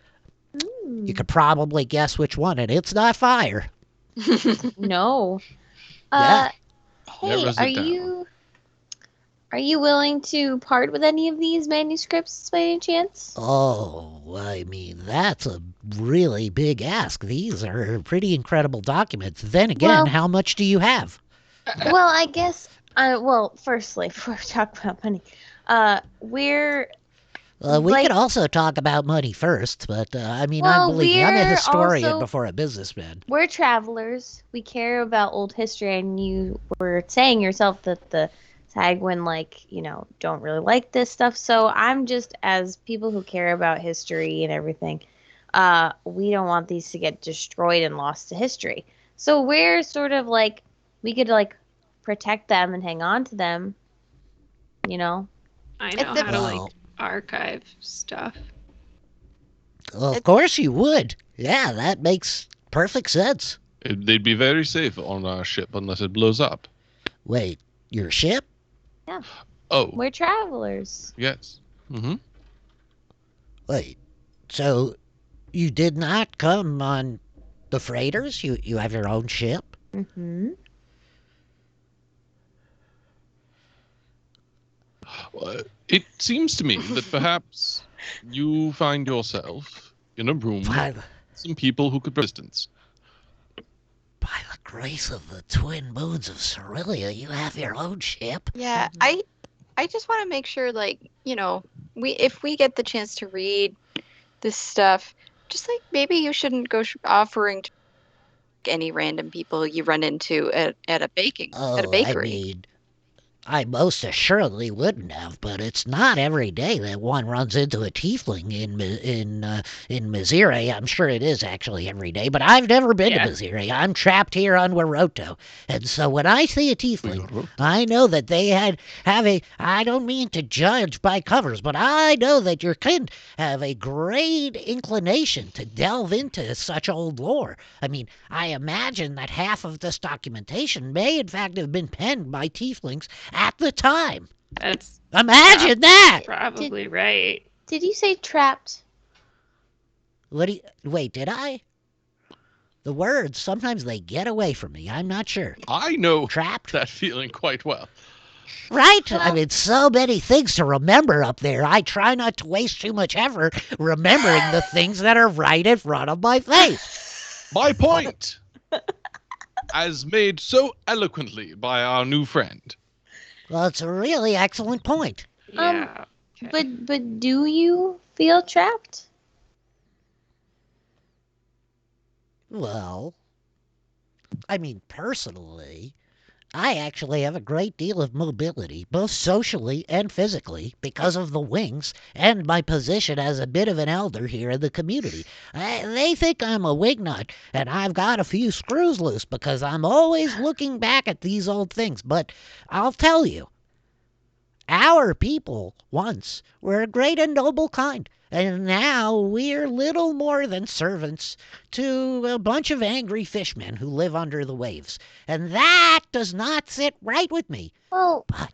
You could probably guess which one, and it's not fire. No. Yeah. Hey, Narrows it down. are you willing to part with any of these manuscripts by any chance? Oh, I mean, that's a really big ask. These are pretty incredible documents. Then again, Well- how much do you have? Well, I guess. Firstly, before we talk about money, we're We like- could also talk about money first, but I mean, Well, believe me, I'm a we're historian also- before a businessman. we're travelers. We care about old history, and you were saying yourself that the Sagwin, don't really like this stuff. So I'm just, as people who care about history and everything, we don't want these to get destroyed and lost to history. So we're sort of like, we could protect them and hang on to them, I know If how the- to Well, archive stuff. of course you would. Yeah, that makes perfect sense. They'd be very safe on our ship unless it blows up. Wait, your ship? Oh, We're travelers. yes. Mm-hmm. Wait, so you did not come on the freighters? You have your own ship? Mm-hmm. It seems to me that perhaps you find yourself in a room By with the, some people who could resistance. by the grace of the twin moons of Cerelia, you have your own ship? Yeah, Mhm. I just want to make sure, if we get the chance to read this stuff, just maybe you shouldn't go offering to any random people you run into at a bakery. I most assuredly wouldn't have, but it's not every day that one runs into a tiefling in Missouri. I'm sure it is actually every day, but I've never been to Missouri. I'm trapped here on Waroto, and so when I see a tiefling, I know that they have a. I don't mean to judge by covers, but I know that your kind have a great inclination to delve into such old lore. I mean, I imagine that half of this documentation may in fact have been penned by tieflings at the time. That's Imagine that! probably right. Did you say trapped? Wait, did I? The words, sometimes they get away from me. I'm not sure. I know Trapped? that feeling quite well. Right? I Well- mean, so many things to remember up there. I try not to waste too much effort remembering the things that are right in front of my face. My point, as made so eloquently by our new friend. Well, it's a really excellent point. Yeah. Okay. But do you feel trapped? Well, I mean, personally, I actually have a great deal of mobility, both socially and physically, because of the wings and my position as a bit of an elder here in the community. They think I'm a wingnut, and I've got a few screws loose because I'm always looking back at these old things. But I'll tell you, our people once were a great and noble kind, and now we're little more than servants to a bunch of angry fishmen who live under the waves. And that does not sit right with me. Well, But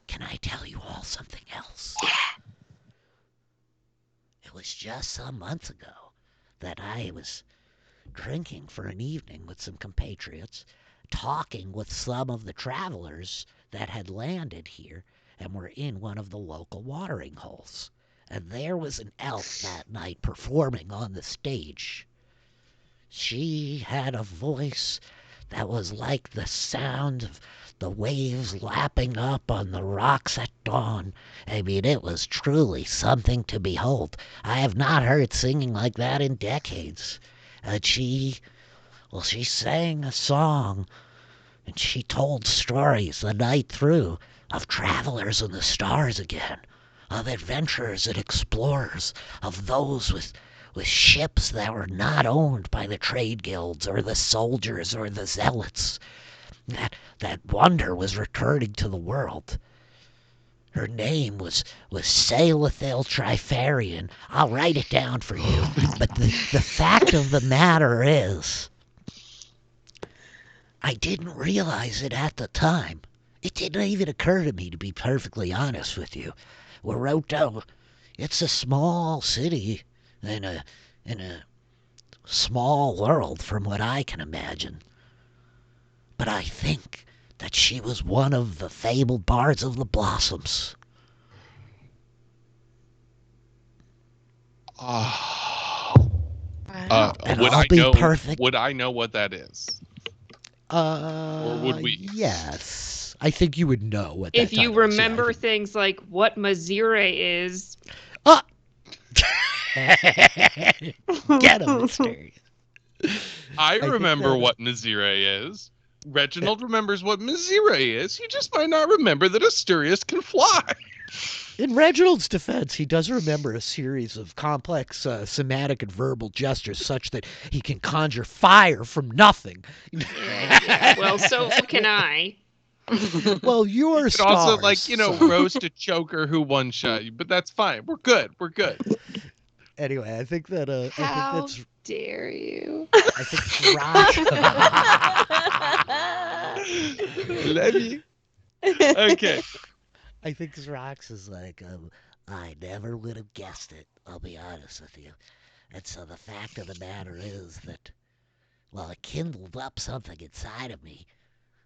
can I tell you all something else? It was just some months ago that I was drinking for an evening with some compatriots, talking with some of the travelers that had landed here and were in one of the local watering holes. And there was an elf that night performing on the stage. She had a voice that was like the sound of the waves lapping up on the rocks at dawn. I mean, it was truly something to behold. I have not heard singing like that in decades. And she sang a song, and she told stories the night through of travelers in the stars again, of adventurers and explorers, of those with ships that were not owned by the trade guilds or the soldiers or the zealots. That wonder was returning to the world. Her name was Sailithil Trifarian. I'll write it down for you. But the fact of the matter is, I didn't realize it at the time. It didn't even occur to me, to be perfectly honest with you. Waroto, it's a small city in a small world from what I can imagine. But I think that she was one of the fabled bards of the blossoms. And Would I'll I be know? perfect. Would I know what that is? Or would we? Yes. I think you would know what that If you title is. Yeah, I remember think- things like what Mazire is, Get him, Mysterious. I think remember that- what Nazire is. Reginald remembers what Mazire is. He just might not remember that Asturias can fly. In Reginald's defense, he does remember a series of complex somatic and verbal gestures such that he can conjure fire from nothing. yeah, well, so can I. Well, you're But stars. also, like, so- roast a choker who one shot you. But that's fine. We're good. We're good. Anyway, I think that I How think dare you? I think Love you. Okay. I think Zrox is like, I never would have guessed it, I'll be honest with you. And so the fact of the matter is that, well, it kindled up something inside of me,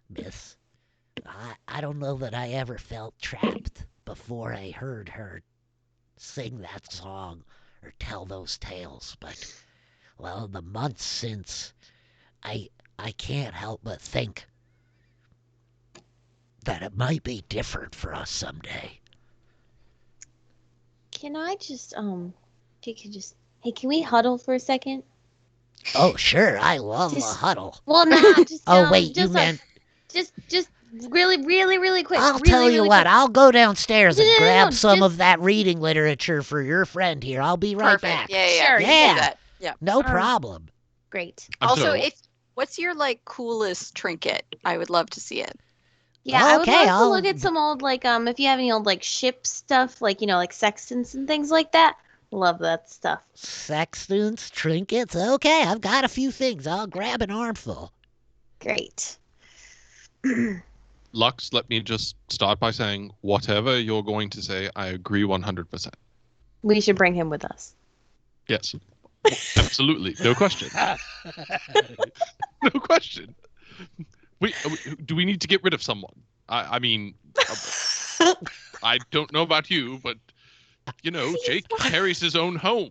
miss. I don't know that I ever felt trapped before I heard her sing that song or tell those tales, but, well, in the months since, I can't help but think that it might be different for us someday. Can I just hey, can we huddle for a second? Oh, sure, I love a Just- huddle. Well, not just Oh, wait, you just meant... just really quick. I'll really, tell you really what, quick. I'll go downstairs and No, grab some just- of that reading literature for your friend here. I'll be right Perfect. back. Yeah. Sure, we yeah. can do that. Yeah. No problem. Great. Also, So- what's your like coolest trinket? I would love to see it. Yeah, I would Okay, love to I'll- look at some old if you have any old ship stuff, like sextants and things like that. Love that stuff. Sextants, trinkets, okay, I've got a few things. I'll grab an armful. Great. Lux, let me just start by saying whatever you're going to say, I agree 100%. We should bring him with us. Yes. Absolutely. No question. No question. Do we need to get rid of someone? I mean, I don't know about you, but, Jake carries his own home.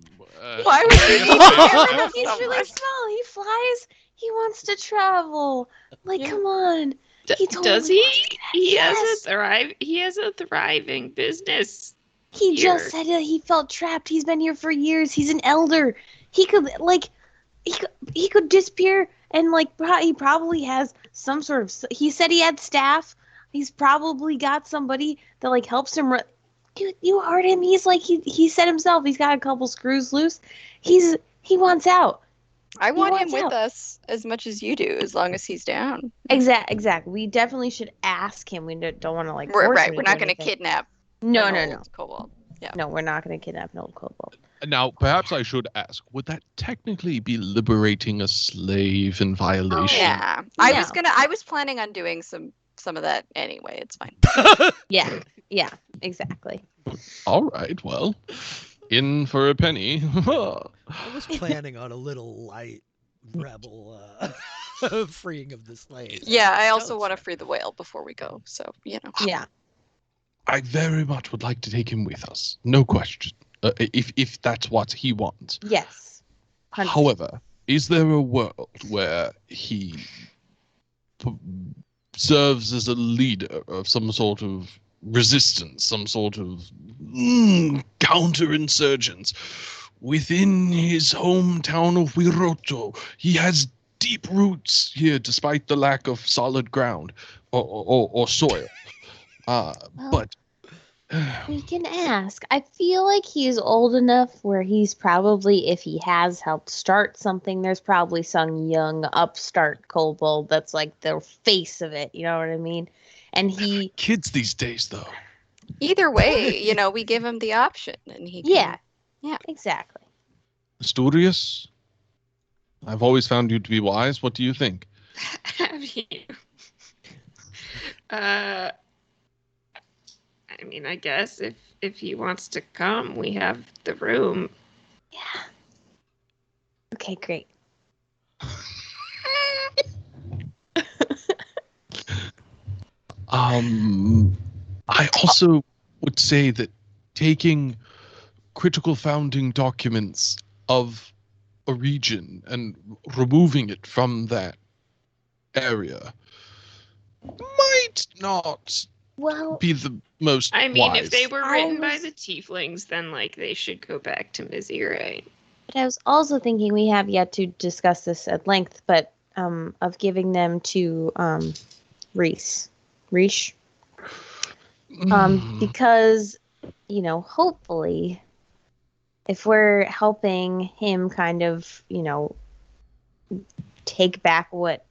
Why would you need to get rid of He's someone? really small. He flies. He wants to travel. Yeah. Come on. He totally Does he? wants to get out. He Yes. has a thriving business. He here. just said that he felt trapped. He's been here for years. He's an elder. He could he could disappear and he probably has some sort of. He said he had staff. He's probably got somebody that helps him. Dude, you heard him. He's he said himself. He's got a couple screws loose. He wants out. I want him wants with out. us as much as you do, as long as he's down. Exactly. We definitely should ask him. We don't want to We're force right. him We're to not do going to anything. kidnap. No, an no. old kobold. No, we're not going to kidnap an old kobold. Now, perhaps I should ask, would that technically be liberating a slave in violation? Yeah. I was planning on doing some of that anyway. It's fine. Yeah, exactly. All right, well, in for a penny. I was planning on a little light rebel freeing of the slaves. Yeah, I also want to free the whale before we go. So, Yeah. I very much would like to take him with us. No question. If that's what he wants. Yes. 100%. However, is there a world where he serves as a leader of some sort of resistance, some sort of counterinsurgents within his hometown of Wiroto? He has deep roots here, despite the lack of solid ground or soil. But We can ask. I feel like he's old enough where he's probably, if he has helped start something, there's probably some young upstart kobold that's the face of it. You know what I mean? And he, kids these days, though. either way, we give him the option, and he. Can, yeah, exactly. Asturias, I've always found you to be wise. What do you think? Have you? I mean, I guess if he wants to come, we have the room. Yeah. Okay, great. I also would say that taking critical founding documents of a region and removing it from that area might not Well, be the most I mean, wise. if they were I written by was- the tieflings, then like they should go back to Mizzy, right? but I was also thinking we have yet to discuss this at length, but of giving them to Reese. Because, hopefully, if we're helping him kind of, take back what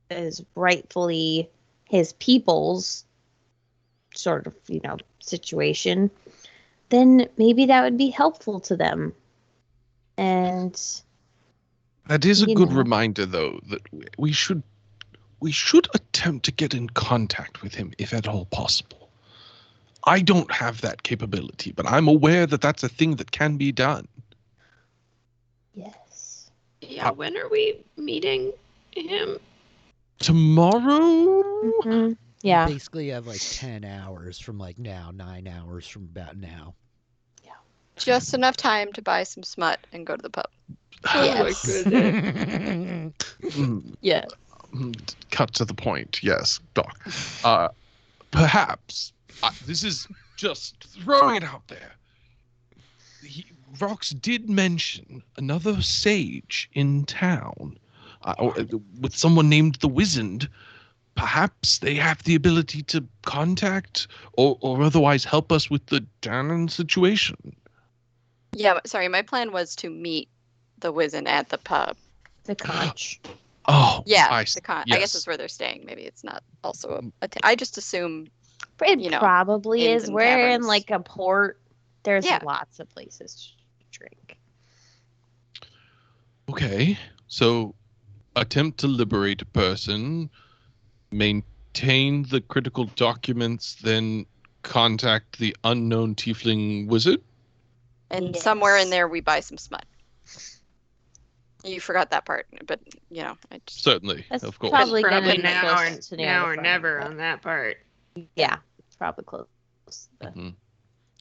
is rightfully his people's sort of, situation, then maybe that would be helpful to them. And That is a you good know. reminder, though, that we should attempt to get in contact with him if at all possible. I don't have that capability, but I'm aware that that's a thing that can be done. yes. Yeah, when are we meeting him? Tomorrow? Mhm. Yeah. You basically have like 10 hours from like now, 9 hours from about now. Just enough time to buy some smut and go to the pub. Oh my Yes. goodness. Yeah. Cut to the point, yes, Doc. Perhaps, this is just throwing it out there. Rox did mention another sage in town, with someone named the Wizard. Perhaps they have the ability to contact or otherwise help us with the Dannon situation. Yeah, sorry, my plan was to meet the Wizen at the pub. The conch. Oh, Yeah, I I guess yes. that's where they're staying. Maybe it's not also I just assume. It probably inns is. and We're in taverns. like a port. There's Yeah. lots of places to drink. Okay, so attempt to liberate a person, maintain the critical documents, then contact the unknown tiefling wizard. And somewhere in Yes. there we buy some smut. You forgot that part, but I just Certainly, That's of course. probably gonna Probably be now close or, to now or Friday, never but- on that part. Yeah, it's probably close. Mhm.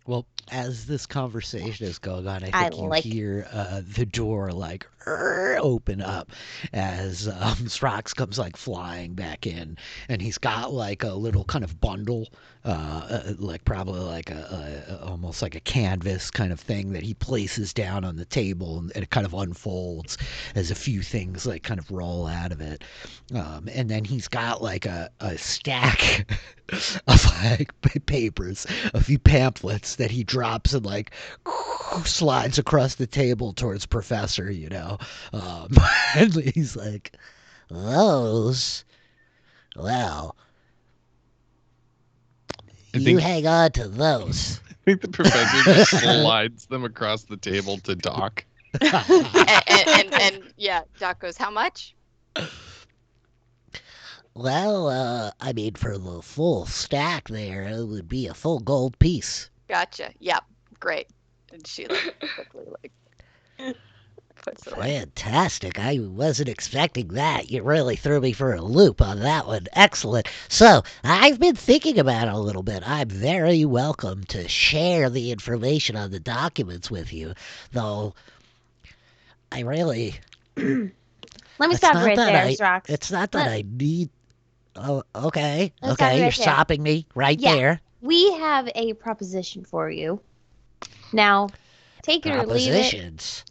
Well, as this conversation is going on, I I think you like- hear the door like open up as Srox comes like flying back in, and he's got like a little kind of bundle, like probably like a almost like a canvas kind of thing that he places down on the table, and it kind of unfolds as a few things like kind of roll out of it, and then he's got like a stack of like papers, a few pamphlets that he drops and like slides across the table towards Professor, and he's like, those, well, I you think- hang on to those. I think the professor just slides them across the table to Doc. and yeah, Doc goes, how much? Well, I mean, for the full stack there, it would be a full gold piece. Gotcha. Yep, great. And she quickly puts it away. Fantastic. I wasn't expecting that. You really threw me for a loop on that one. Excellent. So, I've been thinking about it a little bit. I'm very welcome to share the information on the documents with you, though I really... Let me It's stop not right that there, I- Srox. It's not that I need... Oh, okay. Let's stop Okay, right you're there. stopping me right Yeah. there. We have a proposition for you. Now, take it or leave it. Propositions.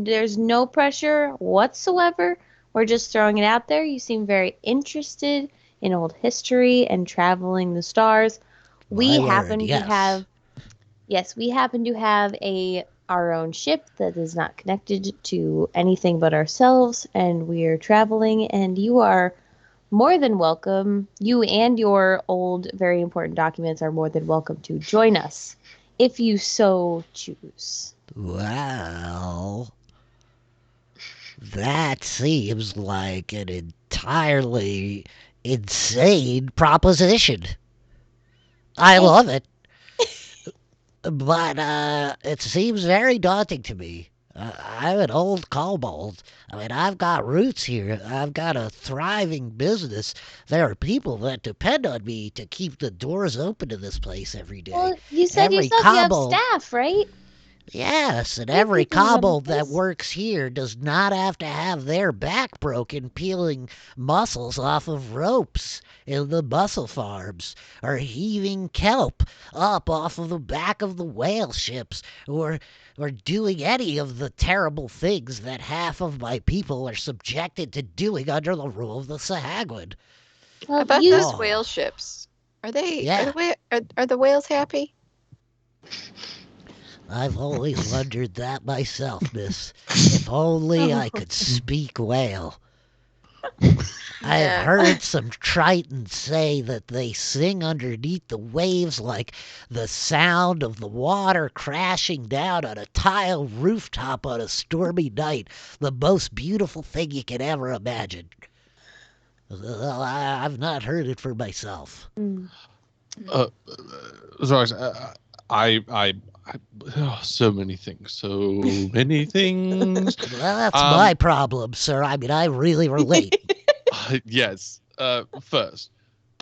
There's no pressure whatsoever. We're just throwing it out there. You seem very interested in old history and traveling the stars. We My word, happen yes. to have we happen to have our own ship that is not connected to anything but ourselves, and we are traveling, and you are more than welcome. You and your old, very important documents are more than welcome to join us if you so choose. Well, that seems like an entirely insane proposition. I love it. But it seems very daunting to me. I'm an old kobold. I mean, I've got roots here. I've got a thriving business. There are people that depend on me to keep the doors open to this place every day. Well, you said Every yourself you have kobold- staff, right? Yes, and You have every people who run the kobold that place. works here does not have to have their back broken peeling mussels off of ropes in the mussel farms, or heaving kelp up off of the back of the whale ships, or doing any of the terrible things that half of my people are subjected to doing under the rule of the Sahagwin. Well, About you those Oh. whale ships, are they? Yeah. Are the whales happy? I've always wondered that myself, miss. If only I could speak whale. I have Yeah. heard some Tritons say that they sing underneath the waves like the sound of the water crashing down on a tile rooftop on a stormy night. The most beautiful thing you can ever imagine. Well, I've not heard it for myself. Sorry, so many things, so many things. Well, that's my problem, sir. I mean, I really relate. Yes. First,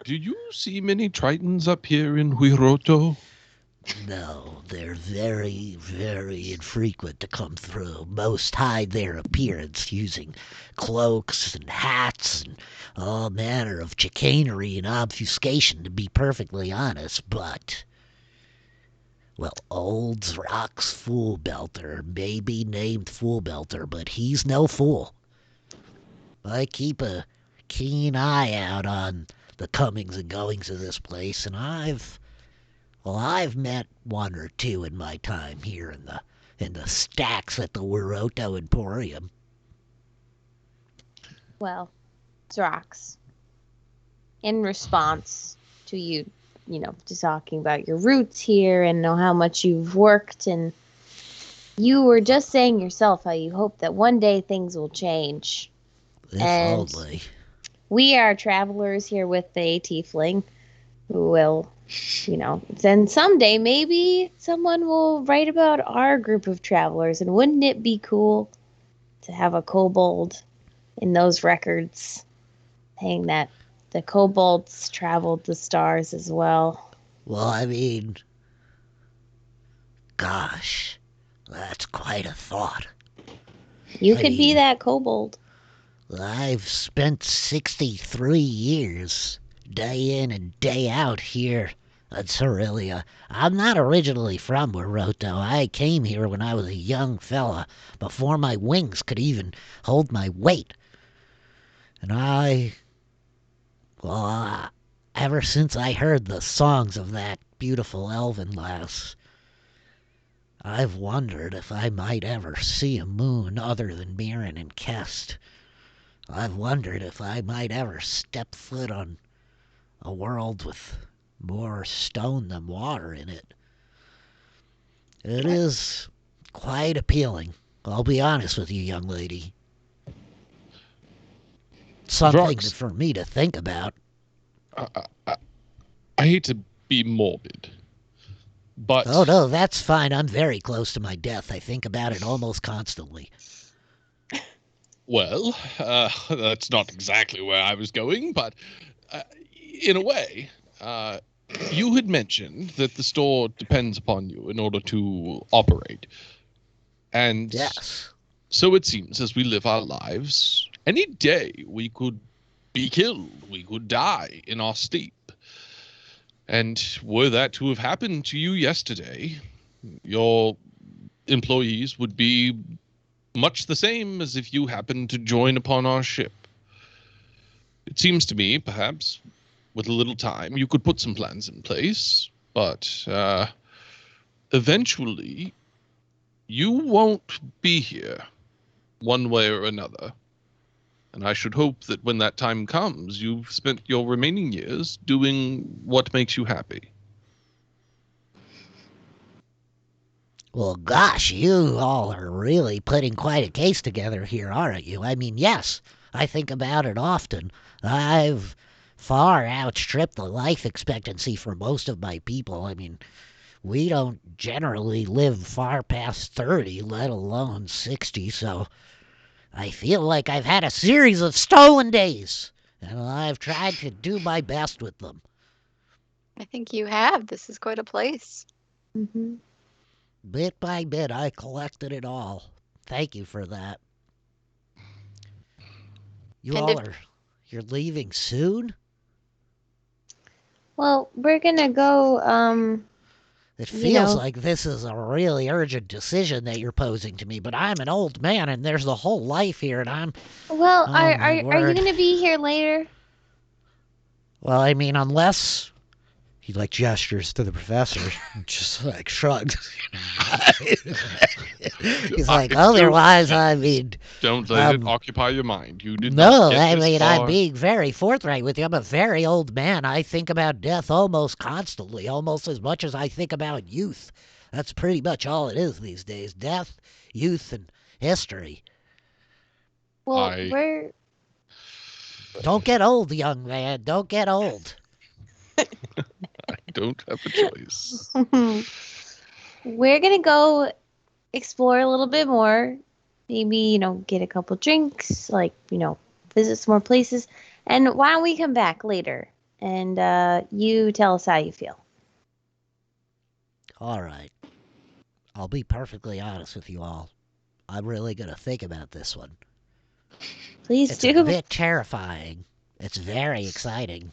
do you see many Tritons up here in Huiroto? No, they're very, very infrequent to come through. Most hide their appearance using cloaks and hats and all manner of chicanery and obfuscation, to be perfectly honest, but... Well, old Zrock's Fool Belter may be named Fool Belter, but he's no fool. I keep a keen eye out on the comings and goings of this place, and I've met one or two in my time here in the stacks at the Wiroto Emporium. Well, Zrox, in response to you just talking about your roots here and know how much you've worked, and you were just saying yourself how you hope that one day things will change. If And- only. We are travelers here with the Tiefling who will, then someday maybe someone will write about our group of travelers, and wouldn't it be cool to have a kobold in those records saying that the kobolds traveled the stars as well? Well, I mean... Gosh, that's quite a thought. You I could be mean- that kobold. I've spent 63 years, day in and day out here on Cerelia. I'm not originally from Wiroto. I came here when I was a young fella, before my wings could even hold my weight. And ever since I heard the songs of that beautiful elven lass, I've wondered if I might ever see a moon other than Mirren and Kest. I've wondered if I might ever step foot on a world with more stone than water in it. It is quite appealing, I'll be honest with you, young lady. Something Drugs. for me to think about. I hate to be morbid, but Oh no, that's fine. I'm very close to my death. I think about it almost constantly. well, that's not exactly where I was going, but in a way, you had mentioned that the store depends upon you in order to operate. And Yes. so it seems as we live our lives, any day we could be killed, we could die in our sleep. And were that to have happened to you yesterday, your employees would be much the same as if you happened to join upon our ship. It seems to me, perhaps, with a little time, you could put some plans in place, but eventually, you won't be here, one way or another. And I should hope that when that time comes, you've spent your remaining years doing what makes you happy. Well, gosh, you all are really putting quite a case together here, aren't you? I mean, yes, I think about it often. I've far outstripped the life expectancy for most of my people. I mean, we don't generally live far past 30, let alone 60, so I feel like I've had a series of stolen days, and I've tried to do my best with them. I think you have. This is quite a place. Mm-hmm. Bit by bit, I collected it all. Thank you for that. You And all if- you're leaving soon? Well, we're gonna go. It You feels know. like this is a really urgent decision that you're posing to me, but I'm an old man and there's a whole life here, and I'm. Well, Oh my are you word. gonna be here later? Well, I mean, unless. He like gestures to the professor, and just like shrugs. He's like, otherwise, I mean, Don't let it Um, occupy your mind. You did no, not get I this mean, far. I'm being very forthright with you. I'm a very old man. I think about death almost constantly, almost as much as I think about youth. That's pretty much all it is these days. Death, youth, and history. Well, I- we're Don't get old, young man. Don't get old. Don't have a choice. we're gonna go explore a little bit more. Maybe, get a couple drinks, visit some more places. And why don't we come back later and you tell us how you feel? All right. I'll be perfectly honest with you all. I'm really going to think about this one. Please It's do. a bit terrifying. It's very exciting.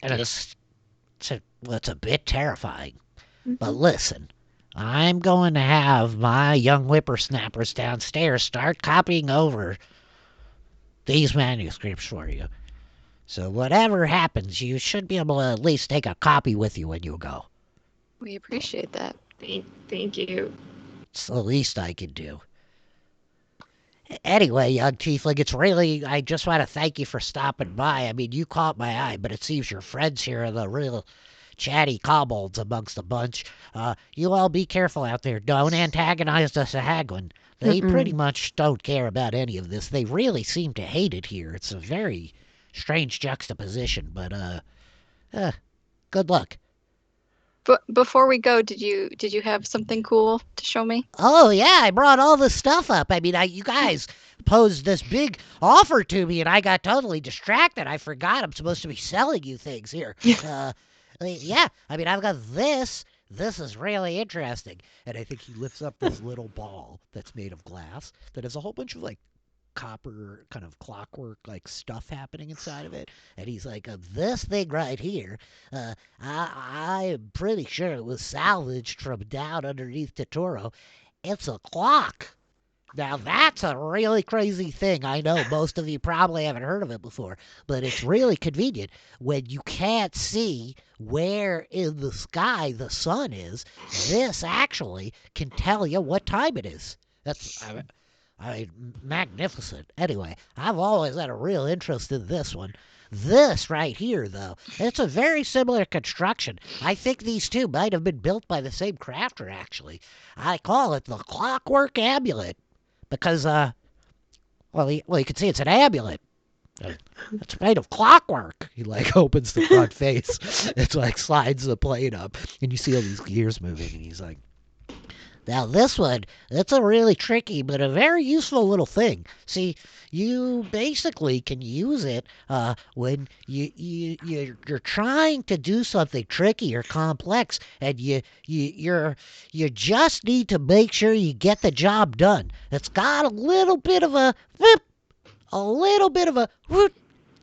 And Yeah. it's a bit terrifying. But Mhm. listen, I'm going to have my young whippersnappers downstairs start copying over these manuscripts for you. So whatever happens, you should be able to at least take a copy with you when you go. We appreciate that. Thank you. It's the least I can do. Anyway, young tiefling, I just want to thank you for stopping by. I mean, you caught my eye, but it seems your friends here are the real chatty kobolds amongst the bunch. You all be careful out there. Don't antagonize the Sahagwin. They pretty much don't care about any of this. They really seem to hate it here. It's a very strange juxtaposition, but good luck. But before we go, did you have something cool to show me? Oh yeah, I brought all this stuff up. I mean, you guys posed this big offer to me, and I got totally distracted. I forgot I'm supposed to be selling you things here. Yeah, I mean, I've got this. This is really interesting. And I think he lifts up this little ball that's made of glass that has a whole bunch of like copper kind of clockwork like stuff happening inside of it. And he's like, this thing right here, I am pretty sure it was salvaged from down underneath Totoro. It's a clock. Now that's a really crazy thing. I know most of you probably haven't heard of it before, but it's really convenient when you can't see where in the sky the sun is. This actually can tell you what time it is. Magnificent. Anyway, I've always had a real interest in this one. This right here, though, it's a very similar construction. I think these two might have been built by the same crafter, actually. I call it the Clockwork Amulet because, you can see it's an amulet. It's made of clockwork. He like opens the front face. It's like slides the plate up, and you see all these gears moving, and he's like, now this one, it's a really tricky but a very useful little thing. See, you basically can use it when you're trying to do something tricky or complex, and you just need to make sure you get the job done. It's got a little bit of a whip, a little bit of a whoop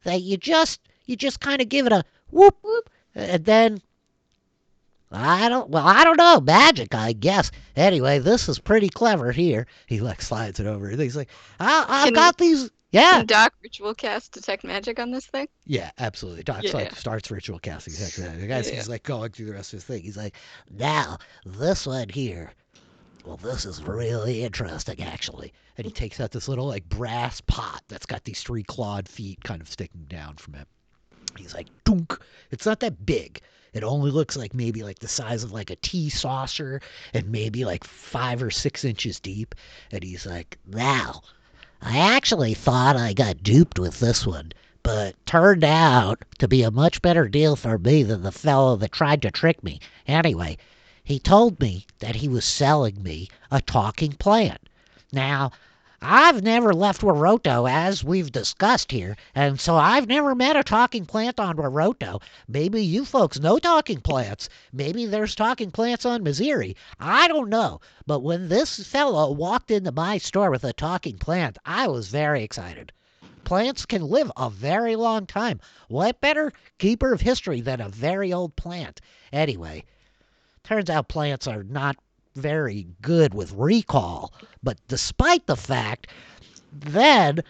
that you just kind of give it a whoop whoop, and then I don't know. Magic, I guess. Anyway, this is pretty clever here. He like slides it over. He's like, I've got these. Yeah. Can Doc ritual cast detect magic on this thing? Yeah, absolutely. Doc's like starts ritual casting. The guy's he's like going through the rest of his thing. He's like, now this one here. Well, this is really interesting, actually. And he takes out this little like brass pot that's got these 3 clawed feet kind of sticking down from it. He's like, dunk. It's not that big. It only looks like maybe like the size of like a tea saucer and maybe like 5 or 6 inches deep. And he's like, now, I actually thought I got duped with this one, but turned out to be a much better deal for me than the fellow that tried to trick me. Anyway, he told me that he was selling me a talking plant. Now, I've never left Waroto, as we've discussed here, and so I've never met a talking plant on Waroto. Maybe you folks know talking plants. Maybe there's talking plants on Missouri. I don't know. But when this fellow walked into my store with a talking plant, I was very excited. Plants can live a very long time. What better keeper of history than a very old plant? Anyway, turns out plants are not very good with recall. But despite the fact, then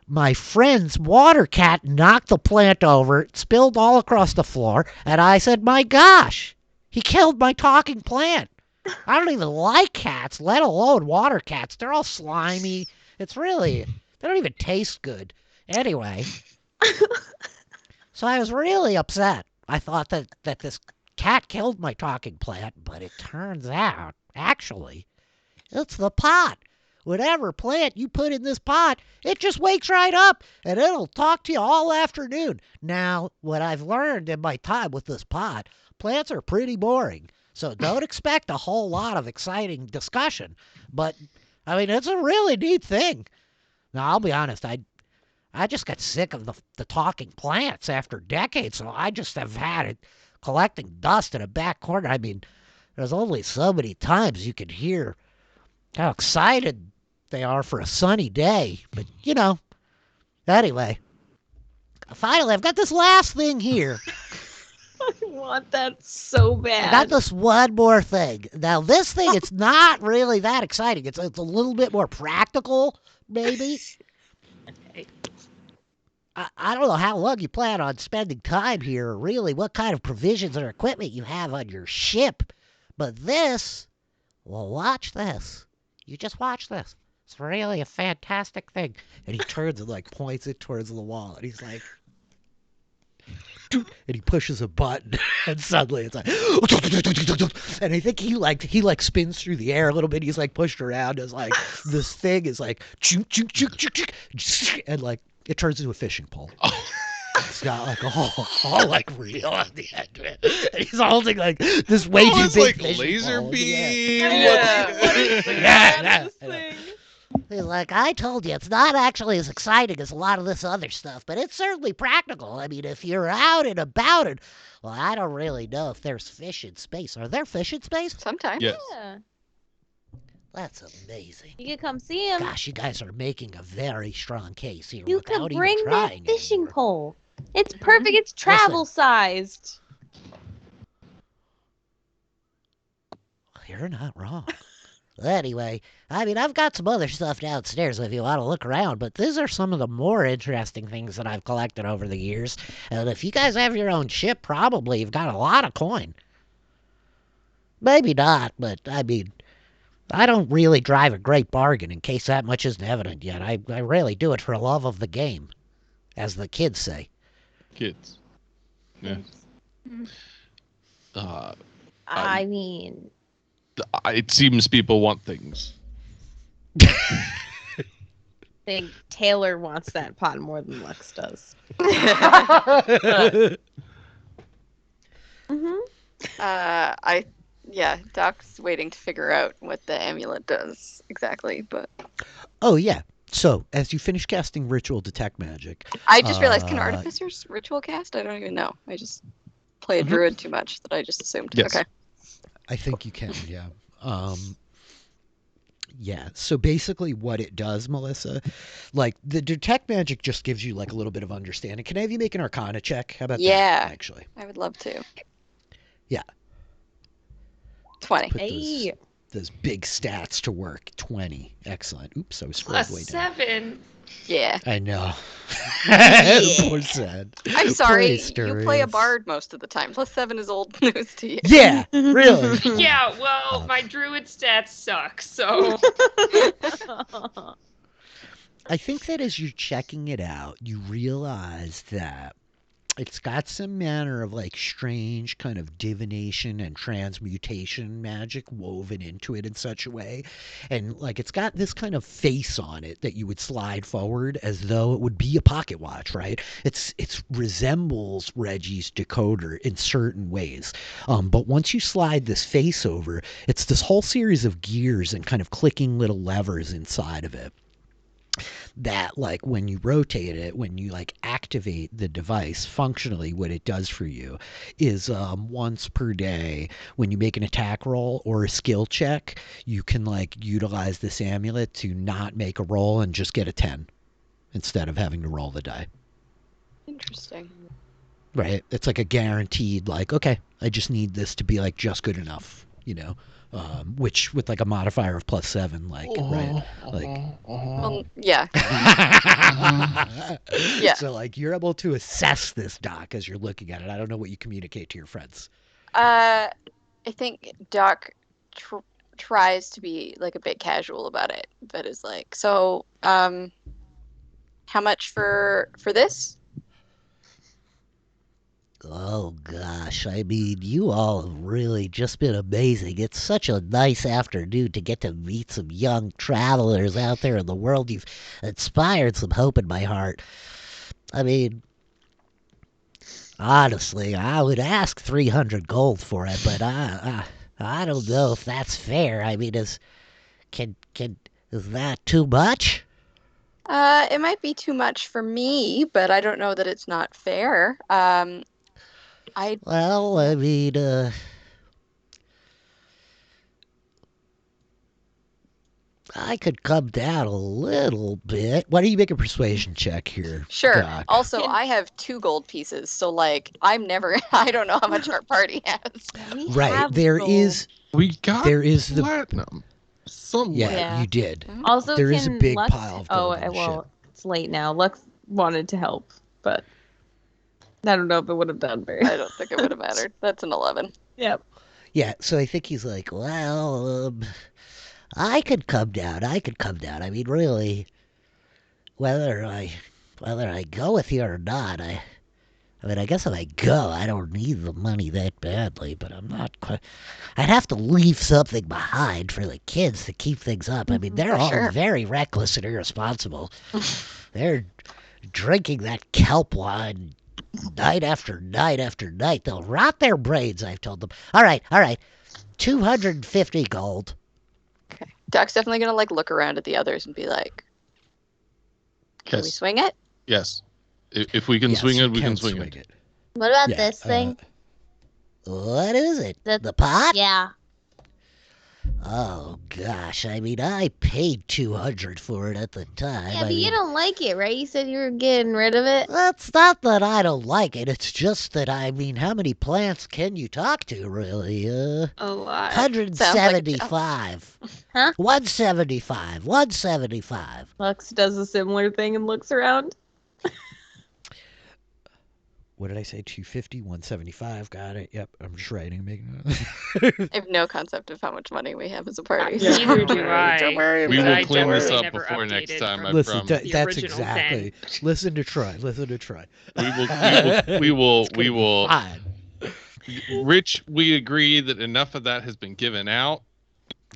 my friend's water cat knocked the plant over, it spilled all across the floor, and I said, my gosh, he killed my talking plant. I don't even like cats, let alone water cats. They're all slimy. It's really, they don't even taste good. Anyway, so I was really upset. I thought that this cat killed my talking plant, but it turns out, actually, it's the pot. Whatever plant you put in this pot, it just wakes right up and it'll talk to you all afternoon. Now, what I've learned in my time with this pot, plants are pretty boring. So don't expect a whole lot of exciting discussion. But, I mean, it's a really neat thing. Now, I'll be honest, I just got sick of the talking plants after decades, so I just have had it collecting dust in a back corner. I mean, there's only so many times you can hear how excited they are for a sunny day. But, you know, anyway, finally, I've got this last thing here. I want that so bad. I got this one more thing. Now, this thing, it's not really that exciting. It's a little bit more practical, maybe. I don't know how long you plan on spending time here, or really what kind of provisions or equipment you have on your ship. But this, well, watch this. You just watch this. It's really a fantastic thing. And he turns and like points it towards the wall, and he's like, and he pushes a button, and suddenly it's like, and I think he like spins through the air a little bit. He's like pushed around as like this thing is like, and like it turns into a fishing pole. It's got like a whole like reel on the end of it. And he's holding like this way too big like fishing laser pole. beam. Yeah. He's like, I told you, it's not actually as exciting as a lot of this other stuff, but it's certainly practical. I mean, if you're out and about and, well, I don't really know if there's fish in space. Are there fish in space? Sometimes. Yes. Yeah. That's amazing. You can come see him. Gosh, you guys are making a very strong case here You without can bring even that trying fishing anymore. pole. It's perfect. It's travel sized. You're not wrong. Anyway, I mean, I've got some other stuff downstairs if you want to look around, but these are some of the more interesting things that I've collected over the years. And if you guys have your own ship, probably you've got a lot of coin. Maybe not, but I mean, I don't really drive a great bargain, in case that much isn't evident yet. I really do it for love of the game, as the kids say. Kids. Yeah. I mean, It seems people want things. I think Taylor wants that pot more than Lex does. Yeah, Doc's waiting to figure out what the amulet does exactly, but Oh, yeah. So, as you finish casting Ritual Detect Magic... I just realized, can artificers ritual cast? I don't even know. I just play a druid too much that I just assumed. Yes. Okay. I think you can, yeah. Yeah, so basically what it does, Melissa, like the detect magic just gives you like a little bit of understanding. Can I have you make an Arcana check? How about Yeah. that, actually? I would love to. Yeah. 20. Put Hey. those big stats to work. 20. Excellent. Oops, I was scrolled Plus way down. 7. Yeah. I know. Poor sad. I'm sorry. Poor You play a Asterius. bard most of the time. Plus 7 is old news to you. Yeah, really. Yeah, well, my druid stats suck, so. I think that as you're checking it out, you realize that It's got some manner of like strange kind of divination and transmutation magic woven into it in such a way. And like it's got this kind of face on it that you would slide forward as though it would be a pocket watch, right? It resembles Reggie's decoder in certain ways. But once you slide this face over, it's this whole series of gears and kind of clicking little levers inside of it that like when you rotate it, when you like activate the device, functionally what it does for you is once per day when you make an attack roll or a skill check, you can like utilize this amulet to not make a roll and just get a 10 instead of having to roll the die. Interesting. Right? It's like a guaranteed like, okay, I just need this to be like just good enough, you know? Which with like a modifier of +7, like, right? Like, Well, yeah. Yeah. So like you're able to assess this Doc as you're looking at it. I don't know what you communicate to your friends. I think Doc tries to be like a bit casual about it, but is like, so, how much for this? Oh gosh, I mean, you all have really just been amazing. It's such a nice afternoon to get to meet some young travelers out there in the world. You've inspired some hope in my heart. I mean, honestly, I would ask 300 gold for it, but I don't know if that's fair. I mean, is that too much? It might be too much for me, but I don't know that it's not fair. Well, I mean, I could come down a little bit. Why don't you make a persuasion check here? Sure. Doc? Also, I have 2 gold pieces, so like I don't know how much our party has. We Right. have There gold. is There is the platinum. Somewhere. yeah, you did. Also, There is a can big Lux... pile of Oh, gold on the well, ship. it's late now. Lux wanted to help, but I don't know if it would have done very. I don't think it would have mattered. That's an 11. Yep. Yeah, so I think He's like, well, I could come down. I mean, really, whether I go with you or not, I mean, I guess if I go, I don't need the money that badly, but I'm not quite. I'd have to leave something behind for the kids to keep things up. I mean, they're For all sure. very reckless and irresponsible. They're drinking that kelp wine night after night after night. They'll rot their brains, I've told them. All right. 250 gold. Doc's definitely gonna like look around at the others and be like, "Can we Yes. swing it?" Yes. If we can yes, swing you it, we can swing it. What about Yeah, this thing? What is it? The- The pot? Yeah. Oh gosh, I mean, I paid 200 for it at the time. Yeah, I but you mean, don't like it, right? You said you were getting rid of it. that's not that I don't like it. It's just that I mean, how many plants can you talk to, really? A lot. 175. Huh? 175. 175. Lux does a similar thing and looks around. what did I say? 250, 175. Got it. Yep, I'm just writing. Making I have no concept of how much money we have as a party. Neither do I. We but will I clean this definitely up never before next updated time, from I Listen, promise. the that's original exactly. 10. Listen to Troy. Listen to Troy. We will. Fine. Rich, we agree that enough of that has been given out.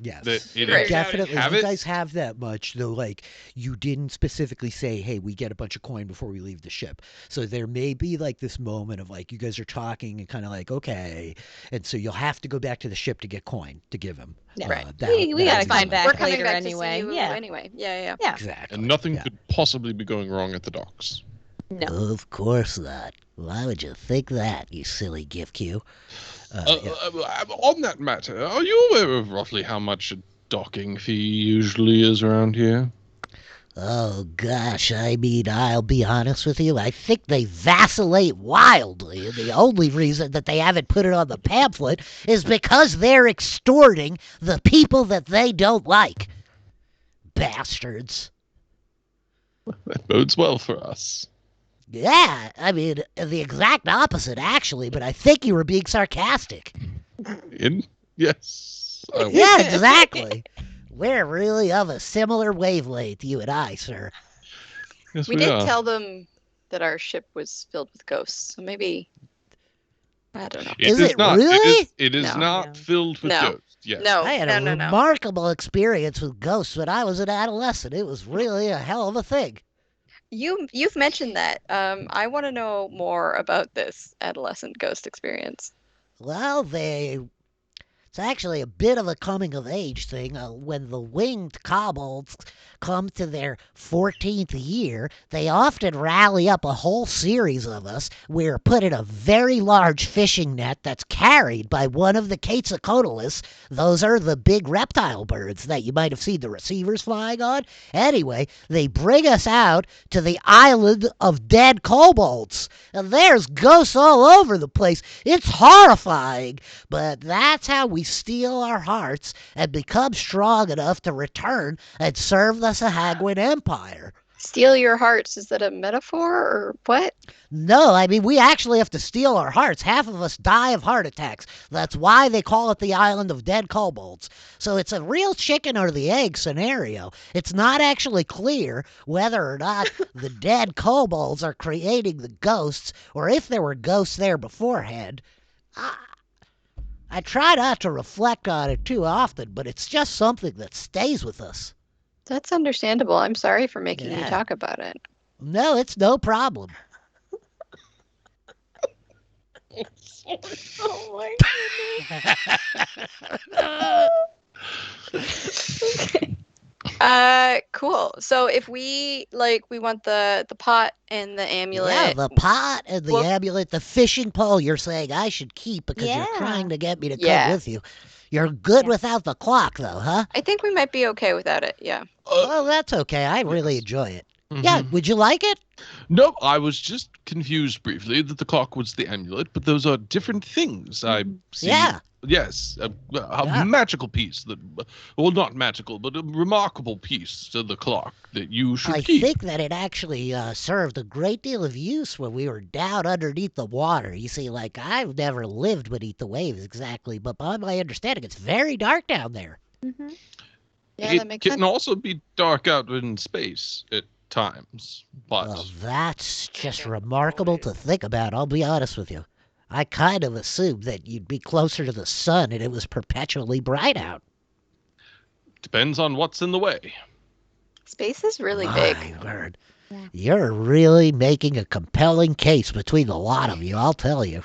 Yes. That it Great. is- Definitely. Have You it? guys have that much, though. Like, you didn't specifically say, hey, we get a bunch of coin before we leave the ship. So there may be like this moment of like, you guys are talking and kind of like, okay. And so you'll have to go back to the ship to get coin to give him. Yeah. Right. We gotta is come fine. back We're coming later back anyway. to see you Yeah. anyway. Yeah. Yeah. Exactly. And nothing Yeah. could possibly be going wrong at the docks. No. Of course not. Why would you think that, you silly gift queue? Yeah. On that matter, are you aware of roughly how much a docking fee usually is around here? Oh gosh, I mean, I'll be honest with you, I think they vacillate wildly, and the only reason that they haven't put it on the pamphlet is because they're extorting the people that they don't like. Bastards. That bodes well for us. Yeah, I mean, the exact opposite, actually, but I think you were being sarcastic. Yes. I Yeah, exactly. We're really of a similar wavelength, you and I, sir. Yes, We we did are. tell them that our ship was filled with ghosts. So maybe I don't know. Is it really? It is No. not No. filled with No. ghosts. Yes. No, I had a remarkable experience with ghosts when I was an adolescent. It was really a hell of a thing. You've mentioned that. I want to know more about this adolescent ghost experience. Well, it's actually a bit of a coming of age thing. When the winged kobolds come to their 14th year, they often rally up a whole series of us. We're put in a very large fishing net that's carried by one of the Quetzalcoatlus. Those are the big reptile birds that you might have seen the receivers flying on. Anyway, they bring us out to the island of dead kobolds. And there's ghosts all over the place. It's horrifying. But that's how we steel our hearts and become strong enough to return and serve the Sahagwin Empire. Steal your hearts, is that a metaphor or what? No, I mean, we actually have to steal our hearts. Half of us die of heart attacks. That's why they call it the island of dead kobolds. So it's a real chicken or the egg scenario. It's not actually clear whether or not the dead kobolds are creating the ghosts or if there were ghosts there beforehand. I try not to reflect on it too often, but it's just something that stays with us. That's understandable. I'm sorry for making you Yeah. talk about it. No, it's no problem. Oh my Okay. Cool. So if we want the pot and the amulet. Yeah, the pot and the Well- amulet, the fishing pole you're saying I should keep because you're Yeah. trying to get me to come Yeah. with you. You're good Yeah. without the clock, though, huh? I think we might be okay without it. Yeah. Well, that's okay. I really yes. enjoy it. Mhm. Yeah, would you like it? No, I was just confused briefly that the clock was the amulet, but those are different things. I see. Yeah. Yes, a Yeah. magical piece that, well, not magical, but a remarkable piece to the clock that you should I keep. think that it actually served a great deal of use when we were down underneath the water. You see, like, I've never lived beneath the waves exactly, but by my understanding, it's very dark down there. Mm-hmm. Yeah, It that makes can sense. also be dark out in space at times, but Well, that's just remarkable to think about, I'll be honest with you. I kind of assumed that you'd be closer to the sun and it was perpetually bright out. depends on what's in the way. Space is really big. My word. Yeah. You're really making a compelling case between the lot of you, I'll tell you.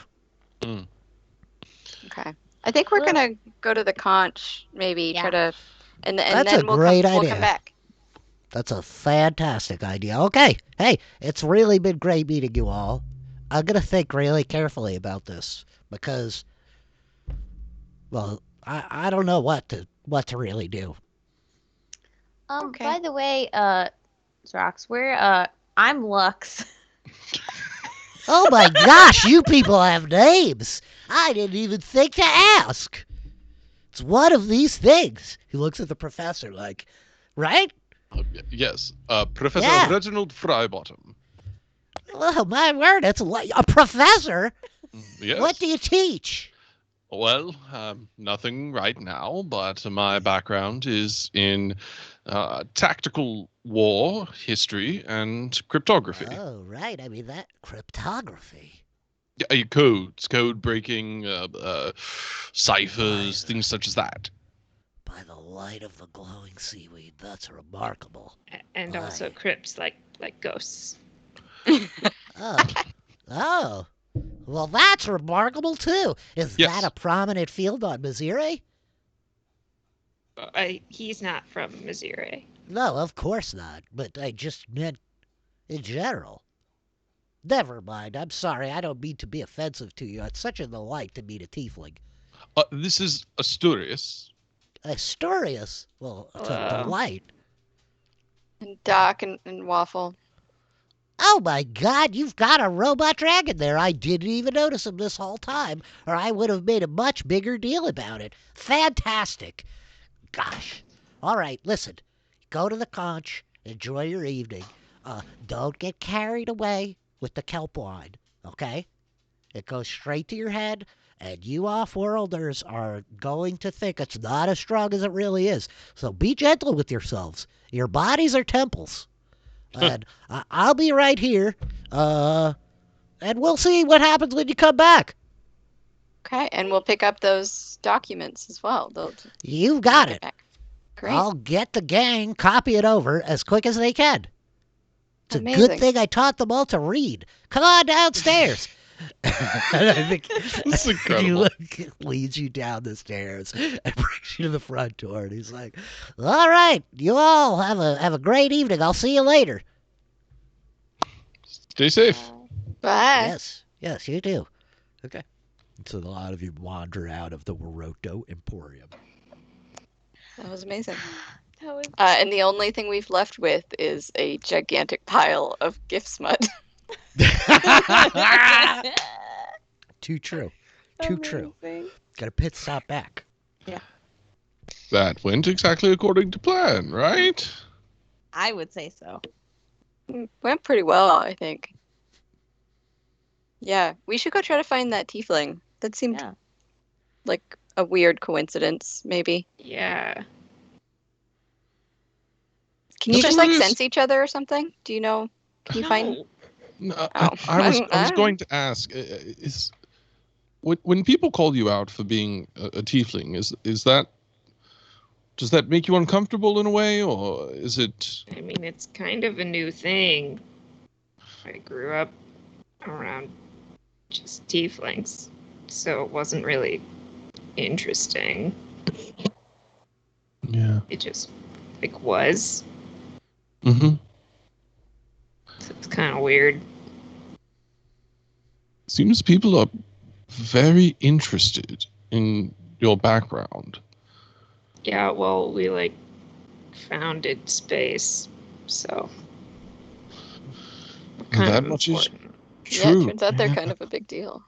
Okay. I think we're gonna go to the conch, maybe Yeah. try to, and That's then a we'll great we'll idea. come back. That's a fantastic idea. Okay, hey, it's really been great meeting you all. I'm going to think really carefully about this because, well, I don't know what to really do. Okay. By the way, Drox, I'm Lux. Oh my gosh, you people have names. I didn't even think to ask. It's one of these things. He looks at the professor like, right? Yes, Professor Yeah. Reginald Frybottom. Oh my word, it's a professor. Yes. What do you teach? Well, nothing right now, but my background is in tactical war, history, and cryptography. Oh, right. I mean, that cryptography. Codes, code breaking, ciphers, things such as that. By the light of the glowing seaweed, that's remarkable. And also Why? crypts like ghosts. Oh, oh. Well, that's remarkable too. Is Yes. that a prominent field on Missouri? He's not from Missouri. No, of course not. But I just meant in general. Never mind. I'm sorry. I don't mean to be offensive to you. It's such a delight to meet a tiefling. This is Asturias. Asturias. Well, it's a Wow. delight. And Doc and Waffle. Oh my god, you've got a robot dragon there. I didn't even notice him this whole time, or I would have made a much bigger deal about it. Fantastic. Gosh. All right, listen. Go to the conch. Enjoy your evening. Don't get carried away with the kelp wine, okay? It goes straight to your head, and you off-worlders are going to think it's not as strong as it really is. So be gentle with yourselves. Your bodies are temples. And I'll be right here. And we'll see what happens when you come back. Okay, and we'll pick up those documents as well. You've got get it. back. Great. I'll get the gang, copy it over as quick as they can. It's a good Amazing. thing I taught them all to read. Come on downstairs. And I think This is incredible. he leads you down the stairs and brings you to the front door. And he's like, "All right, you all have a great evening. I'll see you later." Stay safe. Bye. Yes, you too. Okay. So a lot of you wander out of the Waroto Emporium. That was amazing. That was And the only thing we've left with is a gigantic pile of gift smut. Too true. Too true. amazing. Got a pit stop back. That went exactly according to plan, right? I would say so. Went pretty well, I think. Yeah, we should go try to find that tiefling. That seemed Yeah. like a weird coincidence, maybe. Yeah. Can you That's just what like it is. sense each other or something? Do you know? Can you find? No. No, Oh. I was going to ask, is when people call you out for being a tiefling, is that, does that make you uncomfortable in a way, or is it? I mean, it's kind of a new thing. I grew up around just tieflings, so it wasn't really interesting. Yeah. It just like was. Mm-hmm. So it's kind of weird. Seems people are very interested in your background. Yeah, well, we like founded space, so kind That of much is important. Yeah, true. it turns out they're Yeah. kind of a big deal.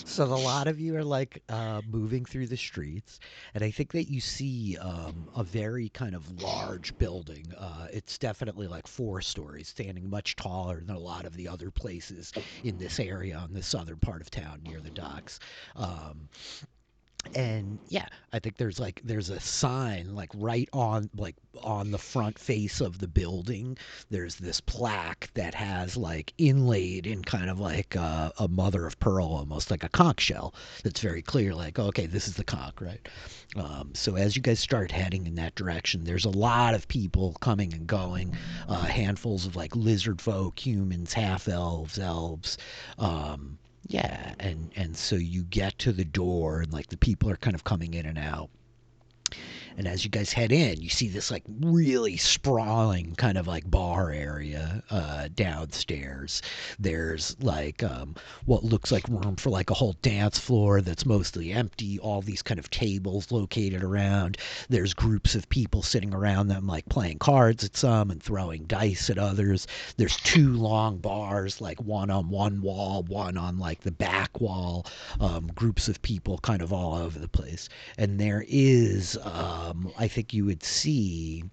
So a lot of you are like moving through the streets, and I think that you see a very kind of large building. It's definitely like 4 stories, standing much taller than a lot of the other places in this area on the southern part of town near the docks. And yeah, I think there's a sign like right on the front face of the building. There's this plaque that has like inlaid in kind of like a mother of pearl, almost like a conch shell. That's very clear, like, okay, this is the conch, right? So as you guys start heading in that direction, there's a lot of people coming and going, handfuls of like lizard folk, humans, half elves, elves. Yeah, and so you get to the door, and like the people are kind of coming in and out. And as you guys head in, you see this like really sprawling kind of like bar area downstairs. There's like what looks like room for like a whole dance floor that's mostly empty. All these kind of tables located around. There's groups of people sitting around them like playing cards at some and throwing dice at others. There's 2 long bars, like one on one wall, one on like the back wall. Groups of people kind of all over the place. And there is I think you would see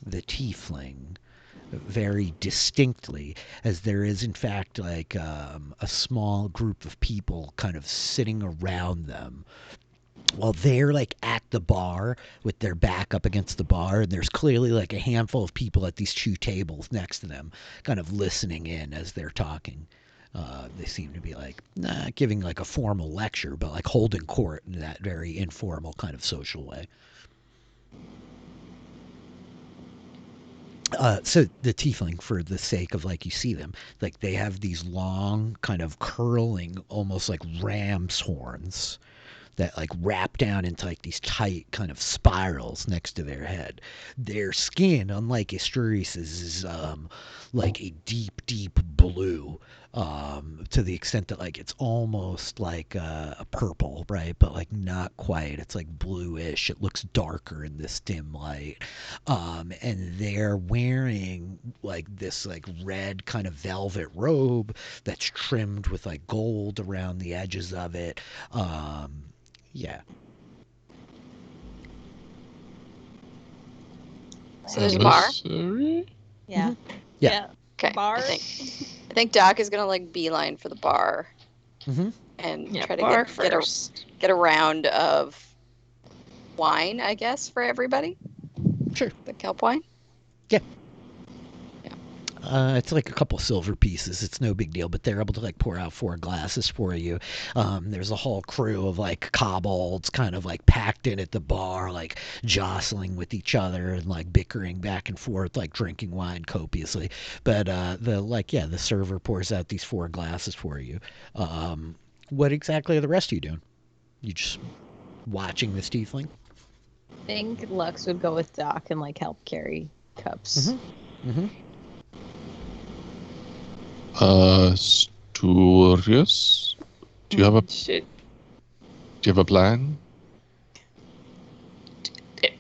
the tiefling very distinctly, as there is in fact like a small group of people kind of sitting around them while they're like at the bar with their back up against the bar, and there's clearly like a handful of people at these 2 tables next to them kind of listening in as they're talking. They seem to be like not giving like a formal lecture, but like holding court in that very informal kind of social way. So the tiefling, for the sake of like you see them, like they have these long kind of curling, almost like ram's horns that like wrap down into like these tight kind of spirals next to their head. Their skin, unlike Asturias's, is like a deep blue, to the extent that like it's almost like a purple, right? But like not quite. It's like bluish. It looks darker in this dim light. And they're wearing like this like red kind of velvet robe that's trimmed with like gold around the edges of it. Yeah. So there's a bar. Emissary? Yeah. Yeah. Okay. Bar. I think Doc is gonna like beeline for the bar. Mm-hmm. and Yeah, try to bar get first. a round of wine, I guess, for everybody. Sure. The kelp wine. It's like a couple silver pieces. It's no big deal, but they're able to like pour out 4 glasses for you. There's a whole crew of like kobolds kind of like packed in at the bar, like jostling with each other and like bickering back and forth, like drinking wine copiously. But the server pours out these 4 glasses for you. What exactly are the rest of you doing? You just watching this tiefling? I think Lux would go with Doc and like help carry cups. Mm-hmm. Asturias, do you have a Shit. plan?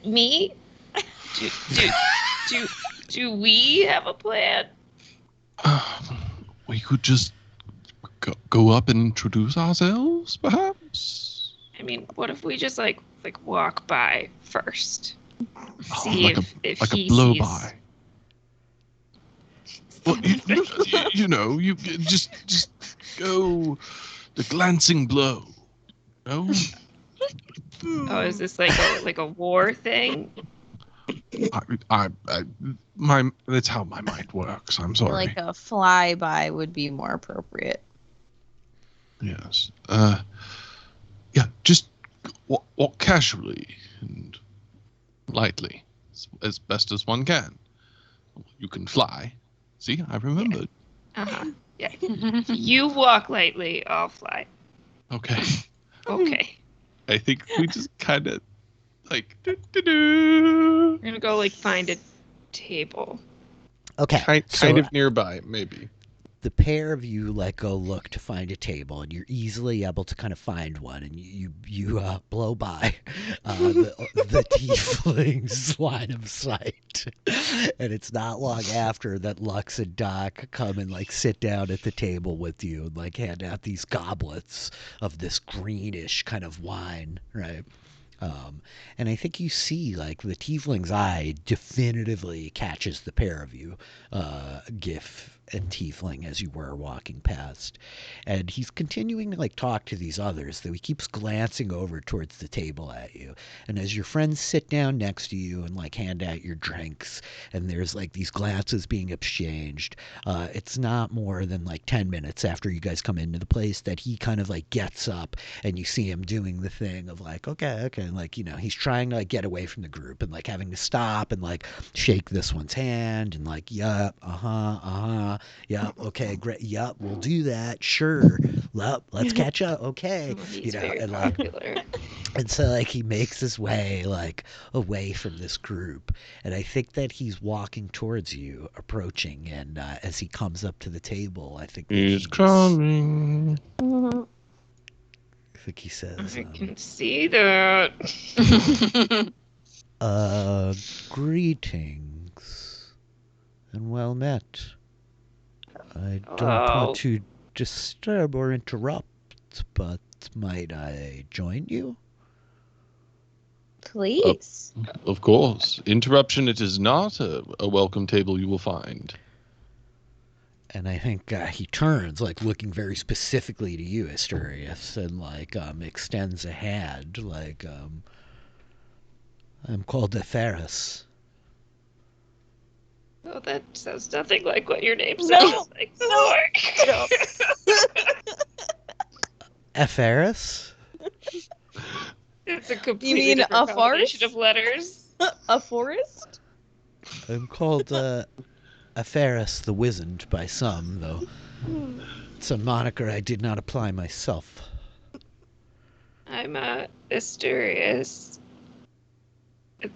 Me? Do we have a plan? We could just go up and introduce ourselves, perhaps. I mean, what if we just like walk by first? Oh, See like if a he blow sees. by. Well, you just go the glancing blow. No, Oh, is this like a war thing? that's how my mind works. I'm sorry. Like a flyby would be more appropriate. Yes. Yeah. Just walk casually and lightly, as best as one can. You can fly. See, I remembered. Yeah. You walk lightly, I'll fly. Okay. Okay. I think we just kind of like. We're gonna go like find a table. Okay. Kind of nearby, maybe. The pair of you like go look to find a table, and you're easily able to kind of find one, and you blow by the tiefling's line of sight, and it's not long after that Lux and Doc come and like sit down at the table with you and like hand out these goblets of this greenish kind of wine, right? And I think you see like the tiefling's eye definitively catches the pair of you, Gif and Tiefling, as you were walking past. And he's continuing to like talk to these others, though he keeps glancing over towards the table at you. And as your friends sit down next to you and like hand out your drinks, and there's like these glances being exchanged, it's not more than like 10 minutes after you guys come into the place that he kind of like gets up, and you see him doing the thing of like, okay, and like, he's trying to like get away from the group and like having to stop and like shake this one's hand and like, yup, yup, okay, great, yup, we'll do that, sure, yup, let's catch up, okay, Oh, he's very and like, popular. and so like he makes his way like away from this group, and I think that he's walking towards you, approaching, and as he comes up to the table, I think that He's coming. I think he says, I can see that. greetings and well met. I don't Oh. want to disturb or interrupt, but might I join you? Please. Of course. Interruption, it is not a welcome table you will find. And I think he turns, like looking very specifically to you, Asturias, and like extends a hand, like I'm called Eferus. Oh, that sounds nothing like what your name sounds like before. Eferus? It's a completely You mean different a combination forest? of letters. A forest? I'm called Eferus the Wizened by some, though it's a moniker I did not apply myself. I'm Asturias.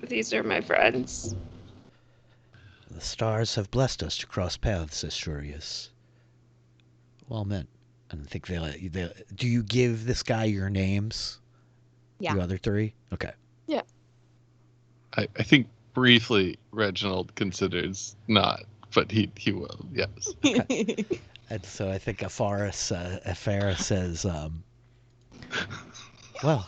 These are my friends. The stars have blessed us to cross paths, Asturias. Well met. And I think they do you give this guy your names? Yeah. You other three? Okay. I think briefly Reginald considers not, but he will, yes. And so I think Eferus says, well.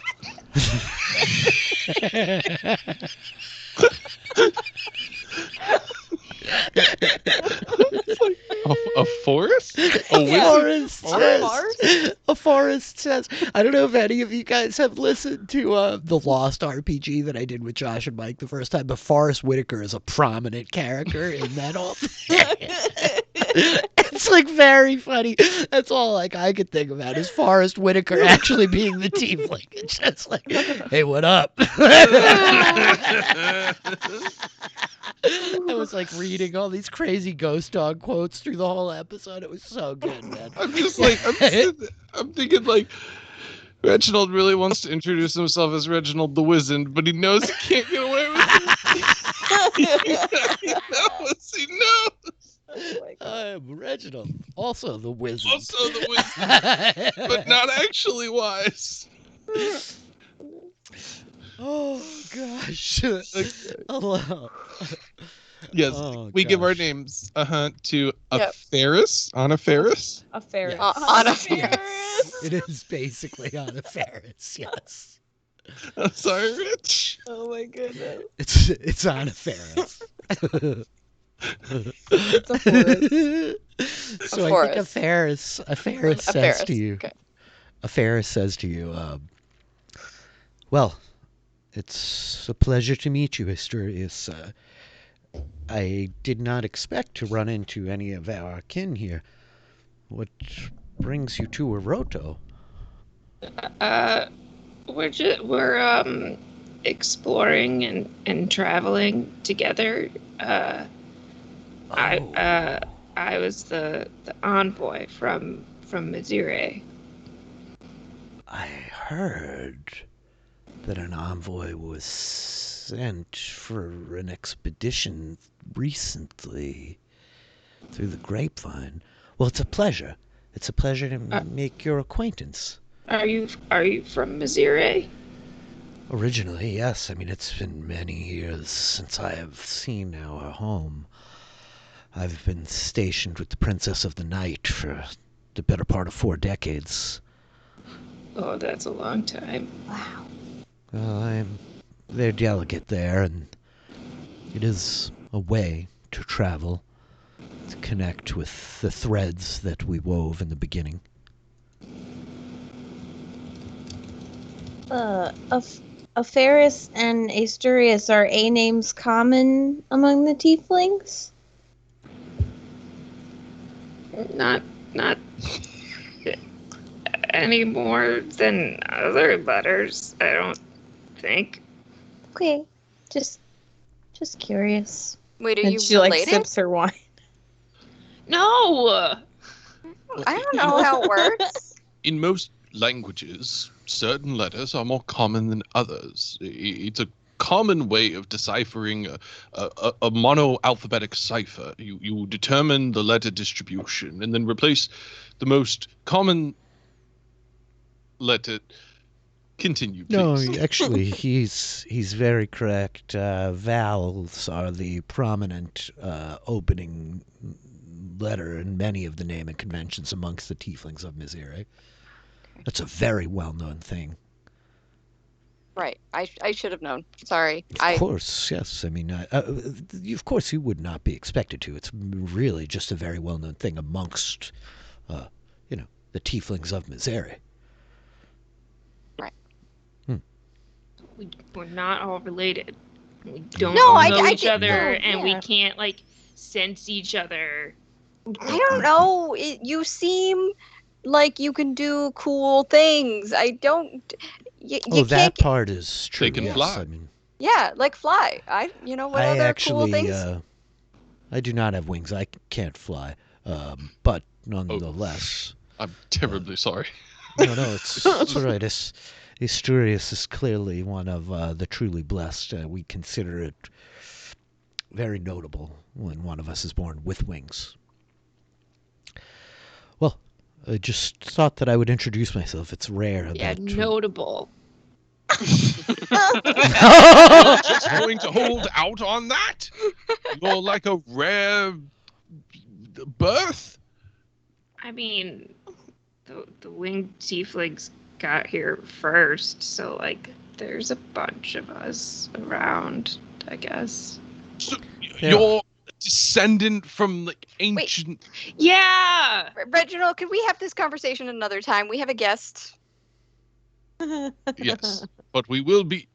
A forest? A forest. A forest? A Forrest says, I don't know if any of you guys have listened to the Lost RPG that I did with Josh and Mike the first time, but Forrest Whitaker is a prominent character in that whole thing. It's like very funny. That's all like I could think about is Forrest Whitaker actually being the tiefling. It's just like, hey, what up? I was like reading all these crazy ghost dog quotes through the whole episode. It was so good, man. I'm just like, I'm thinking like, Reginald really wants to introduce himself as Reginald the Wizened, but he knows he can't get away with it. He knows. I'm Reginald, also the wizard. Also the Wizened, but not actually wise. Oh gosh. Hello. Yes, Oh, we give our gosh. names to a Yep. Ferris, Anna Ferris. A ferret. Yes. On a Yes. It is basically on a Ferris, yes. I'm sorry, Rich. Oh my goodness. It's on a Ferris. It's a forest. So I think a Ferris says to you, Okay. a Ferris says to you, well, it's a pleasure to meet you, Asturias. I did not expect to run into any of our kin here. What brings you to Oroto? We're exploring and traveling together. I was the envoy from Missouri. I heard that an envoy was sent for an expedition recently through the grapevine. Well, it's a pleasure. It's a pleasure to make your acquaintance. Are you from Missouri? Originally, yes. I mean, it's been many years since I have seen our home. I've been stationed with the Princess of the Night for the better part of 4 decades. Oh, that's a long time. Wow. Well, I'm their delegate there, and it is a way to travel, to connect with the threads that we wove in the beginning. A Ferris and Asturias are A names common among the tieflings? Not any more than other letters, I don't think. Okay. Just curious. Wait, are And you she like related? sips her wine. No. I don't know how it works. In most languages, certain letters are more common than others. It's a common way of deciphering a mono-alphabetic cipher. You determine the letter distribution and then replace the most common letter. Continue, please. No, actually, he's very correct. Vowels are the prominent opening letter in many of the naming conventions amongst the tieflings of Missouri. That's a very well-known thing. Right. I should have known. Sorry. Of course, yes. I mean, of course, you would not be expected to. It's really just a very well-known thing amongst, the tieflings of Missouri. We're not all related. We don't No, all I know each did- other, no, and we yeah. can't like sense each other. I don't know. You seem like you can do cool things. I don't. You That can't. part is true. They can yes. fly. I mean, Yeah, like fly. What I other actually, cool things? I do not have wings. I can't fly. But nonetheless, I'm terribly sorry. no, it's all right. Asturias is clearly one of the truly blessed. We consider it very notable when one of us is born with wings. Well, I just thought that I would introduce myself. It's rare. Yeah, that notable. Just going to hold out on that? You're like a rare birth? I mean, the winged tieflings got here first, so like there's a bunch of us around, I guess. So Yeah. you're descendant from like ancient. Yeah. Reginald, could we have this conversation another time? We have a guest. Yes, but we will be.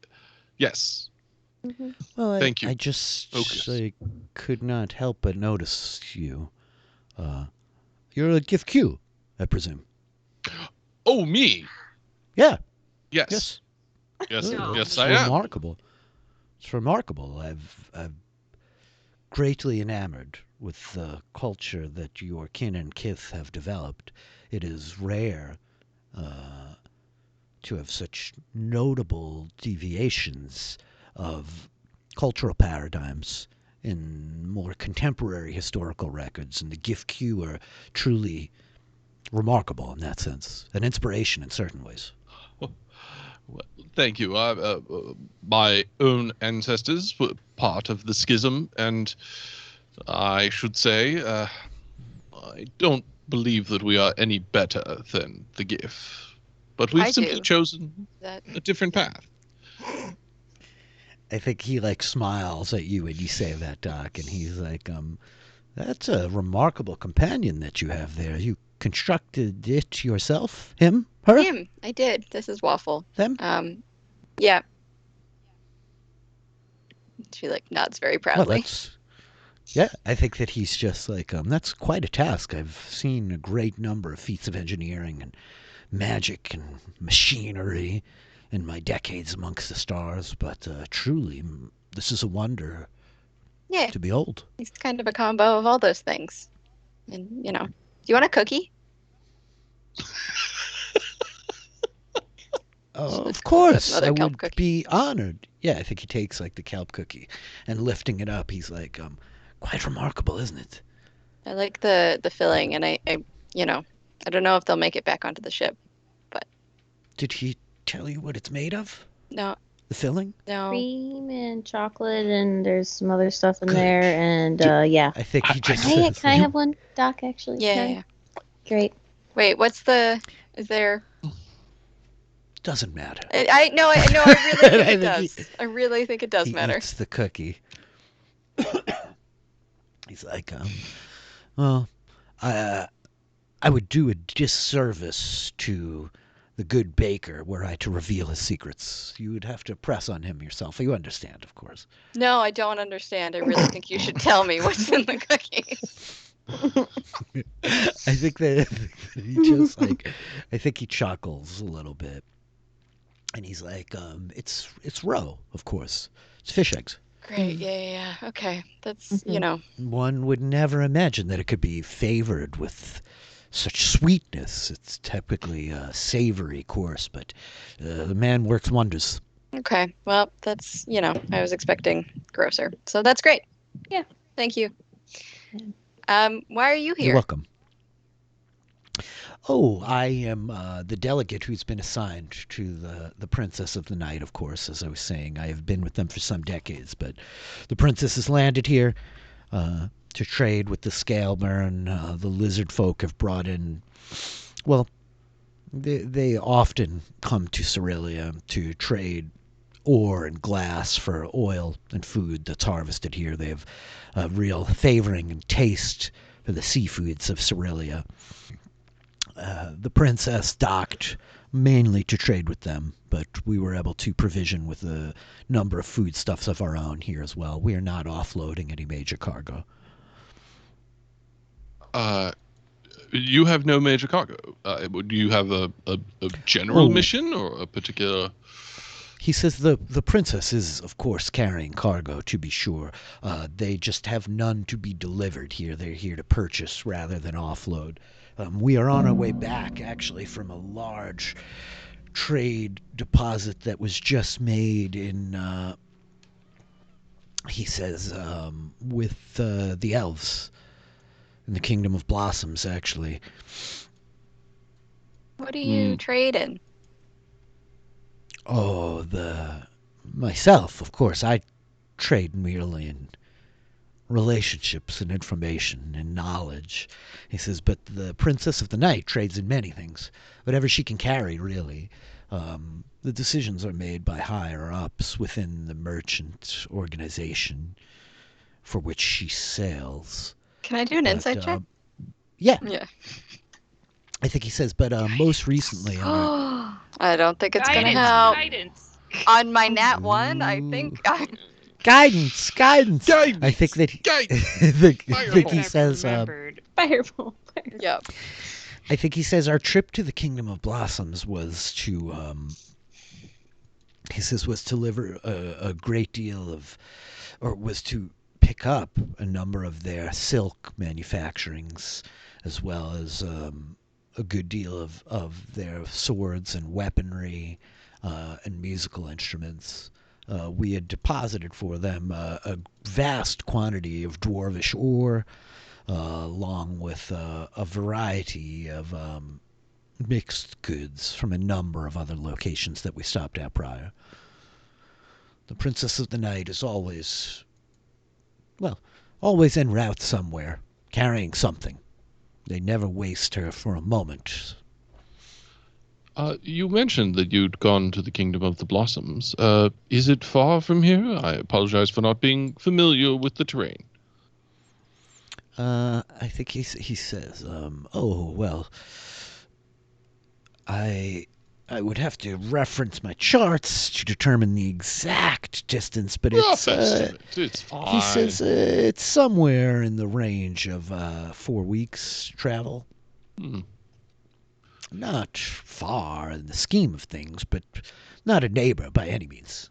Yes. Well, Thank you. I just Focus. could not help but notice you. You're a gift Q, I presume. Oh, me. Yeah. Yes. Yes. No. Yes, It's I am. remarkable. It's remarkable. I've greatly enamored with the culture that your kin and kith have developed. It is rare to have such notable deviations of cultural paradigms in more contemporary historical records, and the gift Q are truly remarkable in that sense, an inspiration in certain ways. Well, thank you. My own ancestors were part of the schism, and I should say, I don't believe that we are any better than the GIF. But we've I simply do. chosen That a different path. I think he like smiles at you when you say that, Doc, and he's like, that's a remarkable companion that you have there. You constructed it yourself? Him? Her? him. I did. This is Waffle. Them? Yeah. She like nods very Well, proudly. yeah, I think that he's just like, that's quite a task. I've seen a great number of feats of engineering and magic and machinery in my decades amongst the stars, but truly, this is a wonder Yeah, to behold. he's kind of a combo of all those things. And do you want a cookie? Of course, Another I kelp would cookie. be honored. Yeah, I think he takes like the kelp cookie and lifting it up, he's like, quite remarkable, isn't it? I like the filling, and I don't know if they'll make it back onto the ship. Did he tell you what it's made of? No, The filling? no. Cream and chocolate, and there's some other stuff in Good. there, and Do- yeah. I think he just Can I says, can I have one, Doc? Actually, Yeah, Can I? yeah. Great. Wait, is there? doesn't matter. I really think I it think does. I really think it does He matter. eats the cookie. He's like, well, I would do a disservice to the good baker were I to reveal his secrets. You would have to press on him yourself. You understand, of course. No, I don't understand. I really think you should tell me what's in the cookies. I think that he just like, I think he chuckles a little bit, and he's like, it's roe, of course. It's fish eggs. Great. Yeah. Okay. That's One would never imagine that it could be favored with such sweetness. It's typically a savory course, but the man works wonders. Okay. Well, that's I was expecting grosser, so that's great. Yeah. Thank you. Why are you You're here? welcome. Oh, I am the delegate who's been assigned to the Princess of the Night, of course. As I was saying, I have been with them for some decades, but the princess has landed here to trade with the Scaleburn. The lizard folk have brought in, well, they often come to Cerelia to trade ore and glass for oil and food that's harvested here. They have a real favoring and taste for the seafoods of Cerelia. The princess docked mainly to trade with them, but we were able to provision with a number of foodstuffs of our own here as well. We are not offloading any major cargo. You have no major cargo. Do you have a general mission or a particular? He says the princess is, of course, carrying cargo, to be sure. They just have none to be delivered here. They're here to purchase rather than offload. We are on our way back, actually, from a large trade deposit that was just made in, he says, with the elves in the Kingdom of Blossoms, actually. What are you trading? Oh, myself, of course. I trade merely in relationships and information and knowledge. He says, but the Princess of the Night trades in many things. Whatever she can carry, really. The decisions are made by higher-ups within the merchant organization. for which she sails. Can I do an But, insight check? Yeah, Yeah. I think he says, but most recently, I don't think it's gonna Guidance, help. guidance. On my nat one, I think. guidance. Guidance. I think that Guidance. I think he I've says. remembered. Fireball. Yep. I think he says our trip to the Kingdom of Blossoms was to. He says was to deliver a great deal of, or was to pick up a number of their silk manufacturings, as well as a good deal of their swords and weaponry and musical instruments. We had deposited for them a vast quantity of dwarvish ore, along with a variety of mixed goods from a number of other locations that we stopped at prior. The Princess of the Night is always en route somewhere, carrying something. They never waste her for a moment. You mentioned that you'd gone to the Kingdom of the Blossoms. Is it far from here? I apologize for not being familiar with the terrain. I think he says, oh, well, I would have to reference my charts to determine the exact distance, but Rough estimate. It's fine. he says it's somewhere in the range of 4 weeks travel. Not far in the scheme of things, but not a neighbor by any means.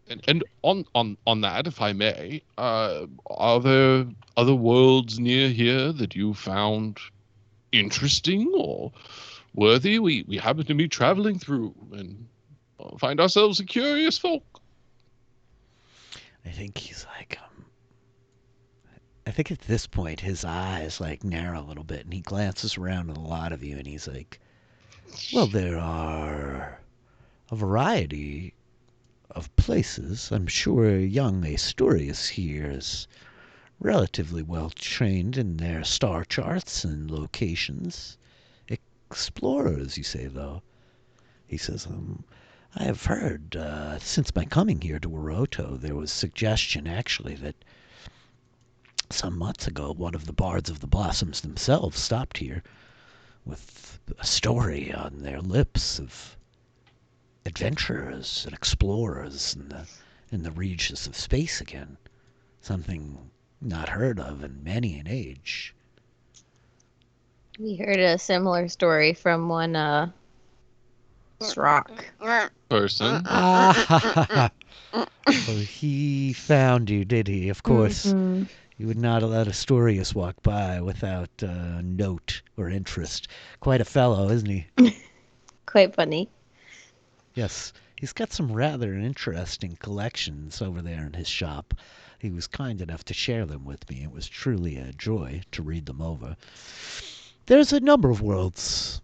And on that, if I may, are there other worlds near here that you found interesting or worthy? We happen to be traveling through and find ourselves a curious folk. I think he's like, I think at this point his eyes like narrow a little bit, and he glances around at a lot of you, and he's like, well, there are a variety of places. I'm sure young Asturias here is relatively well trained in their star charts and locations. Explorers, you say, though? He says, I have heard since my coming here to Oroto, there was suggestion actually that some months ago one of the bards of the Blossoms themselves stopped here with a story on their lips of adventurers and explorers in the regions of space again. Something not heard of in many an age. We heard a similar story from one Srock. Person. So he found you, did he? Of course. Mhm. You would not let Asturias walk by without note or interest. Quite a fellow, isn't he? Quite funny. Yes. He's got some rather interesting collections over there in his shop. He was kind enough to share them with me. It was truly a joy to read them over. There's a number of worlds,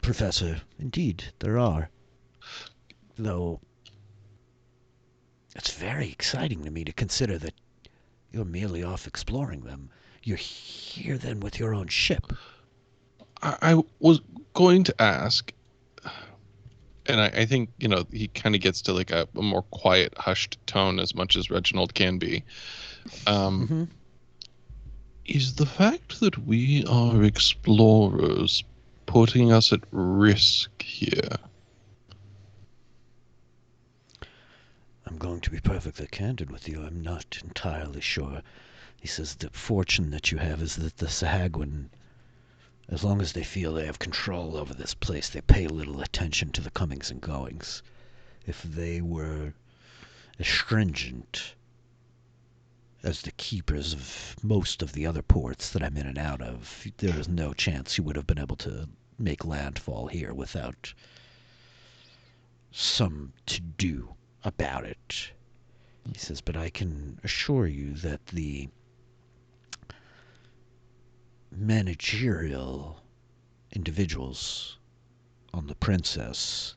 Professor. Indeed, there are. Though, it's very exciting to me to consider that you're merely off exploring them. You're here then with your own ship. I was going to ask, and I think, he kind of gets to like a more quiet, hushed tone as much as Reginald can be. Is the fact that we are explorers putting us at risk here? I'm going to be perfectly candid with you. I'm not entirely sure. He says the fortune that you have is that the Sahagwin, as long as they feel they have control over this place, they pay little attention to the comings and goings. If they were as stringent as the keepers of most of the other ports that I'm in and out of, there is no chance you would have been able to make landfall here without some to-do about it. He says, but I can assure you that the managerial individuals on the Princess,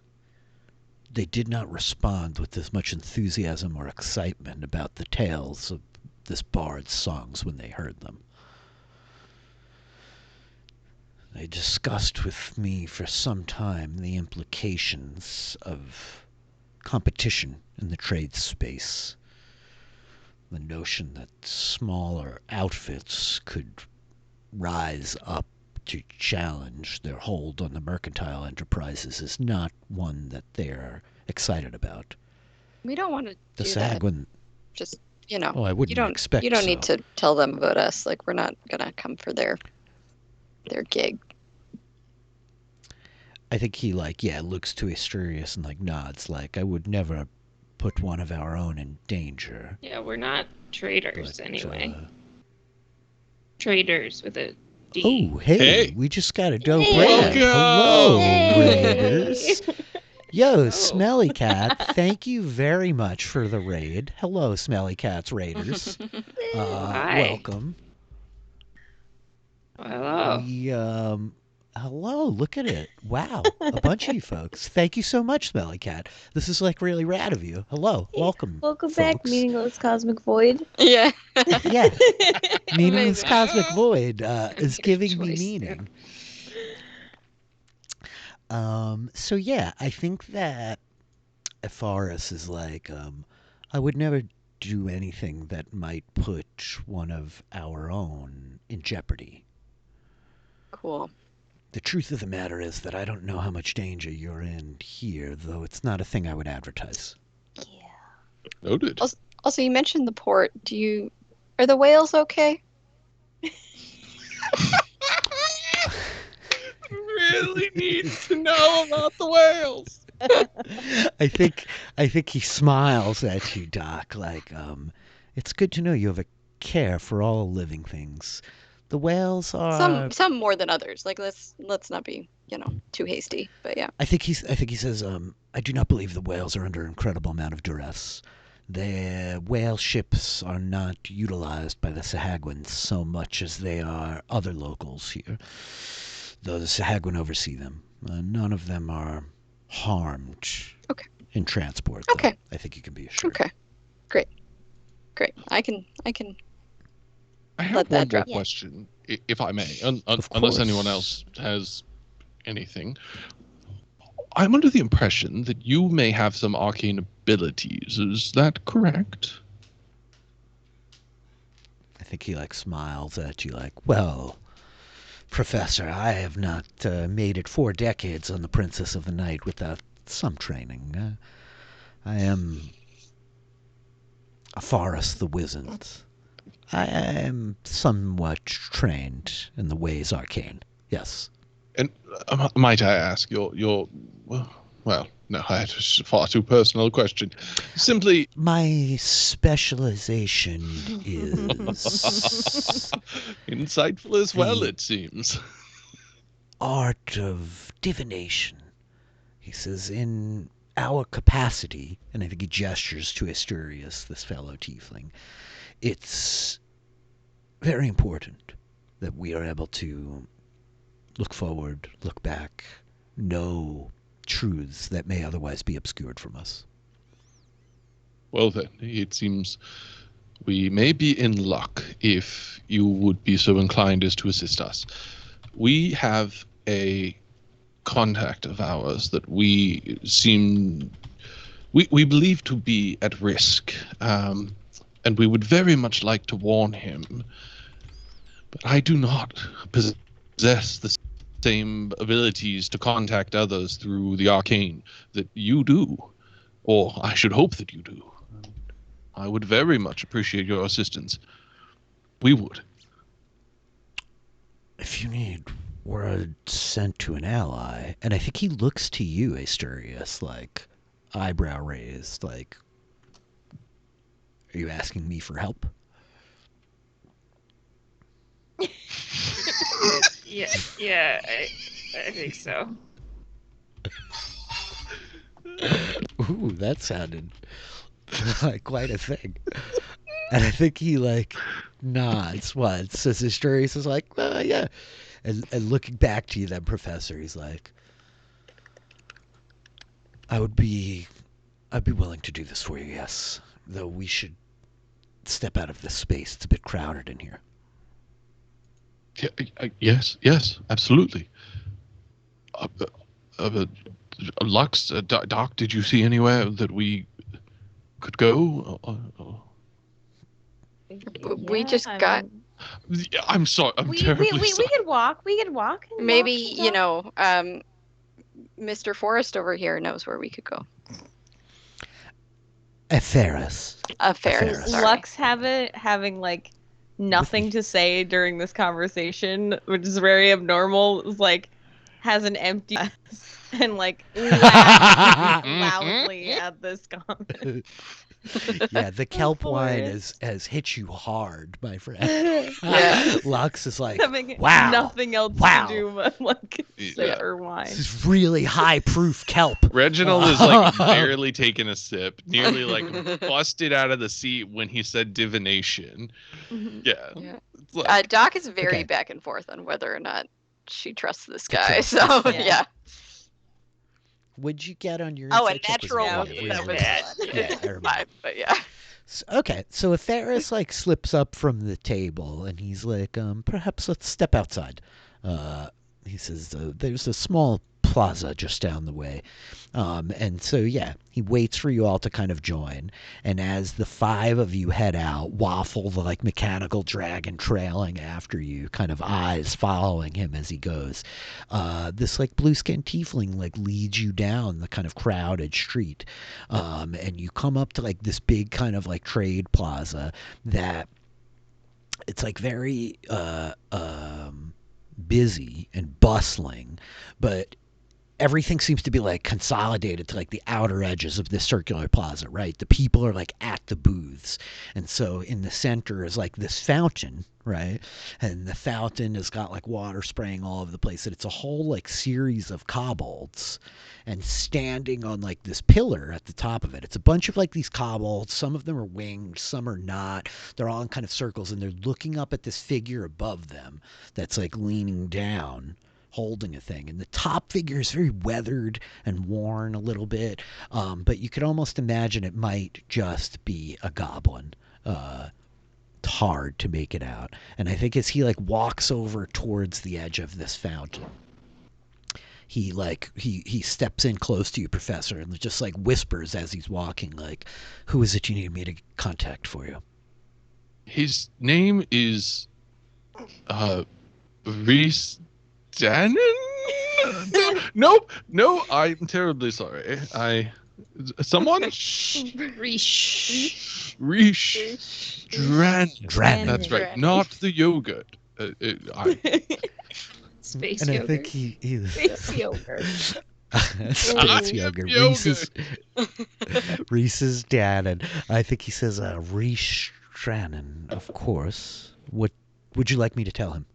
they did not respond with as much enthusiasm or excitement about the tales of this bard's songs when they heard them. They discussed with me for some time the implications of competition in the trade space. The notion that smaller outfits could rise up to challenge their hold on the mercantile enterprises is not one that they're excited about. We don't want to The do that. Sahagwin, Just, you know, oh, I wouldn't expect you don't need so. to tell them about us. Like, we're not gonna come for their gig. I think he looks to Asturias and nods I would never put one of our own in danger. Yeah, we're not traders But, anyway. Traders with a D. Oh, hey, Hey. we just got a dope Hey. raid. Hello, Hey. raiders. Yo, Oh. Smelly Cat, thank you very much for the raid. Hello, Smelly Cat's raiders. Hi. Welcome. Hello. Hello, look at it. Wow, a bunch of you folks. Thank you so much, Smelly Cat. This is really rad of you. Hello, welcome. Welcome back, folks. meaningless cosmic void. Yeah. Yeah, Meaningless Amazing. Cosmic Void is Good giving me choice, meaning. So yeah, I think that Afaris is I would never do anything that might put one of our own in jeopardy. Cool. The truth of the matter is that I don't know how much danger you're in here, though it's not a thing I would advertise. Noted. Also, you mentioned the port. Are the whales okay? Really needs to know about the whales. I think he smiles at you, Doc, it's good to know you have a care for all living things. The whales are Some more than others. Like, let's not be, too hasty. But yeah. I think he says, I do not believe the whales are under an incredible amount of duress. Their whale ships are not utilized by the Sahagwins so much as they are other locals here. Though the Sahagwin oversee them. None of them are harmed in transport, though. Okay. I think you can be assured. Okay. Great. I can I have Let that one more drop. question, if I may, Of unless course. anyone else has anything. I'm under the impression that you may have some arcane abilities. Is that correct? I think he smiles at you well, Professor, I have not made it 4 decades on the Princess of the Night without some training. I am Afaris the Wizard. I am somewhat trained in the ways arcane. Yes. And might I ask your well, no, that's a far too personal a question. Simply, My specialization is insightful as well, The- it seems. art of divination. He says, in our capacity, and I think he gestures to Asturias, this fellow tiefling, it's very important that we are able to look forward, look back, know truths that may otherwise be obscured from us. Well then, it seems we may be in luck if you would be so inclined as to assist us. We have a contact of ours that we believe to be at risk, and we would very much like to warn him. But I do not possess the same abilities to contact others through the arcane that you do, or I should hope that you do. I would very much appreciate your assistance. We would. If you need word sent to an ally, and I think he looks to you, Asturias, eyebrow raised, are you asking me for help? Yeah, I think so. Ooh, that sounded like quite a thing. And I think he nods once. Says Asturias is yeah. And looking back to you then, Professor, he's I'd be willing to do this for you, yes. Though we should step out of this space. It's a bit crowded in here. Yes, absolutely. Lux, Doc, did you see anywhere that we could go? We just got I'm sorry. I'm terribly sorry. We could walk. We could walk. And maybe, walk and talk. Mr. Forrest over here knows where we could go. Ferris. Ferris. Does Sorry. Lux having like nothing to say during this conversation, which is very abnormal, is like has an empty glass and like laughs loudly at this comment. Yeah, the kelp wine has hit you hard, my friend. Yeah. Lux is like, Having wow, nothing else wow. to do but like Yeah. sit or wine. this is really high proof kelp. Reginald is like barely taking a sip, nearly like busted out of the seat when he said divination. Yeah. Yeah. It's like, Doc is very Okay. back and forth on whether or not she trusts this To guy. trust So this guy. yeah. What'd you get on your Oh, a insight check? Was natural it one. really That was bad? fun. Yeah, I remember. Five, but yeah. Okay, so if Ferris like slips up from the table and he's like, perhaps let's step outside. He says, there's a small plaza just down the way. And so, yeah, he waits for you all to kind of join. And as the five of you head out, Waffle, the like mechanical dragon trailing after you, kind of eyes following him as he goes. This like blue skinned tiefling like leads you down the kind of crowded street. And you come up to like this big kind of like trade plaza that it's like very busy and bustling, but everything seems to be like consolidated to like the outer edges of this circular plaza, right? The people are like at the booths. And so in the center is like this fountain, right? And the fountain has got like water spraying all over the place. And it's a whole like series of kobolds. And standing on like this pillar at the top of it, it's a bunch of like these kobolds. Some of them are winged, some are not. They're all in kind of circles, and they're looking up at this figure above them that's like leaning down, holding a thing. And the top figure is very weathered and worn a little bit, but you could almost imagine it might just be a goblin. It's hard to make it out. And I think as he like walks over towards the edge of this fountain, he steps in close to you, Professor, and just like whispers as he's walking, like, who is it you need me to contact for you? his name is Reese Dannon? No, I'm terribly sorry. Someone? Reesh. Reese Dran. That's right, not the yogurt. Space And I yogurt. think he Space yogurt. Space yogurt. Reese's dad, and I think he says Reese Drannon, of course. What would you like me to tell him?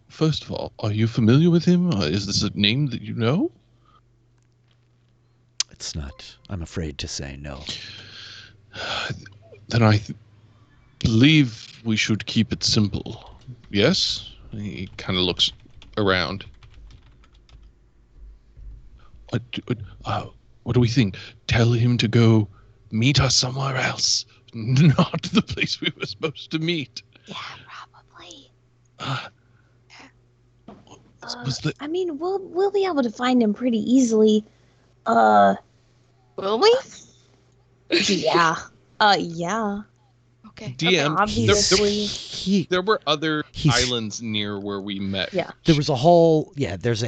First of all, are you familiar with him? Is this a name that you know? It's not. I'm afraid to say no. Then I believe we should keep it simple. Yes? He kind of looks around. What do we think? Tell him to go meet us somewhere else, not the place we were supposed to meet. Yeah, probably. Was the I mean, we'll be able to find him pretty easily. Will we? Yeah. Yeah. Okay. DM? Obviously. There were other He's- islands near where we met. Yeah. There's a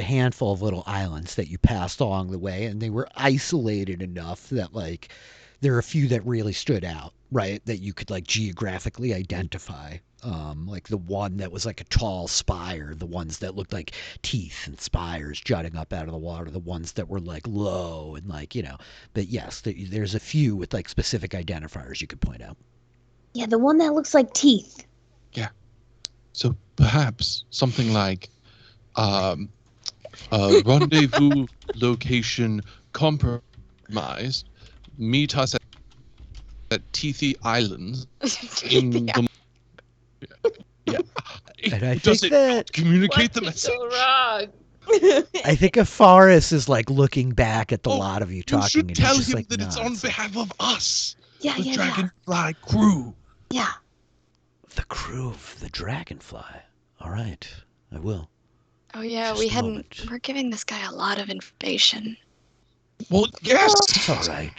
handful of little islands that you passed along the way, and they were isolated enough that like there are a few that really stood out, right? That you could like geographically identify. Like the one that was like a tall spire, the ones that looked like teeth and spires jutting up out of the water, the ones that were like low and like, but yes, there's a few with like specific identifiers you could point out. Yeah, the one that looks like teeth. So perhaps something like rendezvous location compromised. Meet us at Teethy Islands in the. Yeah. And I Does think it that communicate the What could message? go wrong? I think Afaris is like looking back at the Oh, lot of you You talking, should and tell he's just him like, that it's on nods. behalf of us, Yeah, the yeah, Dragonfly crew. yeah. Yeah. The crew of the Dragonfly. All right, I will. Oh yeah, Just we a hadn't. moment. We're giving this guy a lot of information. Well, yes. It's all right.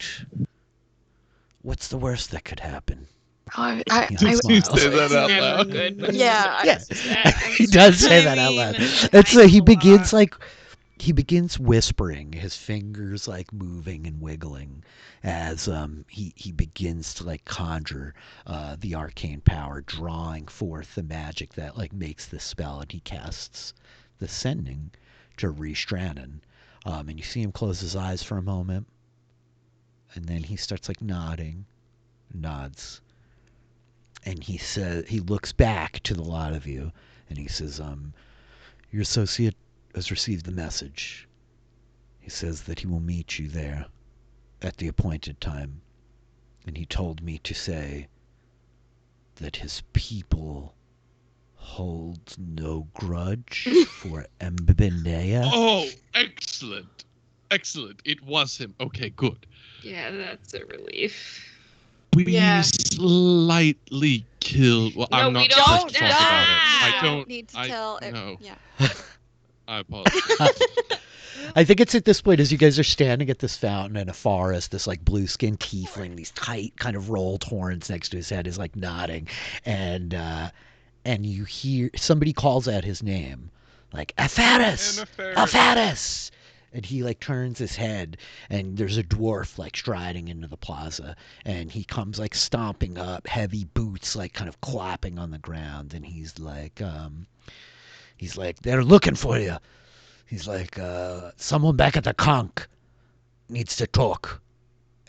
What's the worst that could happen? Oh, He Did you smiles. say that out Never loud? good when Yeah, Yeah, somebody says that. he does say that out loud. And so he begins he begins whispering, his fingers like moving and wiggling as he begins to like conjure the arcane power, drawing forth the magic that like makes this spell, and he casts the sending to Restrannon. And you see him close his eyes for a moment, and then he starts like nods, and he looks back to the lot of you, and he says, your associate has received the message. He says that he will meet you there at the appointed time, and he told me to say that his people hold no grudge for Mbinea. Oh, excellent. Excellent. It was him. Okay, good. Yeah, that's a relief. We Yeah. slightly killed. Well, No, I'm we not supposed to don't. talk about Ah! it. I don't need to I, tell. no. Yeah. I apologize. I think it's at this point as you guys are standing at this fountain in a forest, this like blue skinned tiefling, these tight kind of rolled horns next to his head is like nodding, and you hear somebody calls out his name, like Afaris, Afaris, and he like turns his head, and there's a dwarf like striding into the plaza, and he comes like stomping up, heavy boots like kind of clapping on the ground, and he's like they're looking for you. He's like, someone back at the conch needs to talk.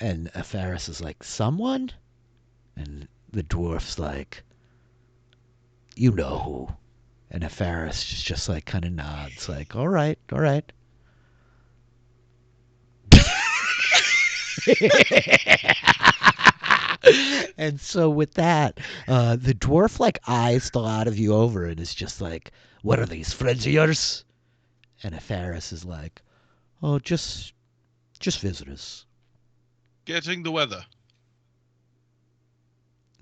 And Afaris is like, someone? And the dwarf's like, you know who. And Afaris just like kind of nods, like, all right, all right. And so with that, the dwarf like eyes the lot of you over and is just like, what are these, friends of yours? And Afaris is like, oh, just visitors. Getting the weather.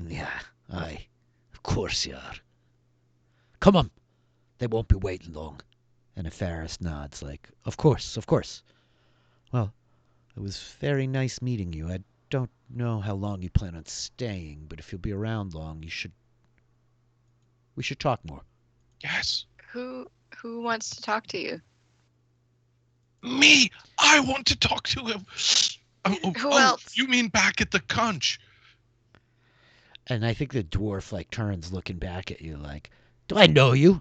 Yeah, aye. Of course you are. Come on. They won't be waiting long. And Afaris nods like, of course, of course. Well, it was very nice meeting you. I don't know how long you plan on staying, but if you'll be around long, we should talk more. Yes. Who wants to talk to you? Me! I want to talk to him! Who else? You mean back at the conch? And I think the dwarf like turns looking back at you like, do I know you?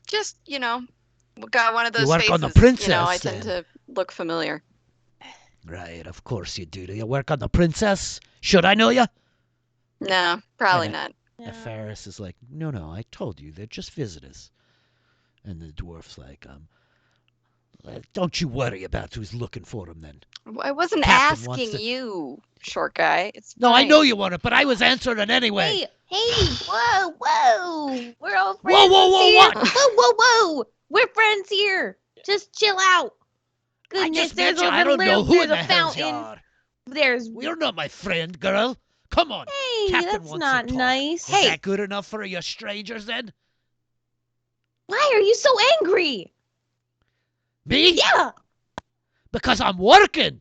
Just, got one of those You work faces. on the princess, I tend then. to look familiar. Right, of course you do. Do you work on the princess? Should I know you? No, probably And not. Afaris is like, no, I told you, they're just visitors. And the dwarf's like, don't you worry about who's looking for them then. I wasn't Captain wants asking to- you, short guy. It's No, I fine. know you want it, but I was answering it anyway. Hey, whoa. We're all friends Whoa, whoa, whoa, here. what? Whoa. We're friends here. Just chill out. I Goodness, just met there's you. a I don't know who in there's the a hell you fountain. are. There's You're not my friend, girl. Come on. Hey, Captain that's wants not to talk. nice. Is that good enough for you strangers then? Why are you so angry? Me? Yeah. Because I'm working,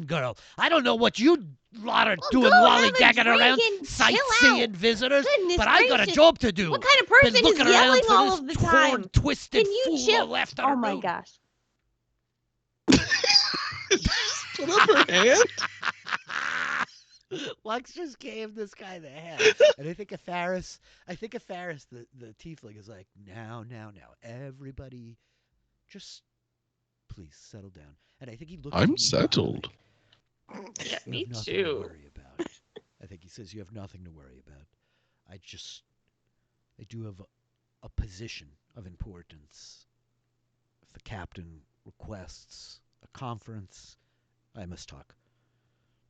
girl. I don't know what you lot are Well, doing, go have a lollygagging drink around, and chill sightseeing out. visitors. Goodness But I got a gracious. job to do. What kind of person Been is looking around yelling for all this of the torn, time? twisted Can you fool chill? all afternoon. Oh my gosh. Put up her hand? Lux just gave this guy the head. And I think Afaris, the tiefling, is like, now, everybody, just please settle down. And I think he looks at you I'm now, settled. Yeah, you have me nothing to too. worry about. I think he says you have nothing to worry about. I do have a position of importance. If the captain requests a conference, I must talk.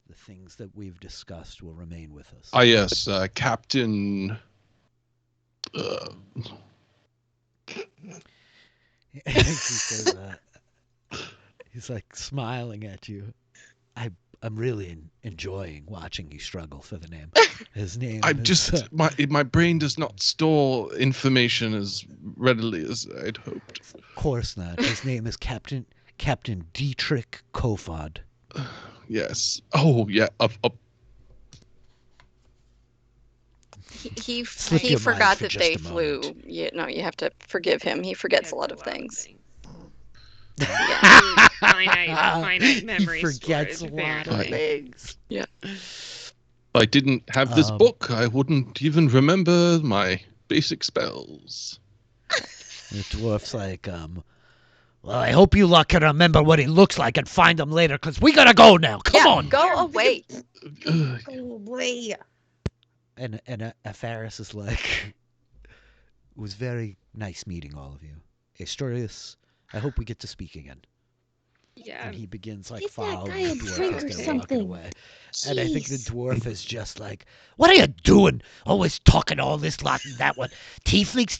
The things that we've discussed will remain with us. Ah, yes, Captain. He says, he's like smiling at you. I'm really enjoying watching you struggle for the name. His name. I'm is, just my brain does not store information as readily as I'd hoped. Of course not. His name is Captain Dietrich Kofod. Yes. Oh yeah. He Slip your mind forgot for that just they a flew. moment. You have to forgive him. He forgets a lot of things. Finite memory He forgets storage, a lot of apparently. things. Yeah. If I didn't have this book, I wouldn't even remember my basic spells. The dwarf's like, well, I hope you lot can remember what he looks like and find him later, because we gotta go now. Come on. Go away. Ugh. Go away. And Afaris is like, it was very nice meeting all of you. Astorius, I hope we get to speak again. Yeah. And he begins like Give that following guy a the dwarf drink as or they're walking something. away. And I think the Jeez. dwarf is just like, what are you doing? Always talking all this lot and that one. Tieflings.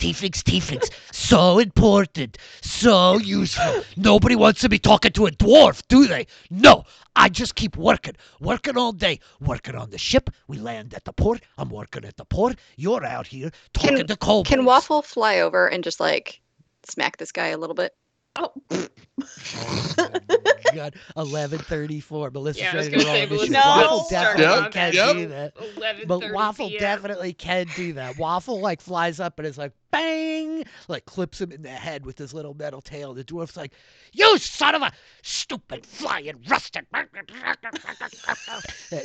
So important. So useful. Nobody wants to be talking to a dwarf, do they? No. I just keep working. Working all day. Working on the ship. We land at the port. I'm working at the port. You're out here talking to kobolds. Can Waffle fly over and just like smack this guy a little bit? Oh, God, 11:34. Melissa's Yeah, I was ready to gonna roll say, initiative. Melissa's Waffle just definitely starting can Yep. do that. 11:30 But Waffle PM. definitely can do that. Waffle like flies up and is like bang, like clips him in the head with his little metal tail. The dwarf's like, "You son of a stupid flying rusted!" And,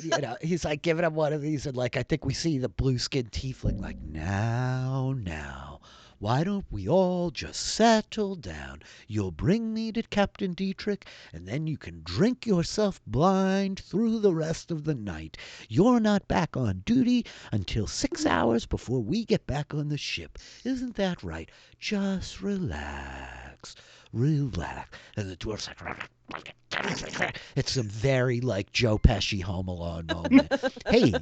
you know, he's like giving him one of these, and like I think we see the blue-skinned tiefling like, now. Why don't we all just settle down? You'll bring me to Captain Dietrich, and then you can drink yourself blind through the rest of the night. You're not back on duty until 6 hours before we get back on the ship. Isn't that right? Just relax. Relax. And the dwarf's like, it's a very like Joe Pesci Home Alone moment. Hey,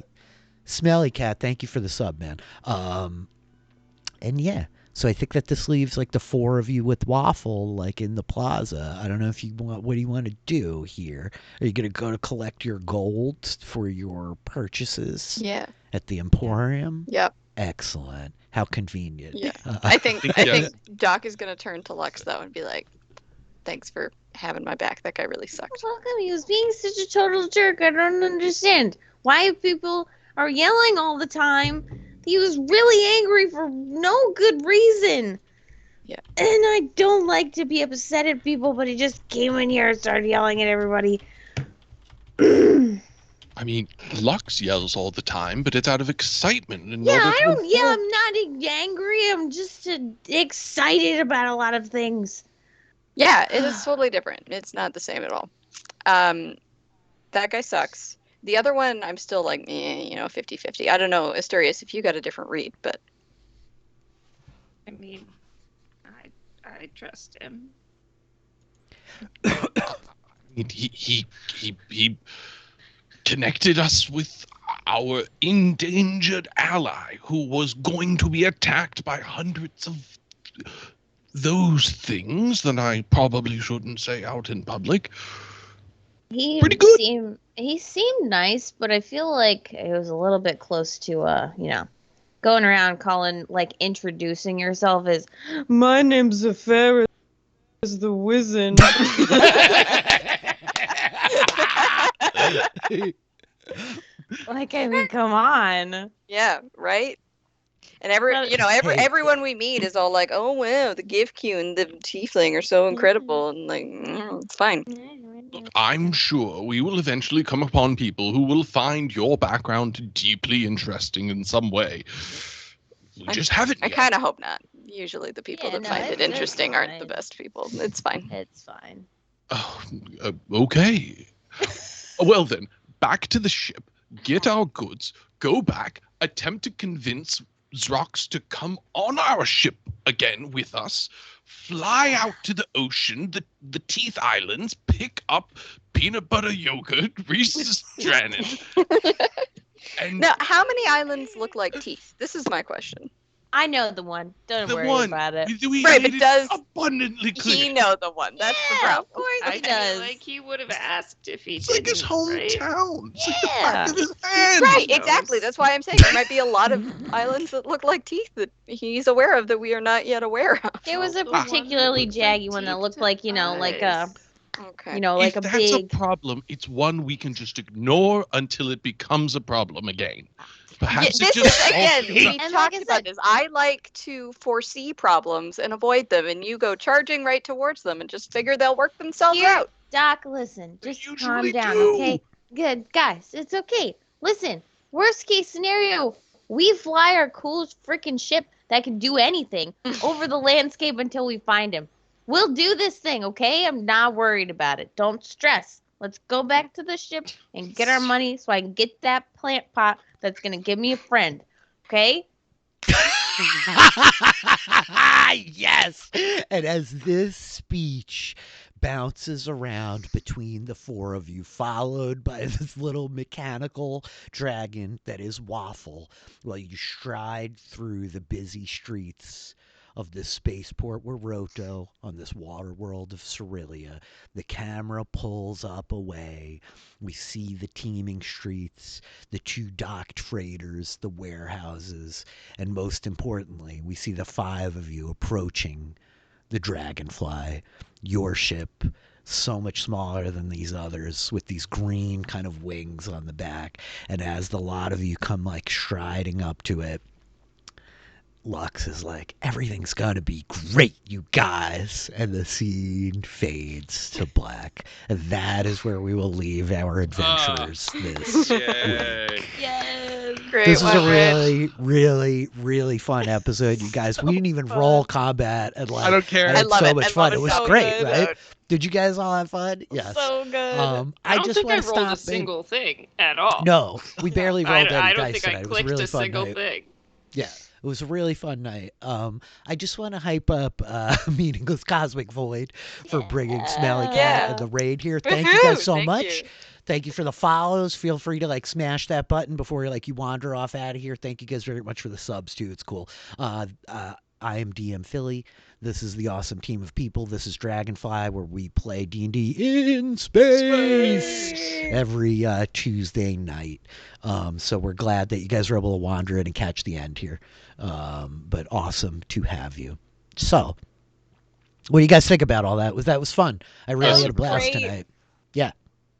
Smelly Cat, thank you for the sub, man. And yeah. So I think that this leaves like the four of you with Waffle like in the plaza. I don't know if you want, what do you want to do here? Are you going to go to collect your gold for your purchases Yeah. at the Emporium? Yep. Excellent. How convenient. Yeah. I think yes. Doc is gonna turn to Lux though and be like, "Thanks for having my back. That guy really sucked." how come he was being such a total jerk? I don't understand. Why people are yelling all the time? He was really angry for no good reason. Yeah. And I don't like to be upset at people, but he just came in here and started yelling at everybody. I mean, Lux yells all the time, but it's out of excitement. In Yeah, order I to don't. Yeah, inform- I'm not angry. I'm just excited about a lot of things. Yeah, it is totally different. It's not the same at all. That guy sucks. The other one, I'm still like, 50-50. I don't know, Asturias, if you got a different read, but I mean, I trust him. He connected us with our endangered ally who was going to be attacked by hundreds of those things that I probably shouldn't say out in public. He Pretty good. seemed nice, but I feel like it was a little bit close to going around calling, like, introducing yourself as, my name's Afaris the Wizen. Like, I mean, come on. yeah, right? And everyone we meet is all like, "Oh wow, the gift queue and the tiefling are so incredible," and like, it's fine. Look, I'm sure we will eventually come upon people who will find your background deeply interesting in some way. We just haven't I yet. kind of hope not. Usually, the people Yeah, that no, find it it's interesting aren't the fine. best people. It's fine. It's fine. Oh, okay. Well then, back to the ship. Get our goods. Go back. Attempt to convince Zrox to come on our ship again with us. Fly out to the ocean, the Teeth Islands. Pick up peanut butter yogurt, Reese's Stranded. And Now, how many islands look like teeth? This is my question. I know the one. Don't The worry one. about it. We Right, made but it does abundantly clear. He know the one. That's the Yeah, problem. of course I he feel does. like he would have asked if he It's didn't. like his hometown. It's like the Yeah. back of his hand. Right, knows. exactly. That's why I'm saying there might be a lot of islands that look like teeth that he's aware of that we are not yet aware of. There was a The one that particularly looks like jaggy one that teeth looked to like, like a, eyes. Okay. like if a that's big. a problem, it's one we can just ignore until it becomes a problem again. Perhaps Yeah, it this just is again. solves We itself. And talked like I about said- this. I like to foresee problems and avoid them, and you go charging right towards them and just figure they'll work themselves Here, out. Doc, listen. They Just usually calm down, do. okay? Good. Guys, it's okay. Listen, worst case scenario, we fly our coolest freaking ship that can do anything over the landscape until we find him. We'll do this thing, okay? I'm not worried about it. Don't stress. Let's go back to the ship and get our money so I can get that plant pot that's going to give me a friend, okay? Yes. And as this speech bounces around between the four of you, followed by this little mechanical dragon that is Waffle, while you stride through the busy streets of this spaceport Waroto on this water world of Cerelia, the camera pulls up away. We see the teeming streets, the two docked freighters, the warehouses, and most importantly, we see the five of you approaching the Dragonfly, your ship, so much smaller than these others, with these green kind of wings on the back. And as the lot of you come like striding up to it, Lux is like, everything's gonna be great, you guys. And the scene fades to black. And that is where we will leave our adventurers this Yay. week. Yes. Great This was one, a Rich. really fun episode, you guys. We didn't even roll combat, and like I don't care. I I had love so it. much I fun. love It it was so great, good. right? Did you guys all have fun? Yes. So good. I don't just think I want to rolled stop. a single thing at all. No, we barely rolled any I don't dice think tonight. I It was a clicked really a fun single night. thing. Yeah, it was a really fun night. I just want to hype up Meaningless Cosmic Void for bringing Smelly Cat Yeah. and the raid here. Thank you guys so Thank much. you. Thank you for the follows. Feel free to like smash that button before you wander off out of here. Thank you guys very much for the subs too. It's cool. I am DM Philly. This is the awesome team of people. This is Dragonfly, where we play D&D in space every Tuesday night. So we're glad that you guys were able to wander in and catch the end here. But awesome to have you. So, what do you guys think about all that? That was fun. I really was had a blast great. tonight. Yeah.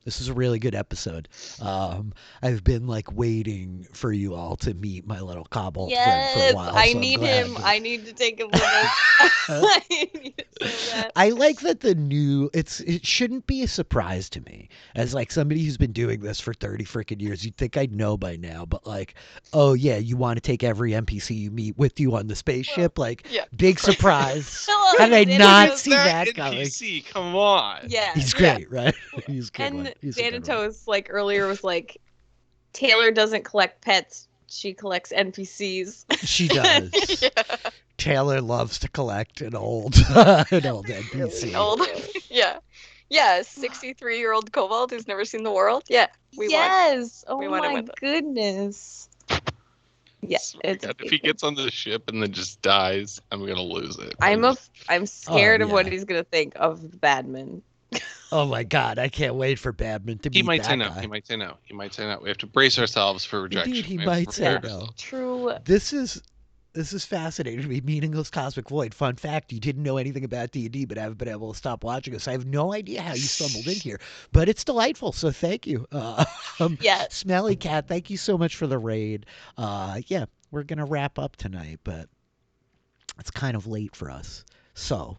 This is a really good episode. I've been like waiting for you all to meet my little cobalt friend for a Yes, while. I so I'm need glad him. that- I need to take him with us. I need it so bad. I like that the new it shouldn't be a surprise to me as like somebody who's been doing this for 30 freaking years. You'd think I'd know by now, but like, oh yeah, you want to take every NPC you meet with you on the spaceship? Like, Yeah. big surprise. Hello, How did I Xanatos. not see That that coming? NPC, come on. Yeah. He's yeah. great, right? He's a good And one. He's a good one. Xanatos, like earlier, was like, Taylor doesn't collect pets; she collects NPCs. She does. Yeah. Taylor loves to collect an old NPC. Old. Yeah. Yeah. 63-year-old kobold who's never seen the world. Yeah. We won. yes. Oh We won it my with it. goodness. Yeah, it's. God, if he gets on the ship and then just dies, I'm gonna lose it. I'm scared of what yeah. he's gonna think of Badman. Oh my god, I can't wait for Badman to meet He might that say no. guy. He might say no. He might say no. We have to brace ourselves for rejection. Indeed, he We have to might say prepare no. ourselves. True. This is fascinating to me. Meaningless Cosmic Void. Fun fact: you didn't know anything about D&D, but haven't been able to stop watching us. I have no idea how you stumbled in here, but it's delightful. So thank you. Yeah. Smelly Cat, thank you so much for the raid. Yeah, we're gonna wrap up tonight, but it's kind of late for us. So,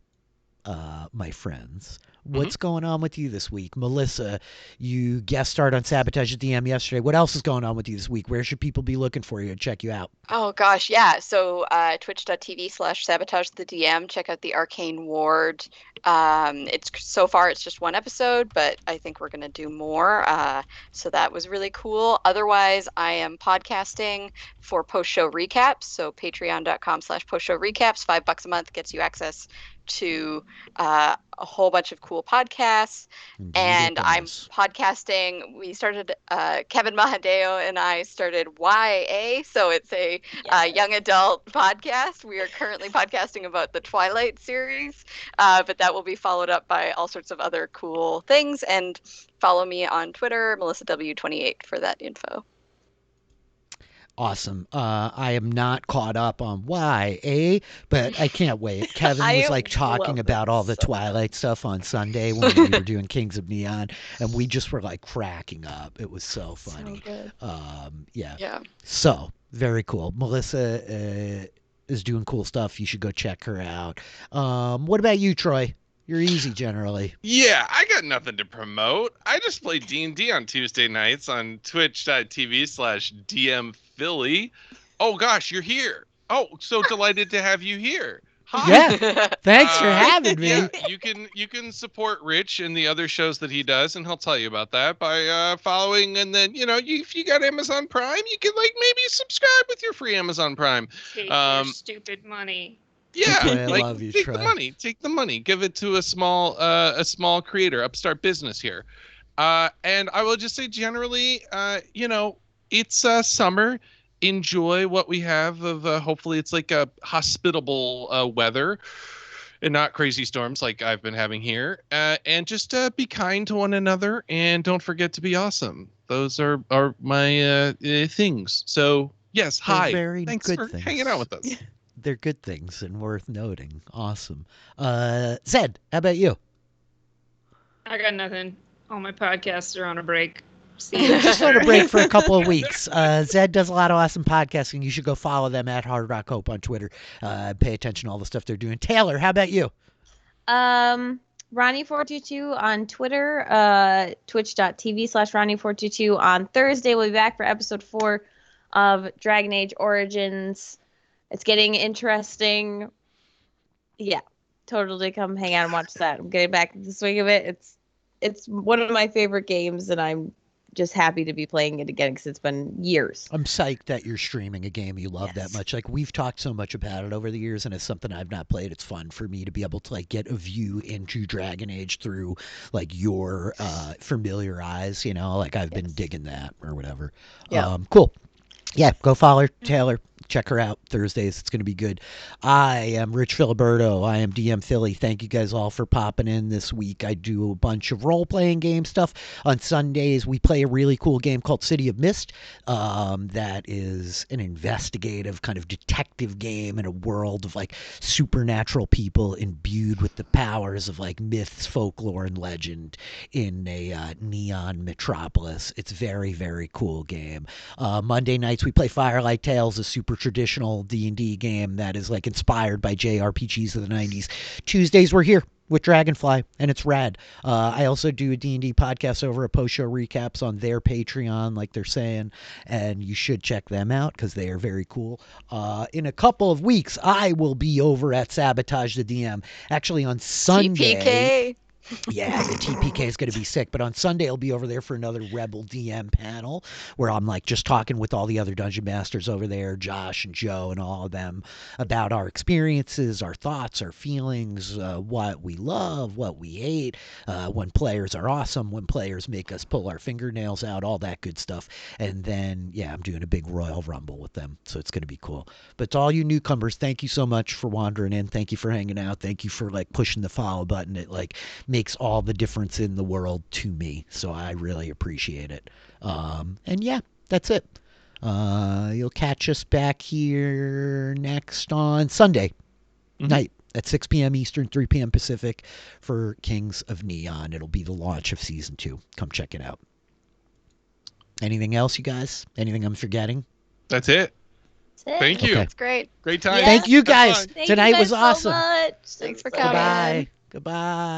my friends, what's going on with you this week? Melissa, you guest starred on Sabotage the DM yesterday. What else is going on with you this week? Where should people be looking for you and check you out? Oh gosh, yeah. So twitch.tv/sabotage the DM. Check out the Arcane Ward. It's so far it's just one episode, but I think we're gonna do more. So that was really cool. Otherwise, I am podcasting for post show recaps. So patreon.com/post show recaps. $5 a month gets you access to a whole bunch of cool podcasts. Indeed And it I'm does. podcasting. We started, Kevin Mahadeo and I started YA, so it's a young adult podcast. We are currently podcasting about the Twilight series, but that will be followed up by all sorts of other cool things. And follow me on Twitter, MelissaW28, for that info. Awesome. I am not caught up on YA, but I can't wait. Kevin I was like talking love about it all the so Twilight stuff on Sunday when we were doing Kings of Neon, and we just were like cracking up. It was so funny. good. Yeah. Yeah. So very cool. Melissa is doing cool stuff. You should go check her out. What about you, Troy? You're easy generally. Yeah, I got nothing to promote. I just play D&D on Tuesday nights on twitch.tv/DMPhilly. Oh gosh, you're here. Oh, so delighted to have you here. Hi. Yeah. Thanks for having me. Yeah, you can support Rich and the other shows that he does, and he'll tell you about that by following. And then if you got Amazon Prime, you can like maybe subscribe with your free Amazon Prime. Take your stupid money. Yeah, I like love you, take Troy. the money. Take the money. Give it to a small creator, upstart business here. And I will just say generally, it's summer. Enjoy what we have of hopefully it's like a hospitable weather and not crazy storms like I've been having here. And just be kind to one another, and don't forget to be awesome. Those are my things. So yes, They're hi. very Thanks good for things. hanging out with us. They're good things and worth noting. Awesome. Zed, how about you? I got nothing. All my podcasts are on a break. See They're you. just on a break for a couple of weeks. Zed does a lot of awesome podcasting. You should go follow them at Hard Rock Hope on Twitter. Pay attention to all the stuff they're doing. Taylor, how about you? Ronnie422 on Twitter, twitch.tv/Ronnie422. On Thursday, we'll be back for episode 4 of Dragon Age Origins. It's getting interesting. Yeah, totally come hang out and watch that. I'm getting back into the swing of it. It's one of my favorite games, and I'm just happy to be playing it again because it's been years. I'm psyched that you're streaming a game you love that Yes. much. Like, we've talked so much about it over the years, and it's something I've not played. It's fun for me to be able to like get a view into Dragon Age through like your familiar eyes. Like I've been digging that or whatever. Yeah. Cool. Yeah, go follow Taylor. Check her out Thursdays. It's going to be good. I am Rich Filiberto. I am DM Philly. Thank you guys all for popping in this week. I do a bunch of role-playing game stuff. On Sundays, we play a really cool game called City of Mist. That is an investigative kind of detective game in a world of like supernatural people imbued with the powers of like myths, folklore, and legend in a neon metropolis. It's very, very cool game. Monday nights we play Firelight Tales, a super traditional D&D game that is like inspired by JRPGs of the 90s. Tuesdays we're here with Dragonfly, and it's rad. I also do a D&D podcast over at Post Show Recaps on their Patreon, like they're saying, and you should check them out because they are very cool. In a couple of weeks, I will be over at Sabotage the DM, actually on Sunday. TPK. Yeah, the TPK is going to be sick. But on Sunday, I'll be over there for another Rebel DM panel where I'm like just talking with all the other Dungeon Masters over there, Josh and Joe and all of them, about our experiences, our thoughts, our feelings, what we love, what we hate, when players are awesome, when players make us pull our fingernails out, all that good stuff. And then, yeah, I'm doing a big Royal Rumble with them. So it's going to be cool. But to all you newcomers, thank you so much for wandering in. Thank you for hanging out. Thank you for like pushing the follow button. It like makes all the difference in the world to me, so I really appreciate it. And yeah, that's it. You'll catch us back here next on Sunday night at 6 p.m. Eastern, 3 p.m. Pacific for Kings of Neon. It'll be the launch of Season 2. Come check it out. Anything else, you guys? Anything I'm forgetting? That's it. Thank you. Okay. That's great. Great time. Yeah. Thank you Have guys. fun. Thank Tonight you guys was awesome. so much. Thanks for So coming. Goodbye. Goodbye.